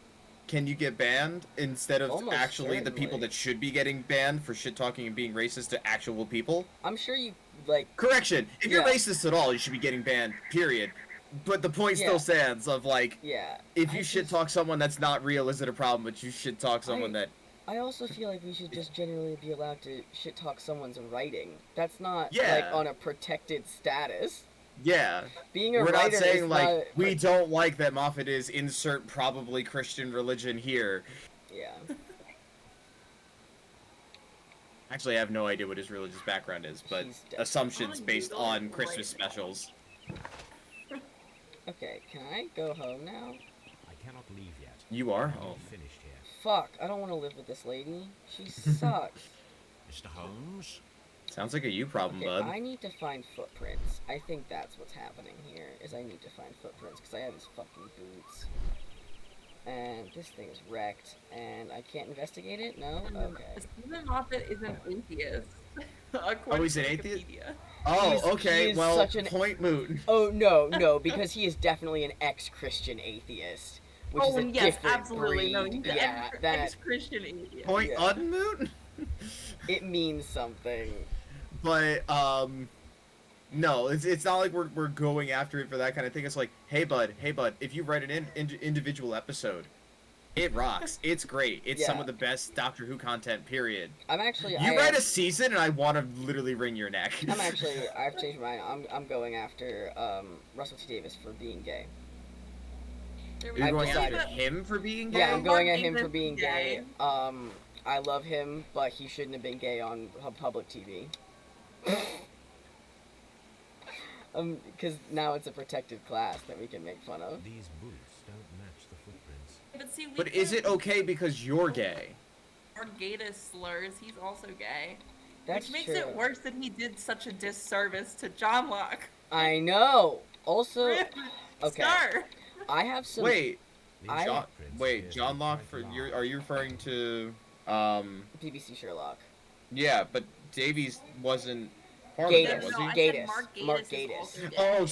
can you get banned instead of Almost actually the people certainly. that should be getting banned for shit talking and being racist to actual people? I'm sure you, like... Correction, if you're Yeah. racist at all, you should be getting banned, period. But the point Yeah. still stands of, like, Yeah. if you shit talk someone that's not real, is it a problem? But you shit talk someone that... I also feel like we should just generally be allowed to shit talk someone's writing. That's not, Yeah. like, on a protected status. Yeah. Being a We're writer not saying, is like, not... we don't like that Moffat is insert probably Christian religion here. Yeah. Actually, I have no idea what his religious background is, but He's dead. assumptions based on Christmas specials. Okay, can I go home now? I cannot leave yet. You are I'm home. not finished here. Fuck, I don't want to live with this lady. She sucks. Mr. Holmes? Sounds like a you problem, Okay, bud. I need to find footprints. I think that's what's happening here, is I need to find footprints, because I have his fucking boots. And this thing is wrecked, and I can't investigate it? No? Okay. Stephen Moffat is an atheist. Oh, he's an atheist? Wikipedia. Oh, He okay, is well, such an- point moot. Oh, no, because he is definitely an ex-Christian atheist. Which is a yes, different absolutely. breed. No, he's Yeah, an that... ex-Christian atheist. Point Yeah. unmoot? It means something. But, no, it's not like we're going after it for that kind of thing. It's like, hey, bud, if you write an individual episode, it rocks. It's great. It's some Yeah. of the best Doctor Who content, period. I'm actually... You write a season, and I want to literally wring your neck. I've changed my mind. I'm going after, Russell T. Davis for being gay. There You're I've going after decided- him for being gay? Yeah, I'm going at Mark him for Davis being is gay. I love him, but he shouldn't have been gay on public TV. Because now it's a protected class that we can make fun of. These boots don't match the footprints. But see, we But is it could- okay because you're gay? Or gaydist slurs, he's also gay. That's Which makes true. it worse that he did such a disservice to John Locke. I know. Also, okay. Star. I have some. Wait, I- John, footprints wait, appear to John be Locke, quite large. are you referring to, BBC Sherlock. yeah, but Davies wasn't part Gatiss. of that, was No, he? I said Gatiss. Mark Mark Gatiss is Gatiss. also gay. Oh,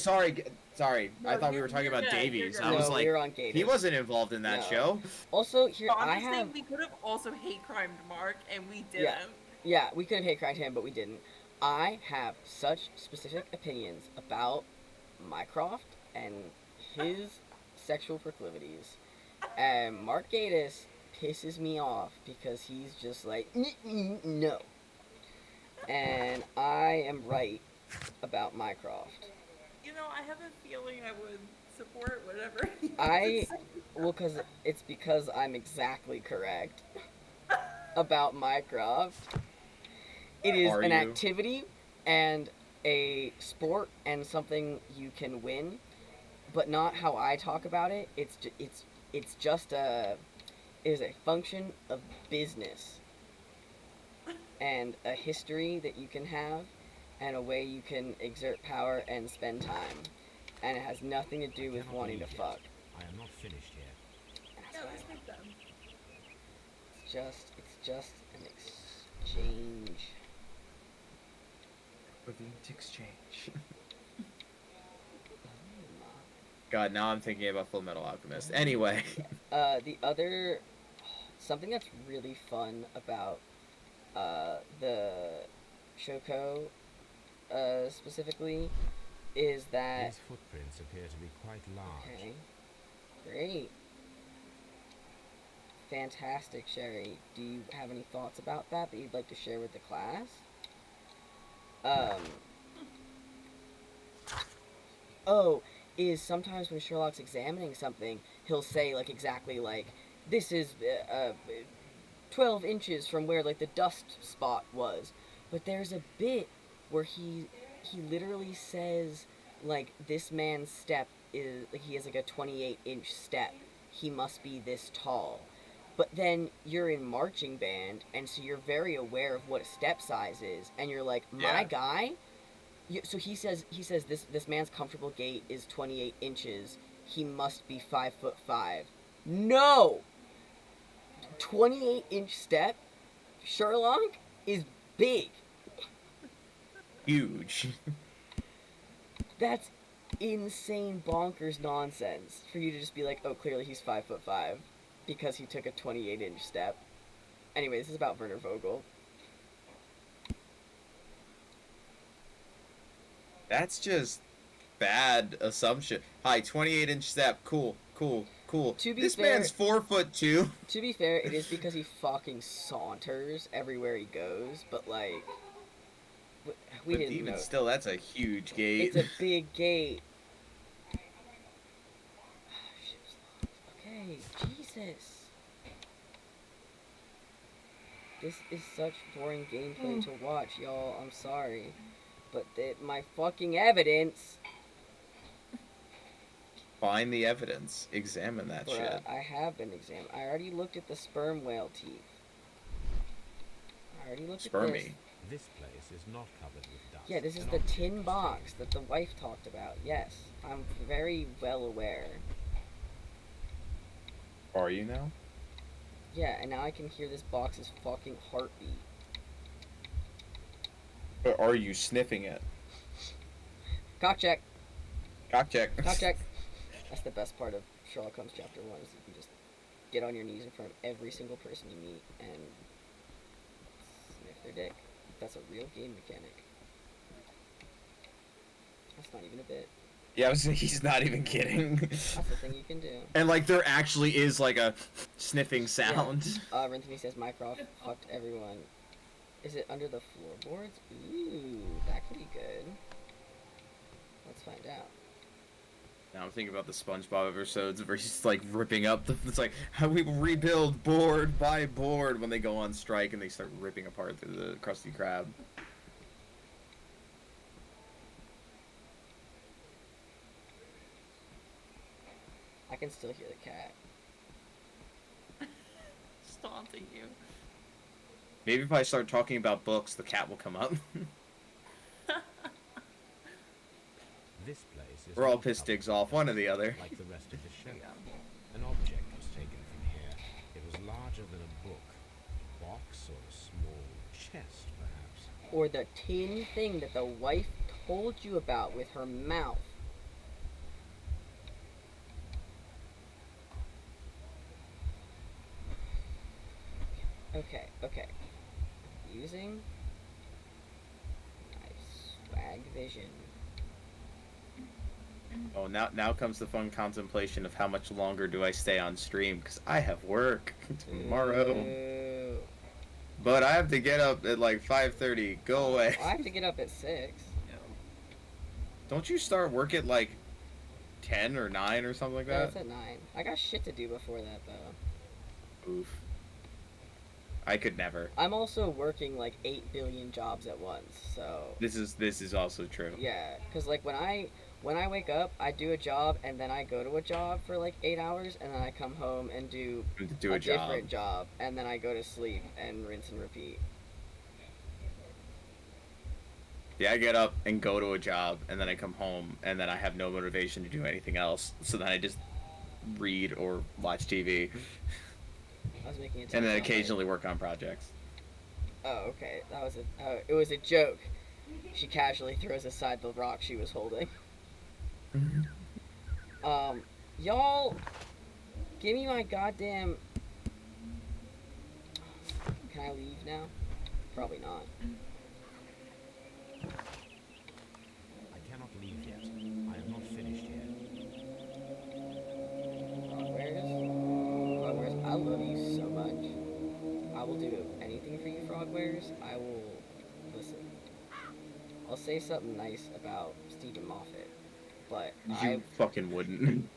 sorry. No, I thought we you're- were talking you're about good, you're Davies. good. I was No, like, we were on Gatiss. he wasn't involved in that No. show. Also, here I'm I just have. saying we could have also hate crimed Mark, and we didn't. Yeah, we could have hate cried him, but we didn't. I have such specific opinions about Mycroft and his sexual proclivities. And Mark Gatiss pisses me off because he's just like, no. And I am right about Mycroft. You know, I have a feeling I would support whatever. he I, says. well, it's because I'm exactly correct about Mycroft. It is Are an you? activity and a sport and something you can win, but not how I talk about it. It's just it is a function of business and a history that you can have and a way you can exert power and spend time. And it has nothing to do with Cannot wanting to leave yet. fuck. I am not finished yet. That's Yeah, fine. let's make them. It's just an exchange. Exchange. God, now I'm thinking about Full Metal Alchemist. Anyway. The other, something that's really fun about the Shoko specifically is that. These footprints appear to be quite large. Okay, great, fantastic, Sherry. Do you have any thoughts about that you'd like to share with the class? Oh, is sometimes when Sherlock's examining something, he'll say, like, exactly, like, this is, 12 inches from where, like, the dust spot was. But there's a bit where he literally says, like, this man's step is, like, he has, like, a 28-inch step. He must be this tall. But then you're in marching band, and so you're very aware of what a step size is, and you're like, my guy. So he says this man's comfortable gait is 28 inches. He must be 5'5". No, 28-inch step. Sherlock is big. Huge. That's insane bonkers nonsense for you to just be like, oh, clearly he's 5'5" because he took a 28-inch step. Anyway, this is about Werner Vogel. That's just bad assumption. Hi, 28-inch step. Cool. This man's 4'2". To be fair, it is because he fucking saunters everywhere he goes, but like, we didn't even know. Still, that's a huge gate. It's a big gate. Okay, Jesus. This is such boring gameplay to watch, y'all. I'm sorry. But my fucking evidence... Find the evidence. Examine that shit. I have been examined. I already looked at the sperm whale teeth. I already looked at this. This place is not covered with dust. Yeah, this is the tin box that the wife talked about. Yes, I'm very well aware. Are you now? Yeah, and now I can hear this box's fucking heartbeat. But are you sniffing it? Cock check. Cock check. Cock check. That's the best part of Sherlock Holmes Chapter 1, is you can just get on your knees in front of every single person you meet and sniff their dick. That's a real game mechanic. That's not even a bit. Yeah, he's not even kidding. That's the thing you can do. And like there actually is like a sniffing sound. Yeah. Renthony says Mycroft fucked everyone. Is it under the floorboards? Ooh, that could be good. Let's find out. Now I'm thinking about the SpongeBob episodes where he's like ripping up it's like how we rebuild board by board when they go on strike and they start ripping apart through the Krusty Krab. I can still hear the cat. Just taunting you. Maybe if I start talking about books, the cat will come up. This place is We're all pissed digs off, one or the other. Like the rest of the show. An object was taken from here. It was larger than a book, a box, or a small chest, perhaps. Or the tin thing that the wife told you about with her mouth. Okay. Using my swag vision. Oh, now comes the fun contemplation of how much longer do I stay on stream, because I have work tomorrow. Ooh. But I have to get up at like 5:30. Go away. I have to get up at 6. Don't you start work at like 10 or 9 or something like that? Yeah, it's at 9. I got shit to do before that, though. Oof. I could never. I'm also working like 8 billion jobs at once, so... This is also true. Yeah, because like when I wake up, I do a job, and then I go to a job for like 8 hours, and then I come home and do a different job, and then I go to sleep and rinse and repeat. Yeah, I get up and go to a job, and then I come home, and then I have no motivation to do anything else, so then I just read or watch TV. I was making it. And then occasionally work on projects. Oh, okay. That was it was a joke. She casually throws aside the rock she was holding. Y'all, give me my goddamn... Can I leave now? Probably not. I cannot leave yet. I am not finished yet. Frogwares, I love you so much. I will do anything for you, Frogwares. I will... Listen. I'll say something nice about Stephen Moffat, but You fucking wouldn't.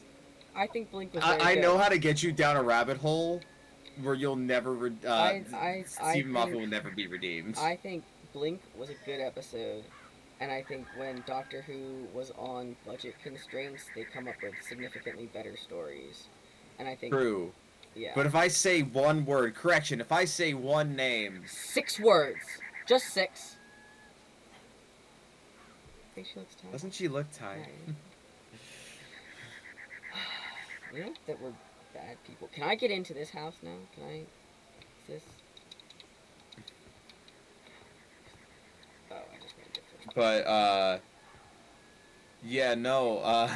I think Blink was very I good. know how to get you down a rabbit hole where you'll never... Stephen Moffat will never be redeemed. I think Blink was a good episode, and I think when Doctor Who was on budget constraints, they come up with significantly better stories. And I think... True. Yeah. But if I say one word, correction, if I say one name... 6 words. Just 6. I think she looks tired. Doesn't she look tired? We don't think that we're bad people. Can I get into this house now? Can I... Is this... Oh, I just made it first. But, yeah, no,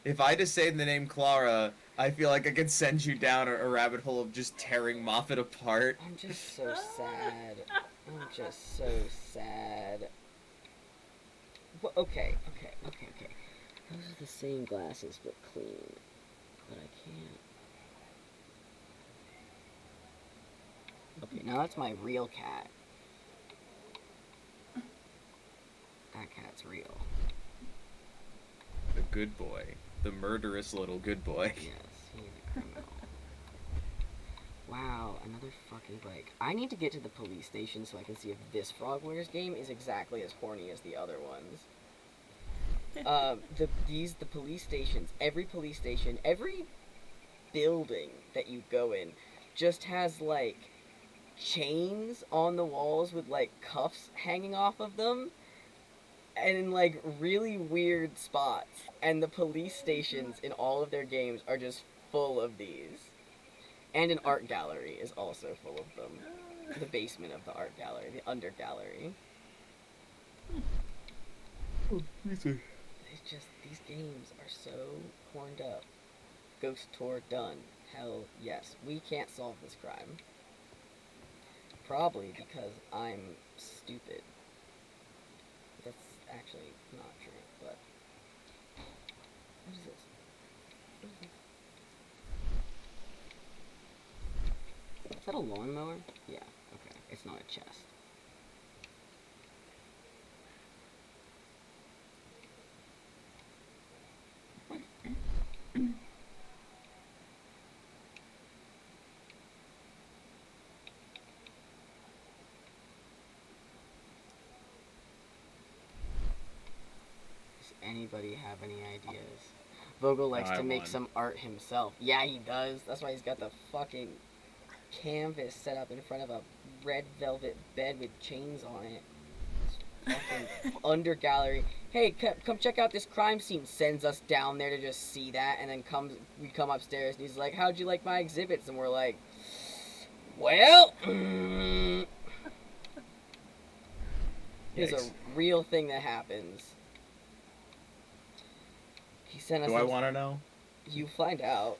if I just say the name Clara, I feel like I could send you down a rabbit hole of just tearing Moffat apart. I'm just so sad. I'm just so sad. Well, okay. Those are the same glasses, but clean. But I can't. Okay, now that's my real cat. That cat's real. The good boy. The murderous little good boy. Yes, he's a criminal. Wow, another fucking bike. I need to get to the police station so I can see if this Frogwares game is exactly as horny as the other ones. The police stations, every police station, every building that you go in just has, like, chains on the walls with, like, cuffs hanging off of them. And in, like, really weird spots. And the police stations in all of their games are just full of these. And an art gallery is also full of them. The basement of the art gallery, the under gallery. It's just, these games are so horned up. Ghost tour done. Hell yes. We can't solve this crime. Probably because I'm stupid. That's actually not true, but... What is this? What is this? Is that a lawnmower? Yeah, okay. It's not a chest. Anybody have any ideas? Vogel likes to make some art himself. Yeah, he does. That's why he's got the fucking canvas set up in front of a red velvet bed with chains on it. Fucking under gallery. Hey, come check out this crime scene. Sends us down there to just see that, and then we come upstairs, and he's like, "How'd you like my exhibits?" And we're like, "Well, it's a real thing that happens." He sent us. Do I want to know? You find out.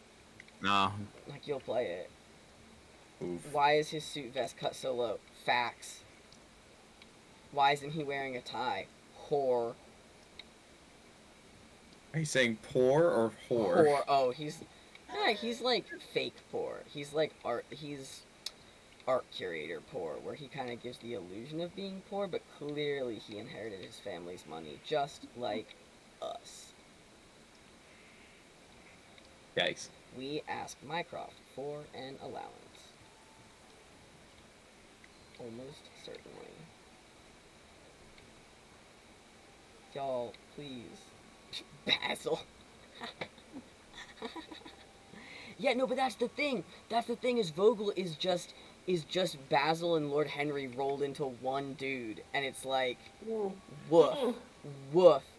No. Like, you'll play it. Oof. Why is his suit vest cut so low? Facts. Why isn't he wearing a tie? Whore. Are you saying poor or whore? Whore. Oh, he's like fake poor. He's like he's art curator poor, where he kind of gives the illusion of being poor, but clearly he inherited his family's money, just like us. Yikes. We ask Mycroft for an allowance. Almost certainly. Y'all, please. Basil. Yeah, no, but that's the thing. That's the thing, is Vogel is just Basil and Lord Henry rolled into one dude, and it's like, woof, woof.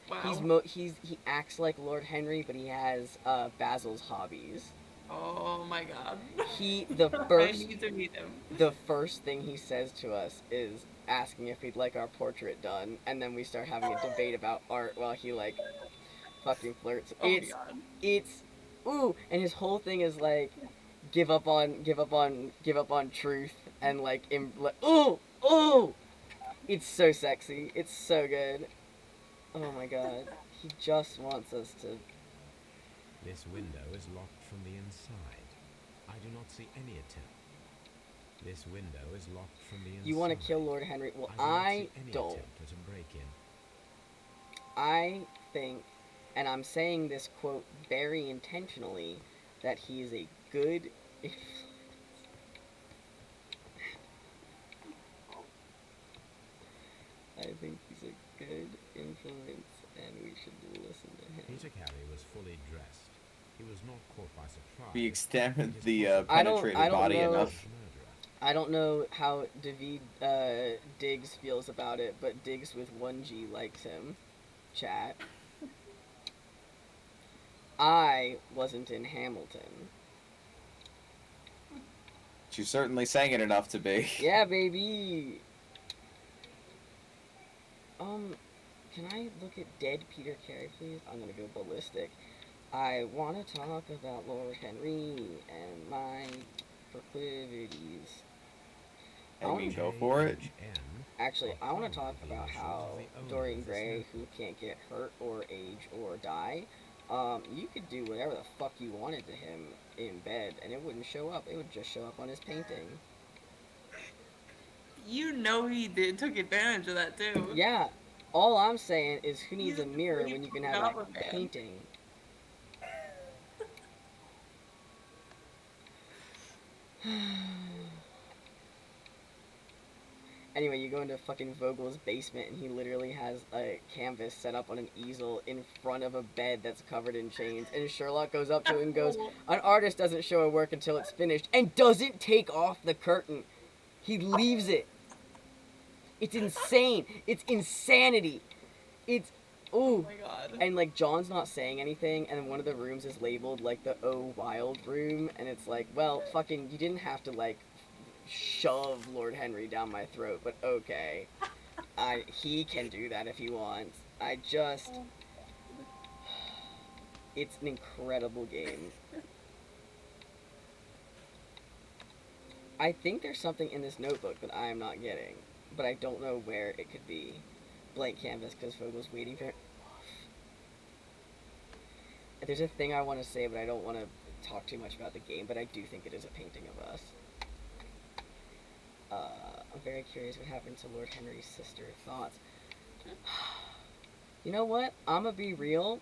Wow. He acts like Lord Henry, but he has Basil's hobbies. Oh my god. I need to meet him. The first thing he says to us is asking if we'd like our portrait done, and then we start having a debate about art while he like fucking flirts. Oh my god. It's ooh, and his whole thing is like give up on truth, and like ooh, it's so sexy. It's so good. Oh my god. He just wants us to... This window is locked from the inside. I do not see any attempt. This window is locked from the inside. You want to kill Lord Henry? Well, I don't. Attempt at a break-in. I think, and I'm saying this quote very intentionally, that he is a good... I think he's a good influence, and we should listen to him. Peter Carey was fully dressed. He was not caught by surprise. We examined the penetrated body enough. I don't know how David Diggs feels about it, but Diggs with 1G likes him. Chat. I wasn't in Hamilton. You certainly sang it enough to be. Yeah, baby. Can I look at dead Peter Carey, please? I'm gonna go ballistic. I want to talk about Lord Henry and my proclivities. I mean, go for it. Actually, I want to talk about how Dorian Gray, who can't get hurt or age or die, you could do whatever the fuck you wanted to him in bed, and it wouldn't show up. It would just show up on his painting. You know he took advantage of that, too. Yeah. All I'm saying is who needs a mirror when you can have a painting? Anyway, you go into fucking Vogel's basement and he literally has a canvas set up on an easel in front of a bed that's covered in chains, and Sherlock goes up to it and goes, "An artist doesn't show a work until it's finished," and doesn't take off the curtain. He leaves it. It's insane. It's insanity. It's, ooh. Oh my god. And, like, John's not saying anything, and one of the rooms is labeled, like, the Oh Wild room, and it's like, well, fucking, you didn't have to, like, shove Lord Henry down my throat, but okay. He can do that if he wants. It's an incredible game. I think there's something in this notebook that I am not getting, but I don't know where it could be. Blank canvas, because Vogel's waiting for it. There's a thing I want to say, but I don't want to talk too much about the game, but I do think it is a painting of us. I'm very curious what happened to Lord Henry's sister. Thoughts? You know what? I'm gonna be real.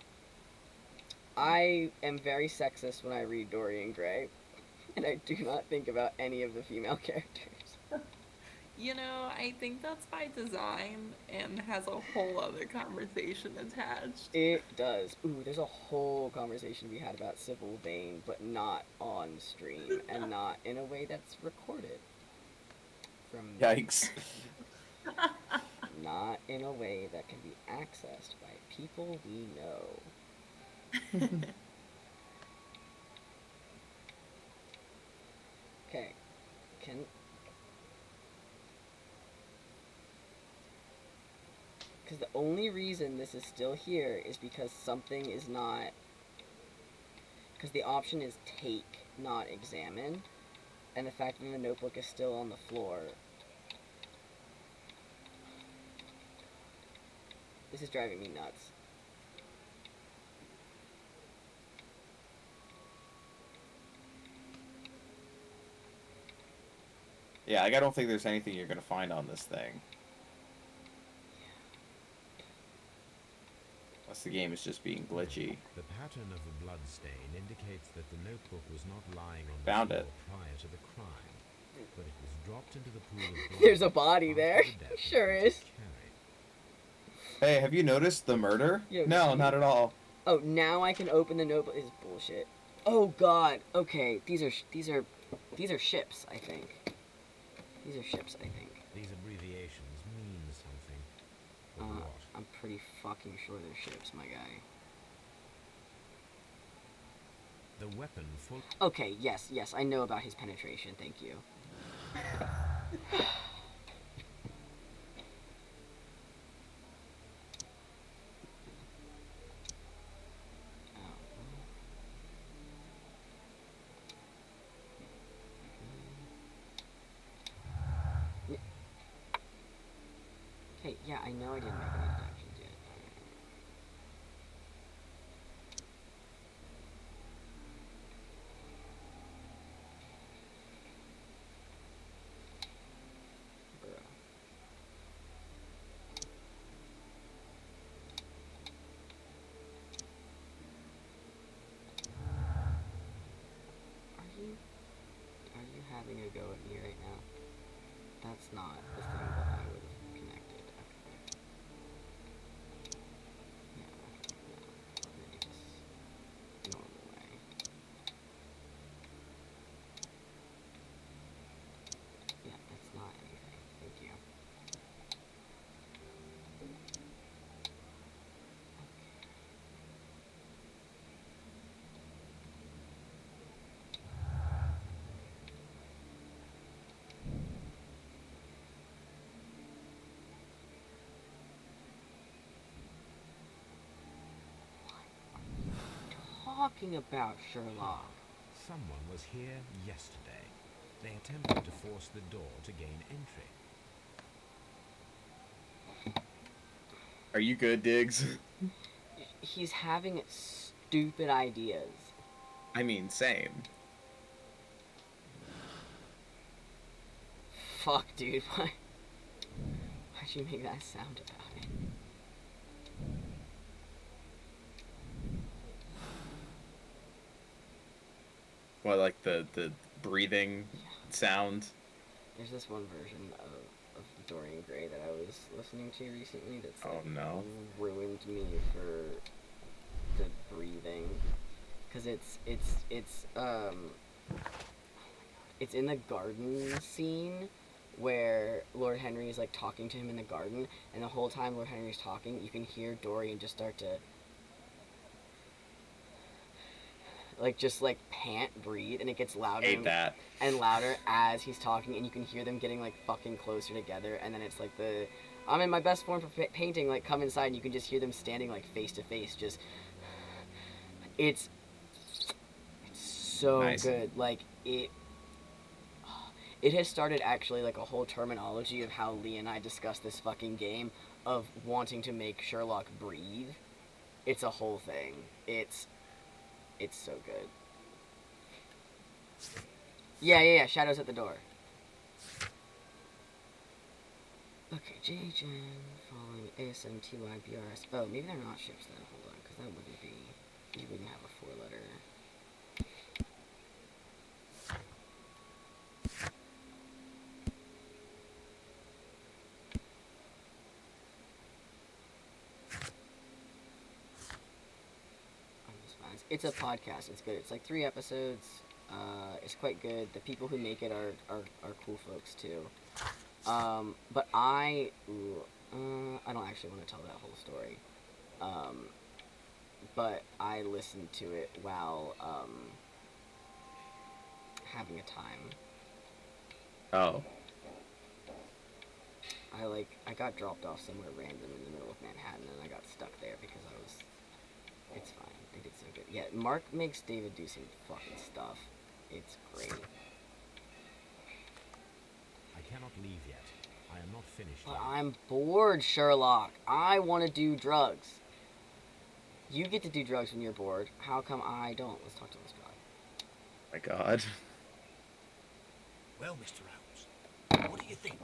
I am very sexist when I read Dorian Gray, and I do not think about any of the female characters. You know, I think that's by design and has a whole other conversation attached. It does. Ooh, there's a whole conversation to be had about Civil Vane, but not on stream, and not in a way that's recorded. Yikes. Not in a way that can be accessed by people we know. Okay. Because the only reason this is still here is because something is not... Because the option is take, not examine. And the fact that the notebook is still on the floor. This is driving me nuts. Yeah, I don't think there's anything you're gonna find on this thing. Unless the game is just being glitchy. The pattern of the blood stain indicates that the notebook was not lying on Found the it. floor prior to the crime, but it was dropped into the pool of blood. There's a body there. Sure is. Hey, have you noticed the murder? Yo, no, not at all. Oh, now I can open the notebook. This is bullshit. Oh god. Okay, these are ships, I think. These are ships, I think. These abbreviations mean something. But what? I'm pretty fucking sure they're ships, my guy. The weapon full. Okay, yes, I know about his penetration, thank you. Okay, yeah, I know I didn't make any deductions yet. Bruh. Are you having a go at me right now? That's not the thing that I would have connected. Okay. talking about, Sherlock? Someone was here yesterday. They attempted to force the door to gain entry. Are you good, Diggs? He's having stupid ideas. I mean, same. Fuck, dude. Why'd you make that sound about it? What, like the breathing sound? There's this one version of Dorian Gray that I was listening to recently that's like, ruined me for the breathing, because it's in the garden scene where Lord Henry is like talking to him in the garden, and the whole time Lord Henry's talking, you can hear Dorian just start to pant, breathe, and it gets louder and louder as he's talking, and you can hear them getting like fucking closer together, and then it's like I'm in my best form for painting, like come inside, and you can just hear them standing like face to face, just it's so nice. Good. Like it has started actually like a whole terminology of how Lee and I discuss this fucking game of wanting to make Sherlock breathe. It's a whole thing. It's so good. Yeah, Shadow's at the door. Okay, JHN, following ASMTY, BRS. Oh, maybe they're not ships then. Hold on, because that wouldn't be... You wouldn't have a 4-letter... It's a podcast. It's good. It's like 3 episodes. It's quite good. The people who make it are cool folks too. But I don't actually want to tell that whole story. But I listened to it while having a time. Oh. I got dropped off somewhere random in the middle of Manhattan, and I got stuck there because it's fine. They did so good. Yeah, Mark makes David do some fucking stuff. It's great. I cannot leave yet. I am not finished But yet. I'm bored, Sherlock. I want to do drugs. You get to do drugs when you're bored. How come I don't? Let's talk to this guy. My God. Well, Mr. Holmes, what do you think?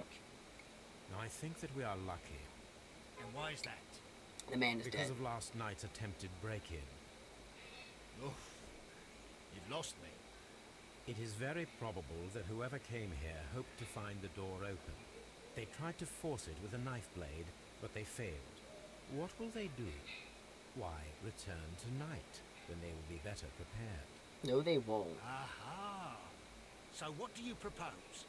I think that we are lucky. And why is that? The man is because dead. of last night's attempted break-in. Oof. You've lost me. It is very probable that whoever came here hoped to find the door open. They tried to force it with a knife blade, but they failed. What will they do? Why, return tonight, when they will be better prepared. No, they won't. Aha! So what do you propose?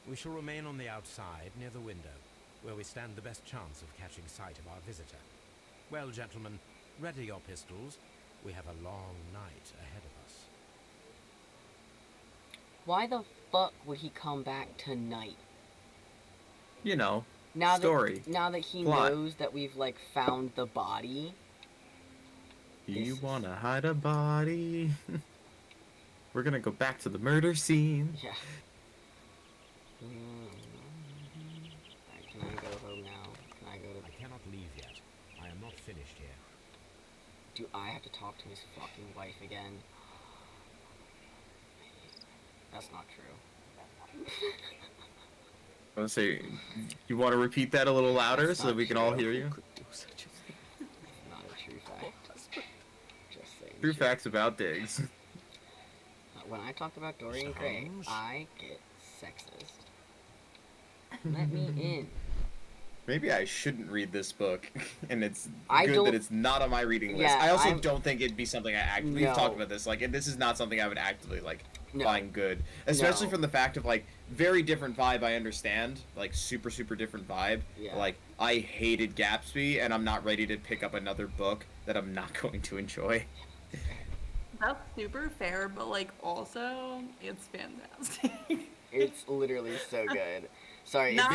We shall remain on the outside, near the window, where we stand the best chance of catching sight of our visitor. Well, gentlemen, ready your pistols. We have a long night ahead of us. Why the fuck would he come back tonight? You know, now story. Now that he plot. knows that we've, like, found the body. You wanna hide a body? We're gonna go back to the murder scene. Yeah. Can I go home now? Can I go to... I cannot leave yet. I am not finished here. Do I have to talk to his fucking wife again? That's not true. I was gonna say, you want to repeat that a little louder so that we can all hear you? It's not a true fact. Just saying. True facts about Diggs. When I talk about Dorian Gray, I get sexist. Let me in. Maybe I shouldn't read this book, and it's I good don't- that it's not on my reading list. Yeah, I also don't think it'd be something I actively... No. We've talked about this, like, this is not something I would actively, like, No. find good. Especially No. from the fact of, like, very different vibe, I understand. Like, super, super different vibe. Yeah. Like, I hated Gatsby, and I'm not ready to pick up another book that I'm not going to enjoy. That's super fair, but like also it's fantastic. It's literally so good. Sorry. Not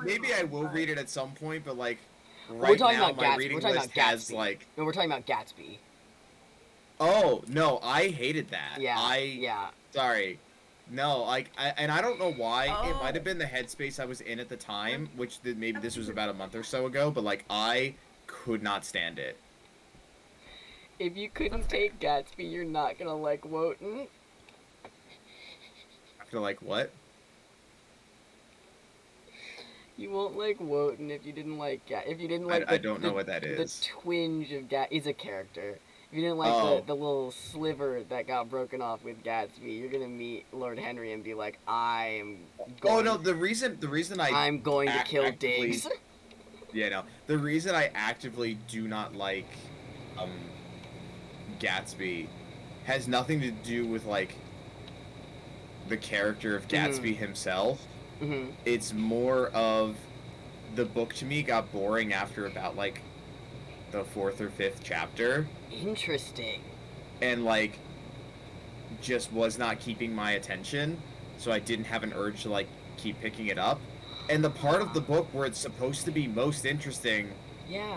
Maybe I will read it at some point, but like We're right talking now about my Gatsby. reading We're talking list about has Gatsby. like No, we're talking about Gatsby. Oh, no, I hated that. Yeah. Sorry. No, and I don't know why. It might Oh. have been the headspace I was in at the time, which maybe this was about a month or so ago, but, like, I could not stand it. If you couldn't take Gatsby, you're not gonna like Wotan. After, like, what? You won't like Wotan if you didn't like if you didn't like I don't know what that is. The twinge of He's a character. If you didn't like the little sliver that got broken off with Gatsby, you're gonna meet Lord Henry and be like, I'm going... Oh, no, the reason I'm going to kill actively... Diggs. Yeah, no. The reason I actively do not like, Gatsby has nothing to do with, like, the character of Gatsby himself. Mm-hmm. It's more of the book to me got boring after about, like, the 4th or 5th chapter. Interesting. And, like, just was not keeping my attention, so I didn't have an urge to, like, keep picking it up. And the part of the book where it's supposed to be most interesting,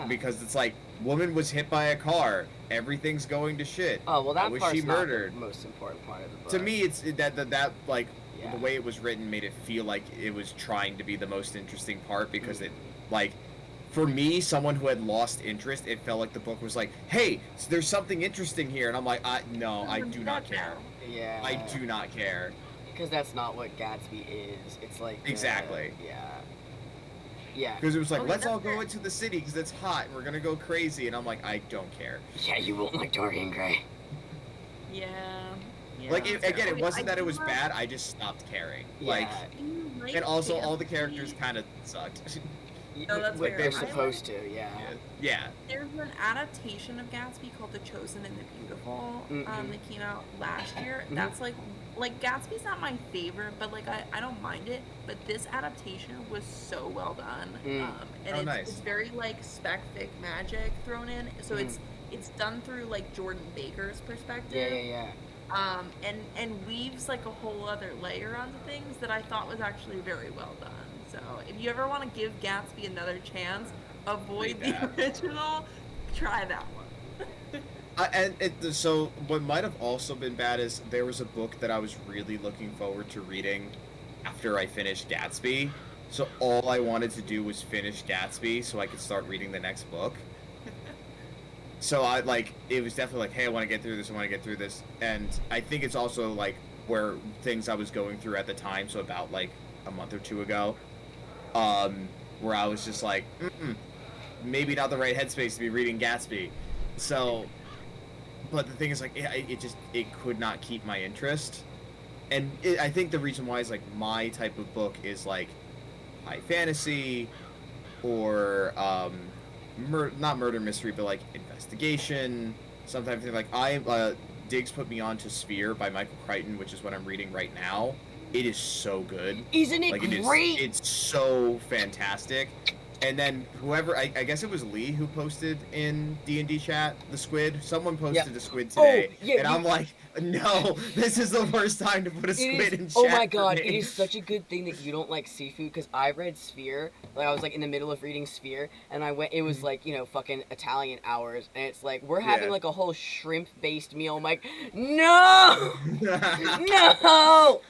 because it's like, woman was hit by a car, everything's going to shit. Oh, well, that How was part's she murdered? not the most important part of the book. To me, it's that like, the way it was written made it feel like it was trying to be the most interesting part, because it, like, for me, someone who had lost interest, it felt like the book was like, hey, there's something interesting here, and I'm like, no, I do not care. Yeah. I do not care. Because that's not what Gatsby is. It's like... Exactly. Yeah. Because it was like, let's all go into the city because it's hot and we're gonna go crazy, and I'm like, I don't care. Yeah, you won't like Dorian Gray. Yeah. Like, again, it wasn't that it was bad, I just stopped caring. Like, and also all the characters kind of sucked. No, that's like fair. they're supposed to, Yeah. There's an adaptation of Gatsby called The Chosen and the Beautiful that came out last year. That's like Gatsby's not my favorite, but like I don't mind it. But this adaptation was so well done, and it's very like spec fic magic thrown in. So it's done through like Jordan Baker's perspective. Yeah. And weaves like a whole other layer onto things that I thought was actually very well done. So if you ever want to give Gatsby another chance, avoid the original, try that one. So what might have also been bad is there was a book that I was really looking forward to reading after I finished Gatsby. So all I wanted to do was finish Gatsby so I could start reading the next book. So it was definitely like, hey, I want to get through this. And I think it's also like where things I was going through at the time. So about like a month or two ago, where I was just like, maybe not the right headspace to be reading Gatsby. So, but the thing is, like, it could not keep my interest. And I think the reason why is, like, my type of book is, like, high fantasy, or, not murder mystery, but, like, investigation, sometimes, like, Diggs put me on to Sphere by Michael Crichton, which is what I'm reading right now. It is so good. Isn't it great? It's so fantastic. And then whoever, I guess it was Lee who posted in D&D chat, the squid. Someone posted the squid today. I'm like, no, this is the worst time to put a squid in chat. Oh my god, it is such a good thing that you don't like seafood, because I read Sphere, like I was like in the middle of reading Sphere, and it was like, fucking Italian hours, and it's like, we're having like a whole shrimp-based meal. I'm like, no! No!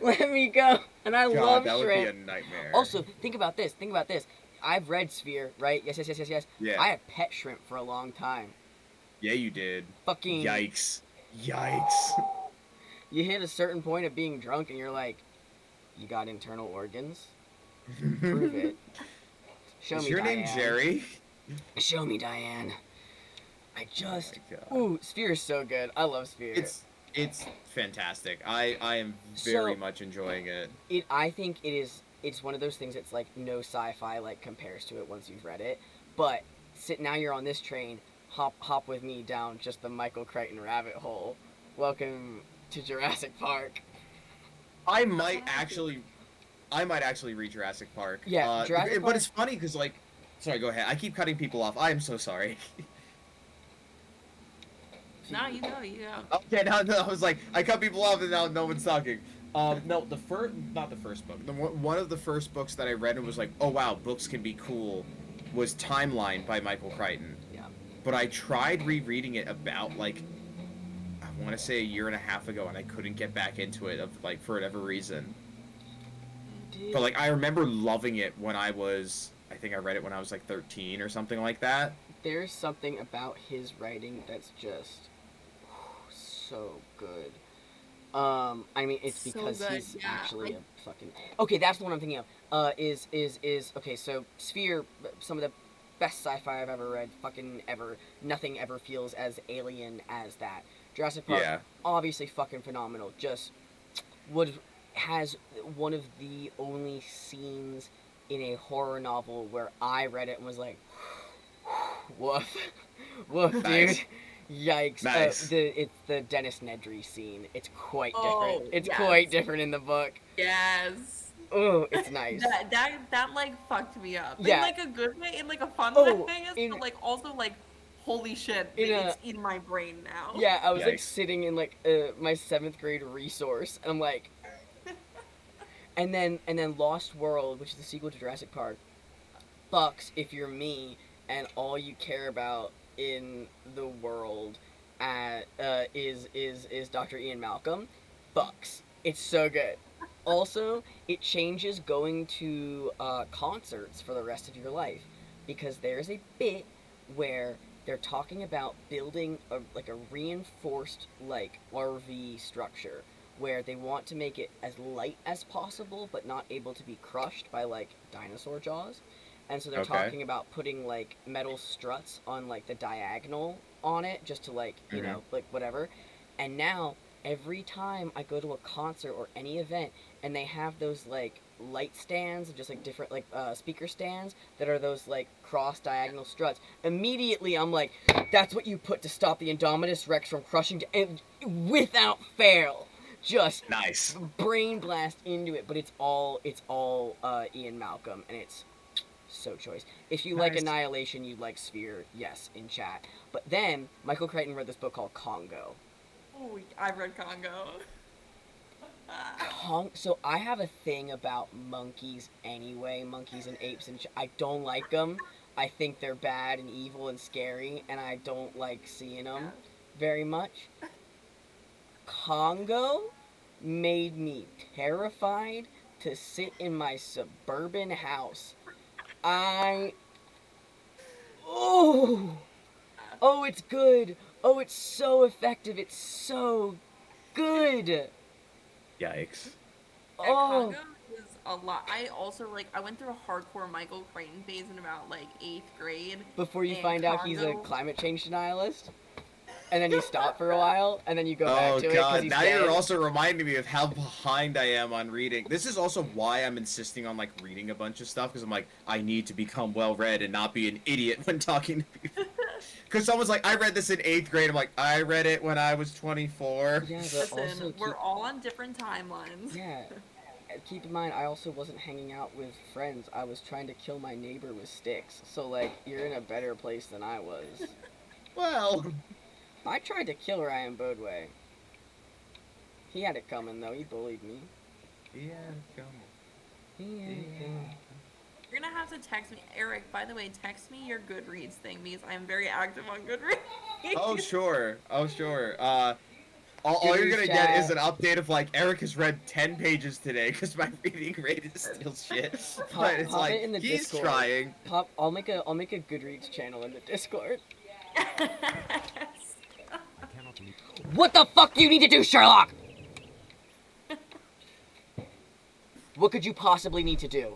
Let me go. And I love that shrimp. would be a nightmare. Also, think about this. I've read Sphere, right? Yes. Yeah. I had pet shrimp for a long time. Yeah, you did. Fucking... Yikes. You hit a certain point of being drunk and you're like, you got internal organs? Prove it. Show me, Is your Diane. name Jerry? Show me, Diane. Ooh, Sphere is so good. I love Sphere. It's fantastic. I am very much enjoying it. I think it's one of those things that's like no sci-fi like compares to it once you've read it. But now you're on this train, hop with me down just the Michael Crichton rabbit hole. Welcome to Jurassic Park. I might actually read Jurassic Park. Yeah, Jurassic Park. But it's funny because, like, sorry, go ahead. I keep cutting people off. I am so sorry. No, you go. Okay, now I was like, I cut people off and now no one's talking. No, not the first book. One of the first books that I read and was like, oh wow, books can be cool, was Timeline by Michael Crichton. Yeah. but I tried rereading it about, like, I want to say a year and a half ago, and I couldn't get back into it, for whatever reason. But, like, I remember loving it when I think I read it when I was, like, 13 or something like that. There's something about his writing that's just so good. I mean, it's because he's actually a fucking... Okay, that's the one I'm thinking of. Okay, so Sphere, some of the best sci-fi I've ever read, fucking ever. Nothing ever feels as alien as that. Jurassic Park, obviously fucking phenomenal. Just has one of the only scenes in a horror novel where I read it and was like, woof, woof, dude. Yikes. Nice. It's the Dennis Nedry scene. It's quite different. It's quite different in the book. Yes. Oh, it's nice. that like fucked me up. Yeah. In like a good way, in like a fun way, but like also like holy shit, it's in my brain now. Yeah, I was like sitting in like my 7th grade resource, and I'm like, and then Lost World, which is the sequel to Jurassic Park, fucks if you're me and all you care about in the world is Dr. Ian Malcolm. Fucks. It's so good. Also, it changes going to concerts for the rest of your life, because there's a bit where they're talking about building a reinforced like RV structure where they want to make it as light as possible but not able to be crushed by like dinosaur jaws. And so they're talking about putting like metal struts on like the diagonal on it just to like, you know, like whatever. And now every time I go to a concert or any event and they have those like light stands, just like different like speaker stands that are those like cross diagonal struts, immediately I'm like, that's what you put to stop the Indominus Rex from crushing and without fail. Just nice brain blast into it, but it's all Ian Malcolm, and it's so choice. If you like Annihilation, you like Sphere, yes, in chat. But then Michael Crichton read this book called Congo. Oh, I read Congo. So I have a thing about monkeys anyway, monkeys and apes, and I don't like them. I think they're bad and evil and scary, and I don't like seeing them very much. Congo made me terrified to sit in my suburban house. Oh, it's good. Oh, it's so effective. It's so good. Yikes. Congo is a lot. I also I went through a hardcore Michael Crichton phase in about 8th grade. Before you find out he's a climate change denialist? And then you stop for a while, and then you go back to it because he's dead. You're also reminding me of how behind I am on reading. This is also why I'm insisting on reading a bunch of stuff, because I'm like, I need to become well-read and not be an idiot when talking to people. Because someone's like, I read this in 8th grade. I'm like, I read it when I was 24. Yeah, but listen, also we're all on different timelines. Yeah. Keep in mind, I also wasn't hanging out with friends. I was trying to kill my neighbor with sticks. So, you're in a better place than I was. Well... I tried to kill Ryan Bodway. He had it coming, though. He bullied me. He had it coming. You're gonna have to text me. Eric, by the way, text me your Goodreads thing, because I'm very active on Goodreads. Oh, sure. All you're gonna get is an update of, Eric has read 10 pages today, because my reading rate is still shit. But it's pop it in the he's Discord. trying. I'll make a Goodreads channel in the Discord. What the fuck do you need to do, Sherlock? What could you possibly need to do?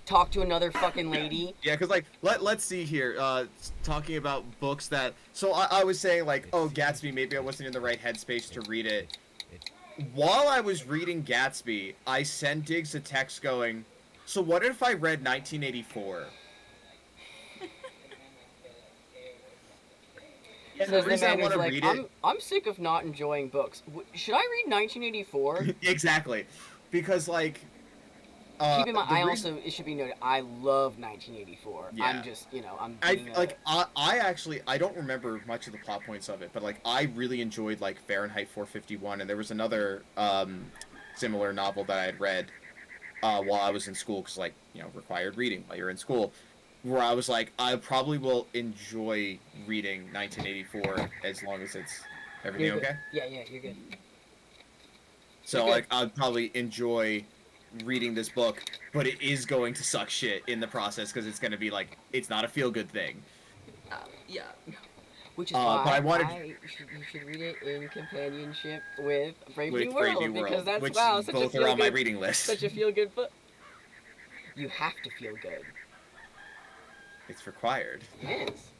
Talk to another fucking lady? Yeah, because, let's see here. Talking about books that... So, I was saying, oh, Gatsby, maybe I wasn't in the right headspace to read it. While I was reading Gatsby, I sent Diggs a text going, so what if I read 1984? So the man was like, I'm sick of not enjoying books. Should I read 1984? Exactly. Because, keep in mind, it should be noted, I love 1984. Yeah. I'm just, I don't remember much of the plot points of it, but, I really enjoyed, Fahrenheit 451, and there was another, similar novel that I had read, while I was in school, because, required reading while you're in school. where I was like, I probably will enjoy reading 1984 as long as it's everything okay. Yeah, you're good. So like, I'd probably enjoy reading this book, but it is going to suck shit in the process because it's going to be like, it's not a feel good thing. Yeah. Which is why you should read it in companionship with Brave New World, World, because that's which such both a are on my good, reading list. such a feel good book. You have to feel good. It's required. It is.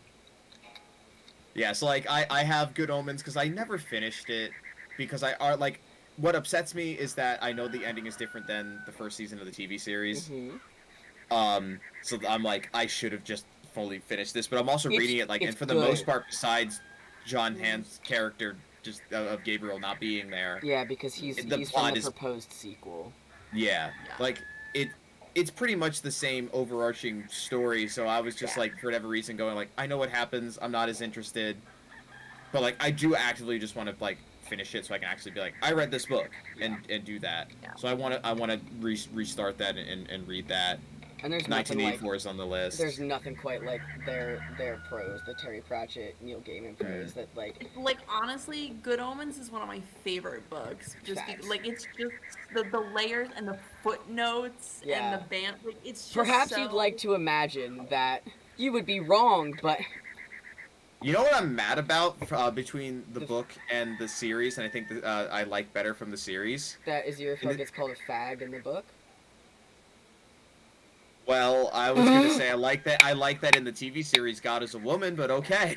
Yeah, so like I have Good Omens because I never finished it because like what upsets me is that I know the ending is different than the first season of the TV series. So I'm like, I should have just fully finished this, but I'm also reading it like, and for the most part, besides John Hamm's character just of Gabriel not being there. Yeah, because he's from the proposed sequel. Yeah, like it's pretty much the same overarching story. So I was just like, for whatever reason, going like, I know what happens. I'm not as interested, but like I do actively just want to like finish it so I can actually be like, I read this book and do that. So I want to restart that and read that. And there's 1984 is on the list. There's nothing quite like their prose, the Terry Pratchett, Neil Gaiman prose that like honestly, Good Omens is one of my favorite books. Just like it's just the layers and the footnotes and the band. Like, it's just perhaps you'd like to imagine that you would be wrong, but you know what I'm mad about between the book and the series, and I think that I like better from the series. That is your focus called a fag in the book. Well, I was gonna say I like that in the TV series God is a woman, but okay.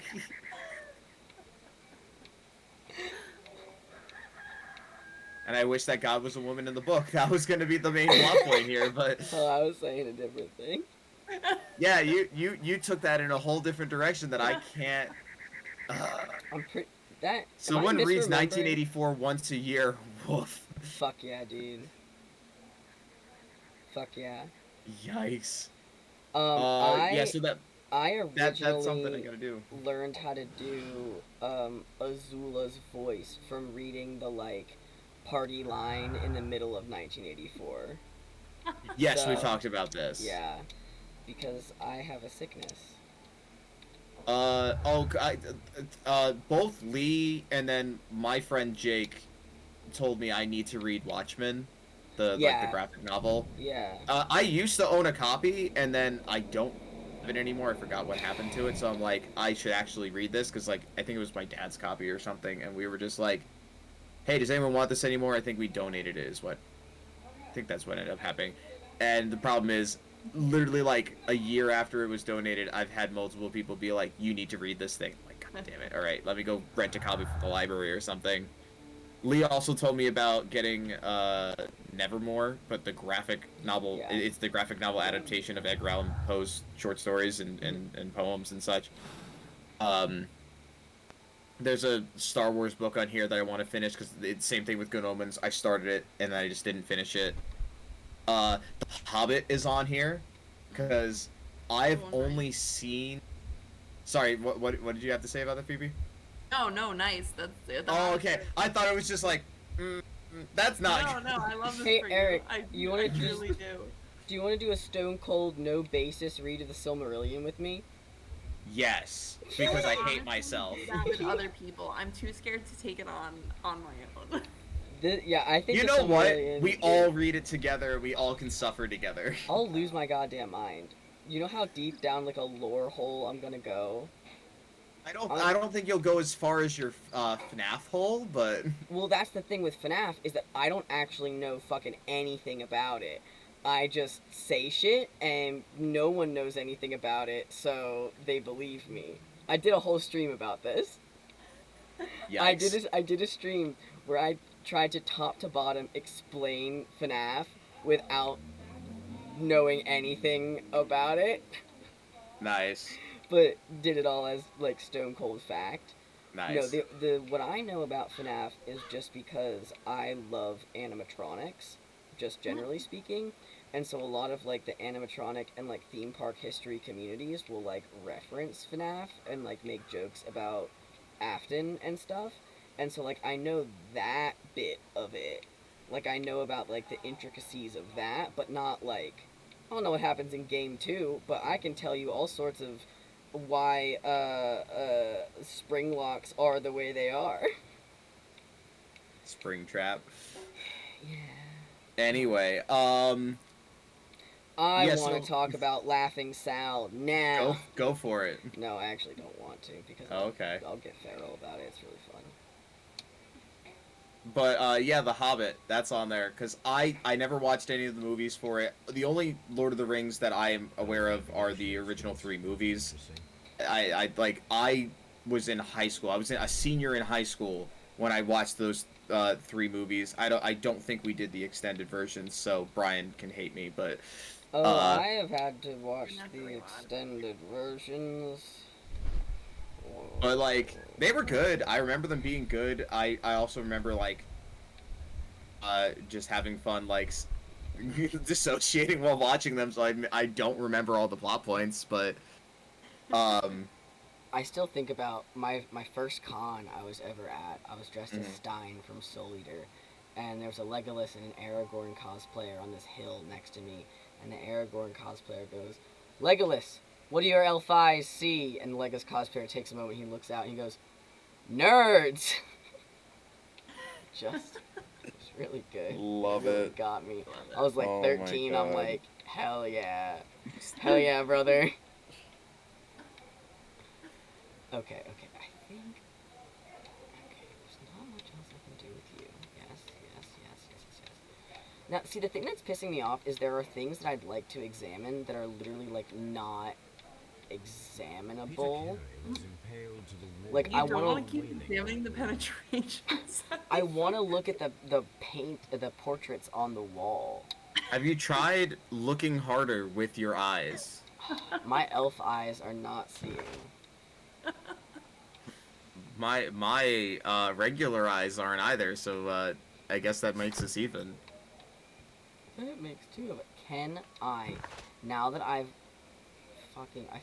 And I wish that God was a woman in the book. That was gonna be the main plot point here, but oh, I was saying a different thing. Yeah, you took that in a whole different direction that I can't. Someone reads 1984 once a year. Woof. Fuck yeah, dude. Fuck yeah. Yikes. I originally that's something I gotta do. Learned how to do Azula's voice from reading the like party line in the middle of 1984. Yes, we talked about this. Yeah, because I have a sickness. Both Lee and then my friend Jake told me I need to read Watchmen. The graphic novel. Yeah. I used to own a copy, and then I don't have it anymore. I forgot what happened to it, so I'm like, I should actually read this, because, like, I think it was my dad's copy or something, and we were just like, hey, does anyone want this anymore? I think we donated it, I think that's what ended up happening. And the problem is, literally, like, a year after it was donated, I've had multiple people be like, you need to read this thing. I'm like, God damn it. All right, let me go rent a copy from the library or something. Lee also told me about getting Nevermore, but the graphic novel, it's the graphic novel adaptation of Edgar Allan Poe's short stories and poems and such. There's a Star Wars book on here that I want to finish, because it's the same thing with Good Omens. I started it, and I just didn't finish it. The Hobbit is on here, because I've only seen... Sorry, what did you have to say about that, Phoebe? No, nice. That's oh, okay. I thought it was just like, that's not. No, I love this hey, for Eric, you. I really do. Do you want to do a stone cold, no basis read of the Silmarillion with me? Yes, because I hate myself. With other people, I'm too scared to take it on my own. I think. You know what? We all read it together. We all can suffer together. I'll lose my goddamn mind. You know how deep down like a lore hole I'm gonna go. I don't think you'll go as far as your FNAF hole, but... Well, that's the thing with FNAF, is that I don't actually know fucking anything about it. I just say shit, and no one knows anything about it, so they believe me. I did a whole stream about this. Yikes. I did a stream where I tried to top to bottom explain FNAF without knowing anything about it. Nice. But did it all as, like, stone cold fact. Nice. No, what I know about FNAF is just because I love animatronics, just generally speaking. And so a lot of, like, the animatronic and, like, theme park history communities will, like, reference FNAF and, like, make jokes about Afton and stuff. And so, like, I know that bit of it. Like, I know about, like, the intricacies of that, but not, like, I don't know what happens in game 2, but I can tell you all sorts of why spring locks are the way they are. Springtrap. Yeah. Anyway, I want to talk about Laughing Sal now. Go for it. No, I actually don't want to because okay. I'll get feral about it. It's really fun. But yeah, The Hobbit, that's on there because I never watched any of the movies for it. The only Lord of the Rings that I am aware of are the original 3 movies. I was in high school. I was a senior in high school when I watched those 3 movies. I don't think we did the extended versions, so Brian can hate me, but I have had to watch the extended versions. But like they were good. I remember them being good. I also remember like just having fun like dissociating while watching them, so I don't remember all the plot points, but I still think about my first con I was ever at. I was dressed as Stein from Soul Eater, and there was a Legolas and an Aragorn cosplayer on this hill next to me, and the Aragorn cosplayer goes, "Legolas, what do your elf eyes see?" And the Legolas cosplayer takes a moment, he looks out and he goes, "Nerds!" It's really good. Love really it. Got me. I was like 13, I'm like, hell yeah. Hell yeah, brother. Okay, I think... Okay, there's not much else I can do with you. Yes. Now, see, the thing that's pissing me off is there are things that I'd like to examine that are literally, like, not examinable. Like, I want to keep examining the penetration. I want to look at the paint, the portraits on the wall. Have you tried looking harder with your eyes? My elf eyes are not seeing. My regular eyes aren't either, so I guess that makes us even. It makes 2 of it. Can I, now that I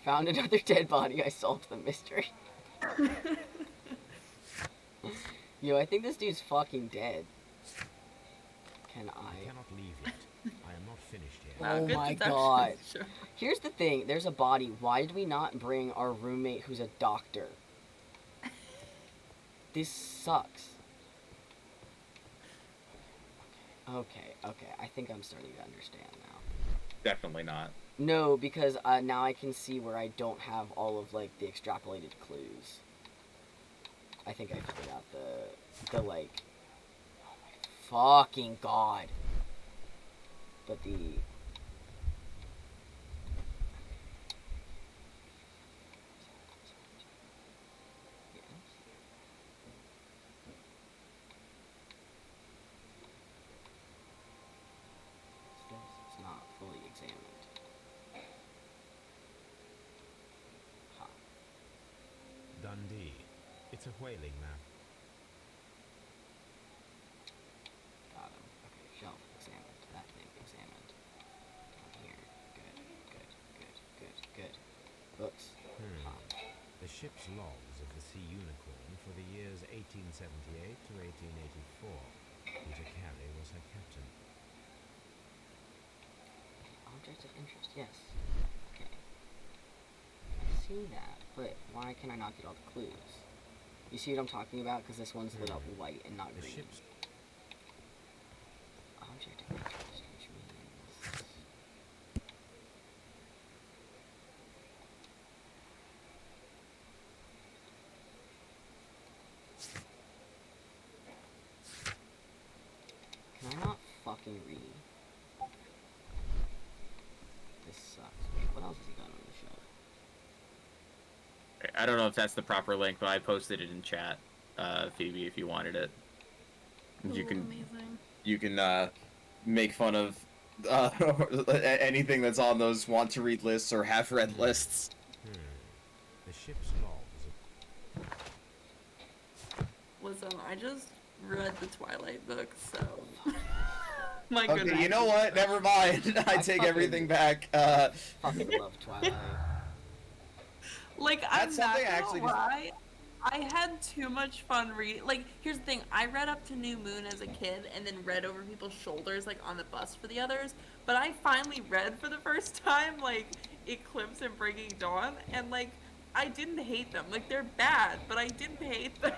found another dead body, I solved the mystery. Yo, I think this dude's fucking dead. Can I? I cannot leave yet. I am not finished yet. Oh my god. Here's the thing, there's a body. Why did we not bring our roommate who's a doctor? This sucks. Okay. I think I'm starting to understand now. Definitely not. No, because now I can see where I don't have all of, like, the extrapolated clues. I think I figured out the like... Oh my fucking god. But the... It's not fully examined. Dundee. It's a whaling map. Got him. Okay, shelf examined. That thing examined. Down here. Good. Books. The ship's logs of the Sea Unicorn for the years 1878 to 1884. Peter Carey was her captain. Object of interest, yes. Okay. I see that, but why can I not get all the clues? You see what I'm talking about? Because this one's lit up white and not green. Object of interest, which means... Can I not fucking read? This sucks. Wait, what else has he got on the shelf? I don't know if that's the proper link, but I posted it in chat, Phoebe, if you wanted it. You can make fun of anything that's on those want to read lists or have read lists. The ship's logs. Listen, I just read the Twilight book, so my goodness. Okay, you know what? Never mind. I take everything back. Fucking love Twilight. Like, I'm not gonna lie, I had too much fun reading. Like, here's the thing, I read up to New Moon as a kid and then read over people's shoulders, like, on the bus for the others. but I finally read for the first time, like, Eclipse and Breaking Dawn, and, like, I didn't hate them. Like, they're bad, but I didn't hate them.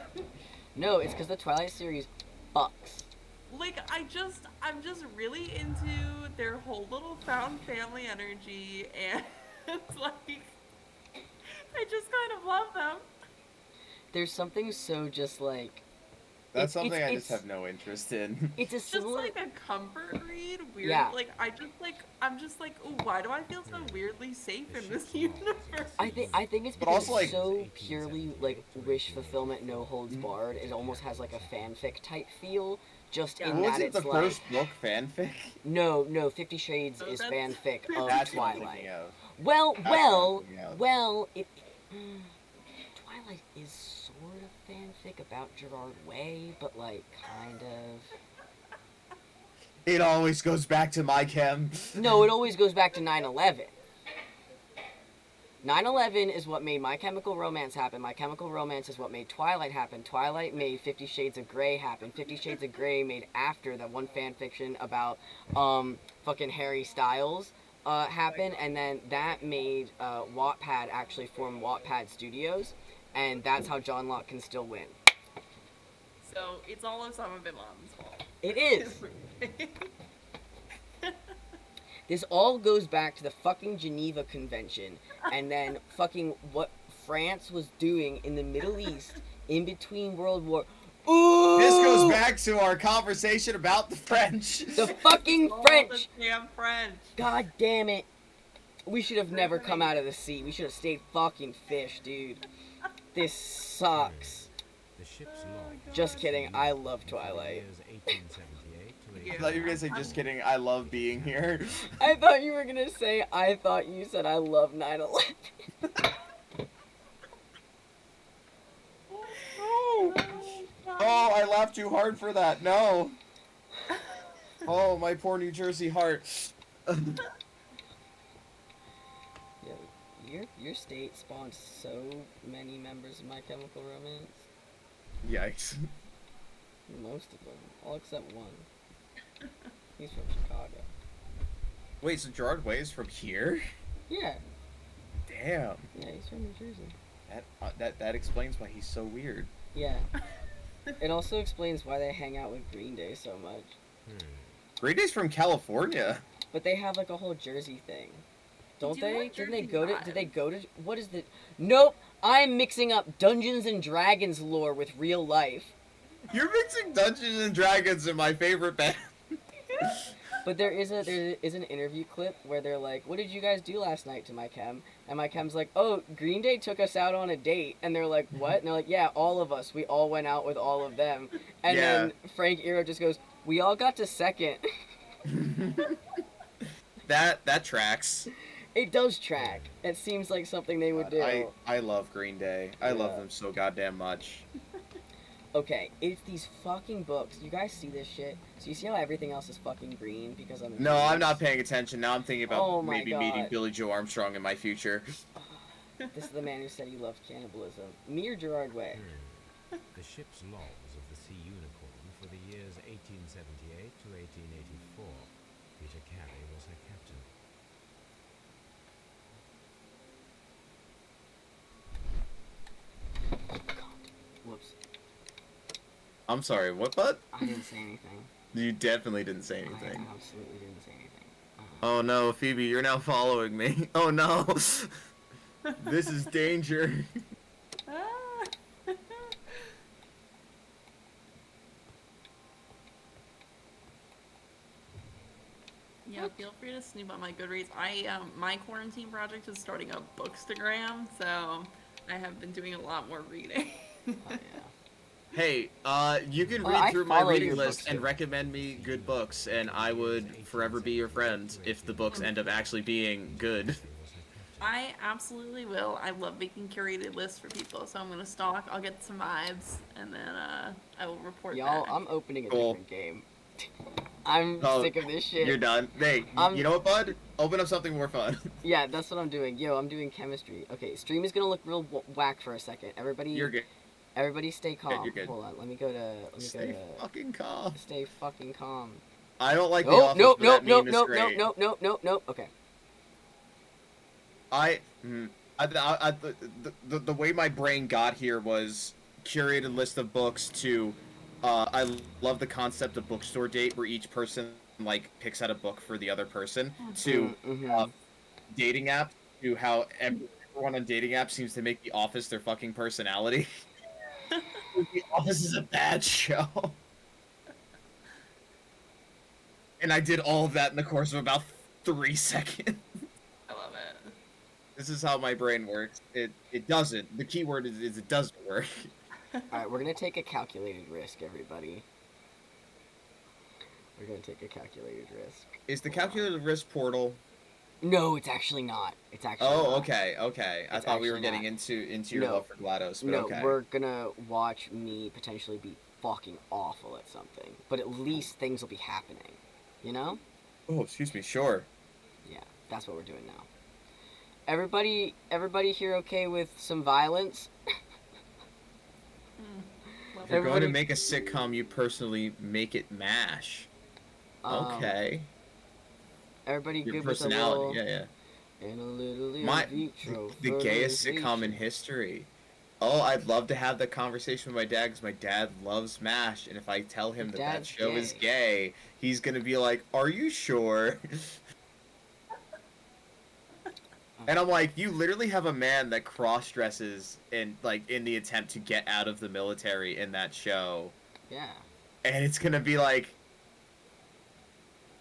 No, it's because the Twilight series fucks. Like, I'm just really into their whole little found family energy, and, like, I just kind of love them. There's something so just, like... That's something I just have no interest in. It's a similar... Just, like, a comfort read. Weird. Yeah. Like, I'm just like, oh, why do I feel so weirdly safe in this universe? I think it's because also, it's so purely, like, wish fulfillment, no holds barred. It almost has, like, a fanfic type feel. Just in that it's the first book fanfic? No, 50 Shades is fanfic of That's Twilight. What I'm Well, Twilight is sort of fanfic about Gerard Way, but, like, kind of... It always goes back to My Chem. No, it always goes back to 9/11. 9/11 is what made My Chemical Romance happen. My Chemical Romance is what made Twilight happen. Twilight made 50 Shades of Grey happen. 50 Shades of Grey made after that one fanfiction about fucking Harry Styles happen, and then that made Wattpad actually form Wattpad Studios, and that's how John Locke can still win. So it's all Osama bin Laden's fault. It is. This all goes back to the fucking Geneva Convention, and then fucking what France was doing in the Middle East in between World War. Ooh! This goes back to our conversation about the French. The fucking French. The damn French. God damn it. We should have never come out of the sea. We should have stayed fucking fish, dude. This sucks. Just kidding. I love Twilight. I thought you were gonna say, just kidding, I love being here. I thought you were gonna say, I thought you said I love 9/11. Oh, I laughed too hard for that. No. Oh, my poor New Jersey heart. Yo, your state spawned so many members of My Chemical Romance. Yikes. Most of them. All except one. He's from Chicago. Wait, so Gerard Way is from here? Yeah. Damn. Yeah, he's from New Jersey. That explains why he's so weird. Yeah. It also explains why they hang out with Green Day so much. Green Day's from California. But they have like a whole Jersey thing. Don't they? Did they go to what is the Nope! I'm mixing up Dungeons and Dragons lore with real life. You're mixing Dungeons and Dragons in my favorite band. But there is an interview clip where they're like, "What did you guys do last night?" to my chem, and my chem's like, "Oh, Green Day took us out on a date," and they're like, "What?" And they're like, "Yeah, all of us. We all went out with all of them." And then Frank Iero just goes, "We all got to second." That tracks. It does track. It seems like something they would do. I love Green Day. I love them so goddamn much. Okay, it's these fucking books. You guys see this shit? So you see how everything else is fucking green because I'm... No, I'm not paying attention. Now I'm thinking about maybe God. meeting Billy Joe Armstrong in my future. This is the man who said he loved cannibalism. Me or Gerard Way? The ship's logs of the Sea Unicorn for the years 1878 to 1884. Peter Carey was her captain. Whoops. I'm sorry, what, bud? I didn't say anything. You definitely didn't say anything. I absolutely didn't say anything. Oh no, Phoebe, you're now following me. Oh no. This is danger. Yeah, feel free to snoop on my Goodreads. My quarantine project is starting a Bookstagram, so I have been doing a lot more reading. Oh, yeah. Hey, you can read through my reading list and recommend me good books, and I would forever be your friend if the books end up actually being good. I absolutely will. I love making curated lists for people, so I'm gonna stalk. I'll get some vibes, and then I will report Y'all, back. I'm opening a different game. I'm sick of this shit. You're done. Hey, you know what, bud? Open up something more fun. Yeah, that's what I'm doing. Yo, I'm doing chemistry. Okay, stream is gonna look real whack for a second. Everybody. You're good. Everybody stay calm. You're good. Hold on, let me go to... Stay fucking calm. Stay fucking calm. I don't like The Oh, Office, nope, but nope, that nope, meme is nope, great. nope. Okay. The way my brain got here was curated list of books to, I love the concept of bookstore date where each person like picks out a book for the other person to dating apps to how everyone on dating apps seems to make The Office their fucking personality. The Office is a bad show. And I did all of that in the course of about 3 seconds. I love it. This is how my brain works. It doesn't. The key word is it doesn't work. Alright, we're gonna take a calculated risk, everybody. We're gonna take a calculated risk. Is the calculated risk Portal? No, it's actually not. It's actually Oh, not. okay. I thought we were getting into your love for GLaDOS, but okay. No, we're gonna watch me potentially be fucking awful at something. But at least things will be happening. You know? Oh, excuse me, sure. Yeah, that's what we're doing now. Everybody here okay with some violence? If you're going to make a sitcom, you personally make it MASH. Okay. Everybody your good personality, with a little, yeah. And a little the gayest sitcom in history. Oh, I'd love to have that conversation with my dad because my dad loves MASH, and if I tell him that show is gay, he's gonna be like, "Are you sure?" And I'm like, you literally have a man that cross-dresses in the attempt to get out of the military in that show. Yeah. And it's gonna be like,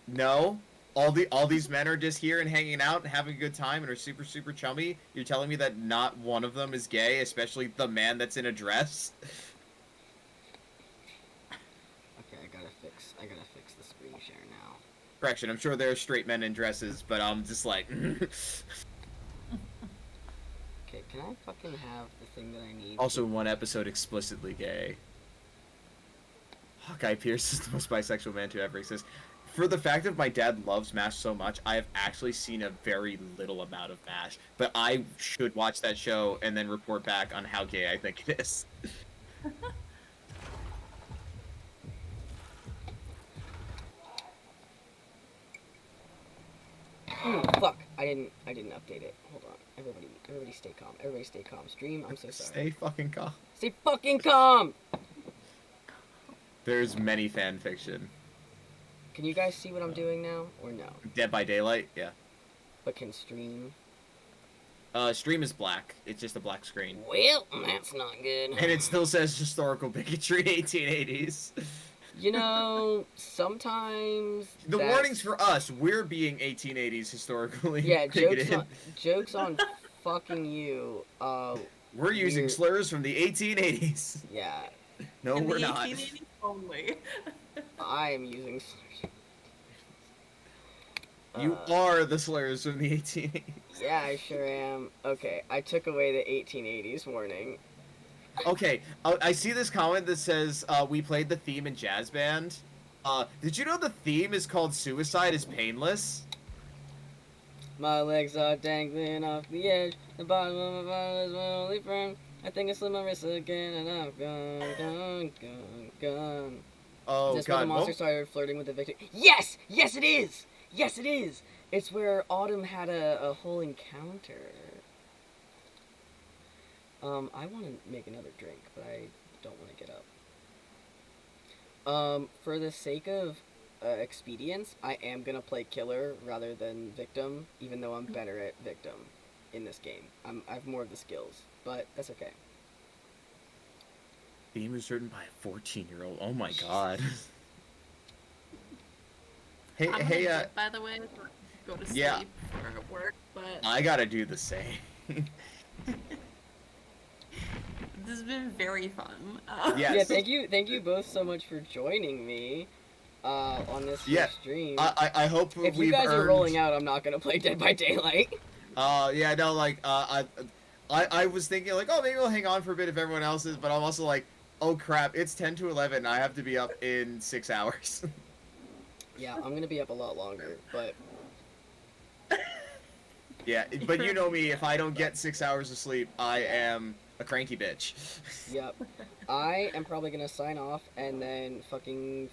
no, all these men are just here and hanging out and having a good time and are super, super chummy. You're telling me that not one of them is gay, especially the man that's in a dress? Okay, I gotta fix the screen share now. Correction, I'm sure there are straight men in dresses, but I'm just like... Okay, can I fucking have the thing that I need? Also, one episode explicitly gay. Hawkeye Pierce is the most bisexual man to ever exist. For the fact that my dad loves MASH so much, I have actually seen a very little amount of MASH. But I should watch that show and then report back on how gay I think it is. Fuck! I didn't update it. Hold on. Everybody stay calm. Everybody stay calm. Stream, I'm so sorry. Stay fucking calm. Stay fucking calm! There's many fan fiction. Can you guys see what I'm doing now, or no? Dead by Daylight? Yeah. But can stream? Stream is black. It's just a black screen. Well, that's not good. And it still says historical bigotry 1880s. You know, sometimes the warning's for us. We're being 1880s historically bigoted. Jokes on fucking you. We're using slurs from the 1880s. Yeah. No, we're not. 1880s only. I am using slurs. You are the slurs from the 1880s. Yeah, I sure am. Okay, I took away the 1880s warning. Okay, I see this comment that says, we played the theme in jazz band. Did you know the theme is called Suicide is Painless? My legs are dangling off the edge. The bottom of my bottle is my only friend. I think I slipped my wrist again and I'm gone. Oh, is this God. where the monster started flirting with the victim? Yes! Yes, it is! Yes, it is! It's where Autumn had a whole encounter. I want to make another drink, but I don't want to get up. For the sake of expedience, I am going to play Killer rather than Victim, even though I'm better at Victim in this game. I have more of the skills, but that's okay. Theme was written by a 14-year-old. Oh my god. Hey, by the way, go to sleep or work, but... I gotta do the same. This has been very fun. Yes. Yeah, thank you both so much for joining me on this stream. I hope if you guys are rolling out, I'm not gonna play Dead by Daylight. Yeah, no, like I was thinking like, oh, maybe we'll hang on for a bit if everyone else is, but I'm also like, oh crap, it's 10 to 11. I have to be up in 6 hours. Yeah, I'm gonna be up a lot longer, but. Yeah, but you know me, if I don't get 6 hours of sleep, I am a cranky bitch. Yep. I am probably gonna sign off and then fucking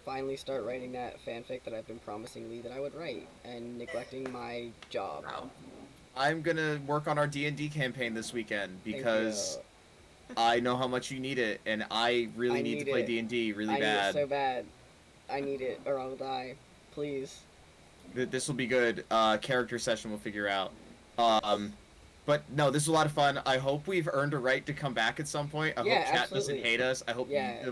finally start writing that fanfic that I've been promising Lee that I would write, and neglecting my job. Wow. I'm gonna work on our D&D campaign this weekend because I know how much you need it, and I really need to play D&D really bad. I need it so bad. I need it, or I'll die. Please. This will be good. Character session we'll figure out. But no, this is a lot of fun. I hope we've earned a right to come back at some point. I hope chat doesn't hate us. I hope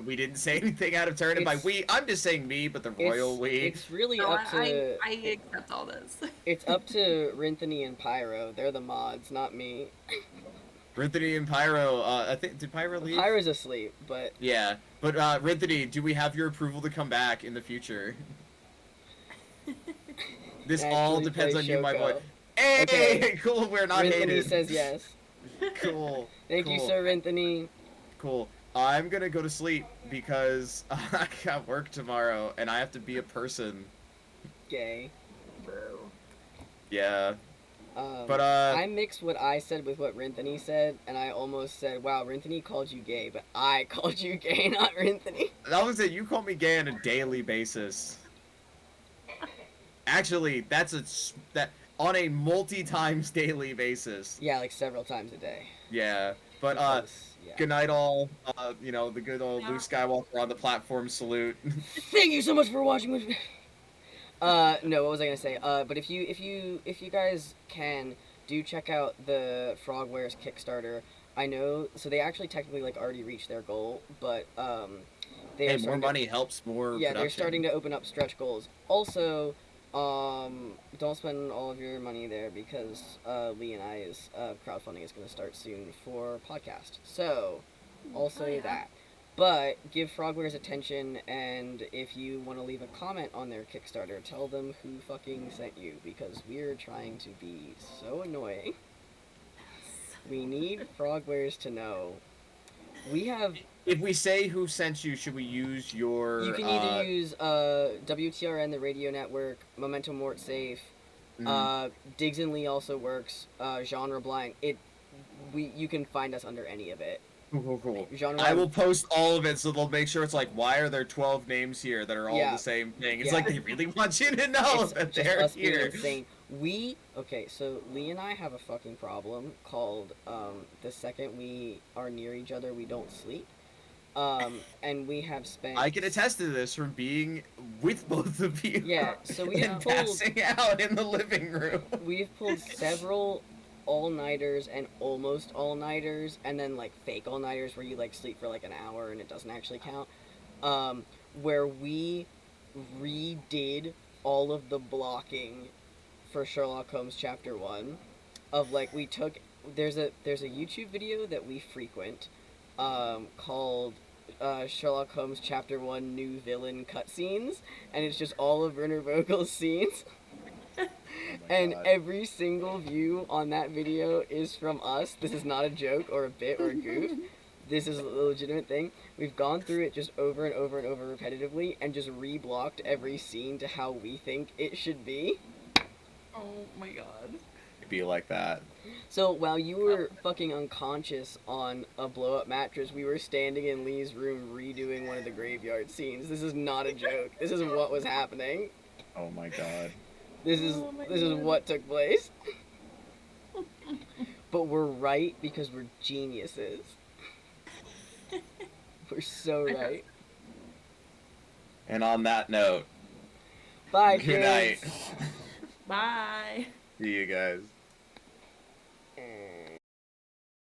we didn't say anything out of turn. And by we, I'm just saying me, but the royal we. It's really up to... I accept all this. It's up to Rinthony and Pyro. They're the mods, not me. Rinthony and Pyro, I think, did Pyro leave? Pyro's asleep, but... Yeah, but Rinthony, do we have your approval to come back in the future? This all depends on you, my boy. Hey, okay. Cool, we're not Rinthony hated. says yes. Cool. Thank you, Sir Rinthony. Cool. I'm gonna go to sleep because I got work tomorrow and I have to be a person. Gay. Bro. Yeah. But I mixed what I said with what Rinthony said, and I almost said, wow, Rinthony called you gay, but I called you gay, not Rinthony. That was it. You call me gay on a daily basis. Actually, that on a multi-times daily basis. Yeah, like several times a day. Yeah, but good night all. You know, the good old Luke Skywalker on the platform salute. Thank you so much for watching. No, what was I gonna say? But if you guys can, do check out the Frogwares Kickstarter. I know, so they actually technically like already reached their goal, but hey, more money helps more. Yeah, production. They're starting to open up stretch goals. Also, don't spend all of your money there because Lee and I's crowdfunding is going to start soon for podcast. So, also that. But give Frogwares attention, and if you want to leave a comment on their Kickstarter, tell them who fucking sent you, because we're trying to be so annoying. We need Frogwares to know. We have... If we say who sent you, should we use your... You can either use WTRN, the radio network, MementoMortsafe, Diggs and Lee also works, Genre Blank. You can find us under any of it. Cool. I will post all of it so they'll make sure it's like, why are there 12 names here that are all the same thing? It's like they really want you to know that they're here. Insane. Okay, so Lee and I have a fucking problem called the second we are near each other, we don't sleep. And we have spent... I can attest to this from being with both of you. Yeah, so we have pulled... passing out in the living room. We've pulled several all-nighters and almost all-nighters, and then like fake all-nighters where you like sleep for like an hour and it doesn't actually count, where we redid all of the blocking for Sherlock Holmes Chapter 1 of like we took there's a YouTube video that we frequent called Sherlock Holmes Chapter 1 New Villain Cutscenes, and it's just all of Werner Vogel's scenes. And every single view on that video is from us. This is not a joke or a bit or a goof. This is a legitimate thing. We've gone through it just over and over and over repetitively and just reblocked every scene to how we think it should be. Oh my god. It'd be like that. So while you were fucking unconscious on a blow-up mattress, we were standing in Lee's room redoing one of the graveyard scenes. This is not a joke. This is what was happening. Oh my god. This is what took place. But we're right because we're geniuses. We're so right. And on that note, bye, good night. Bye. See you guys.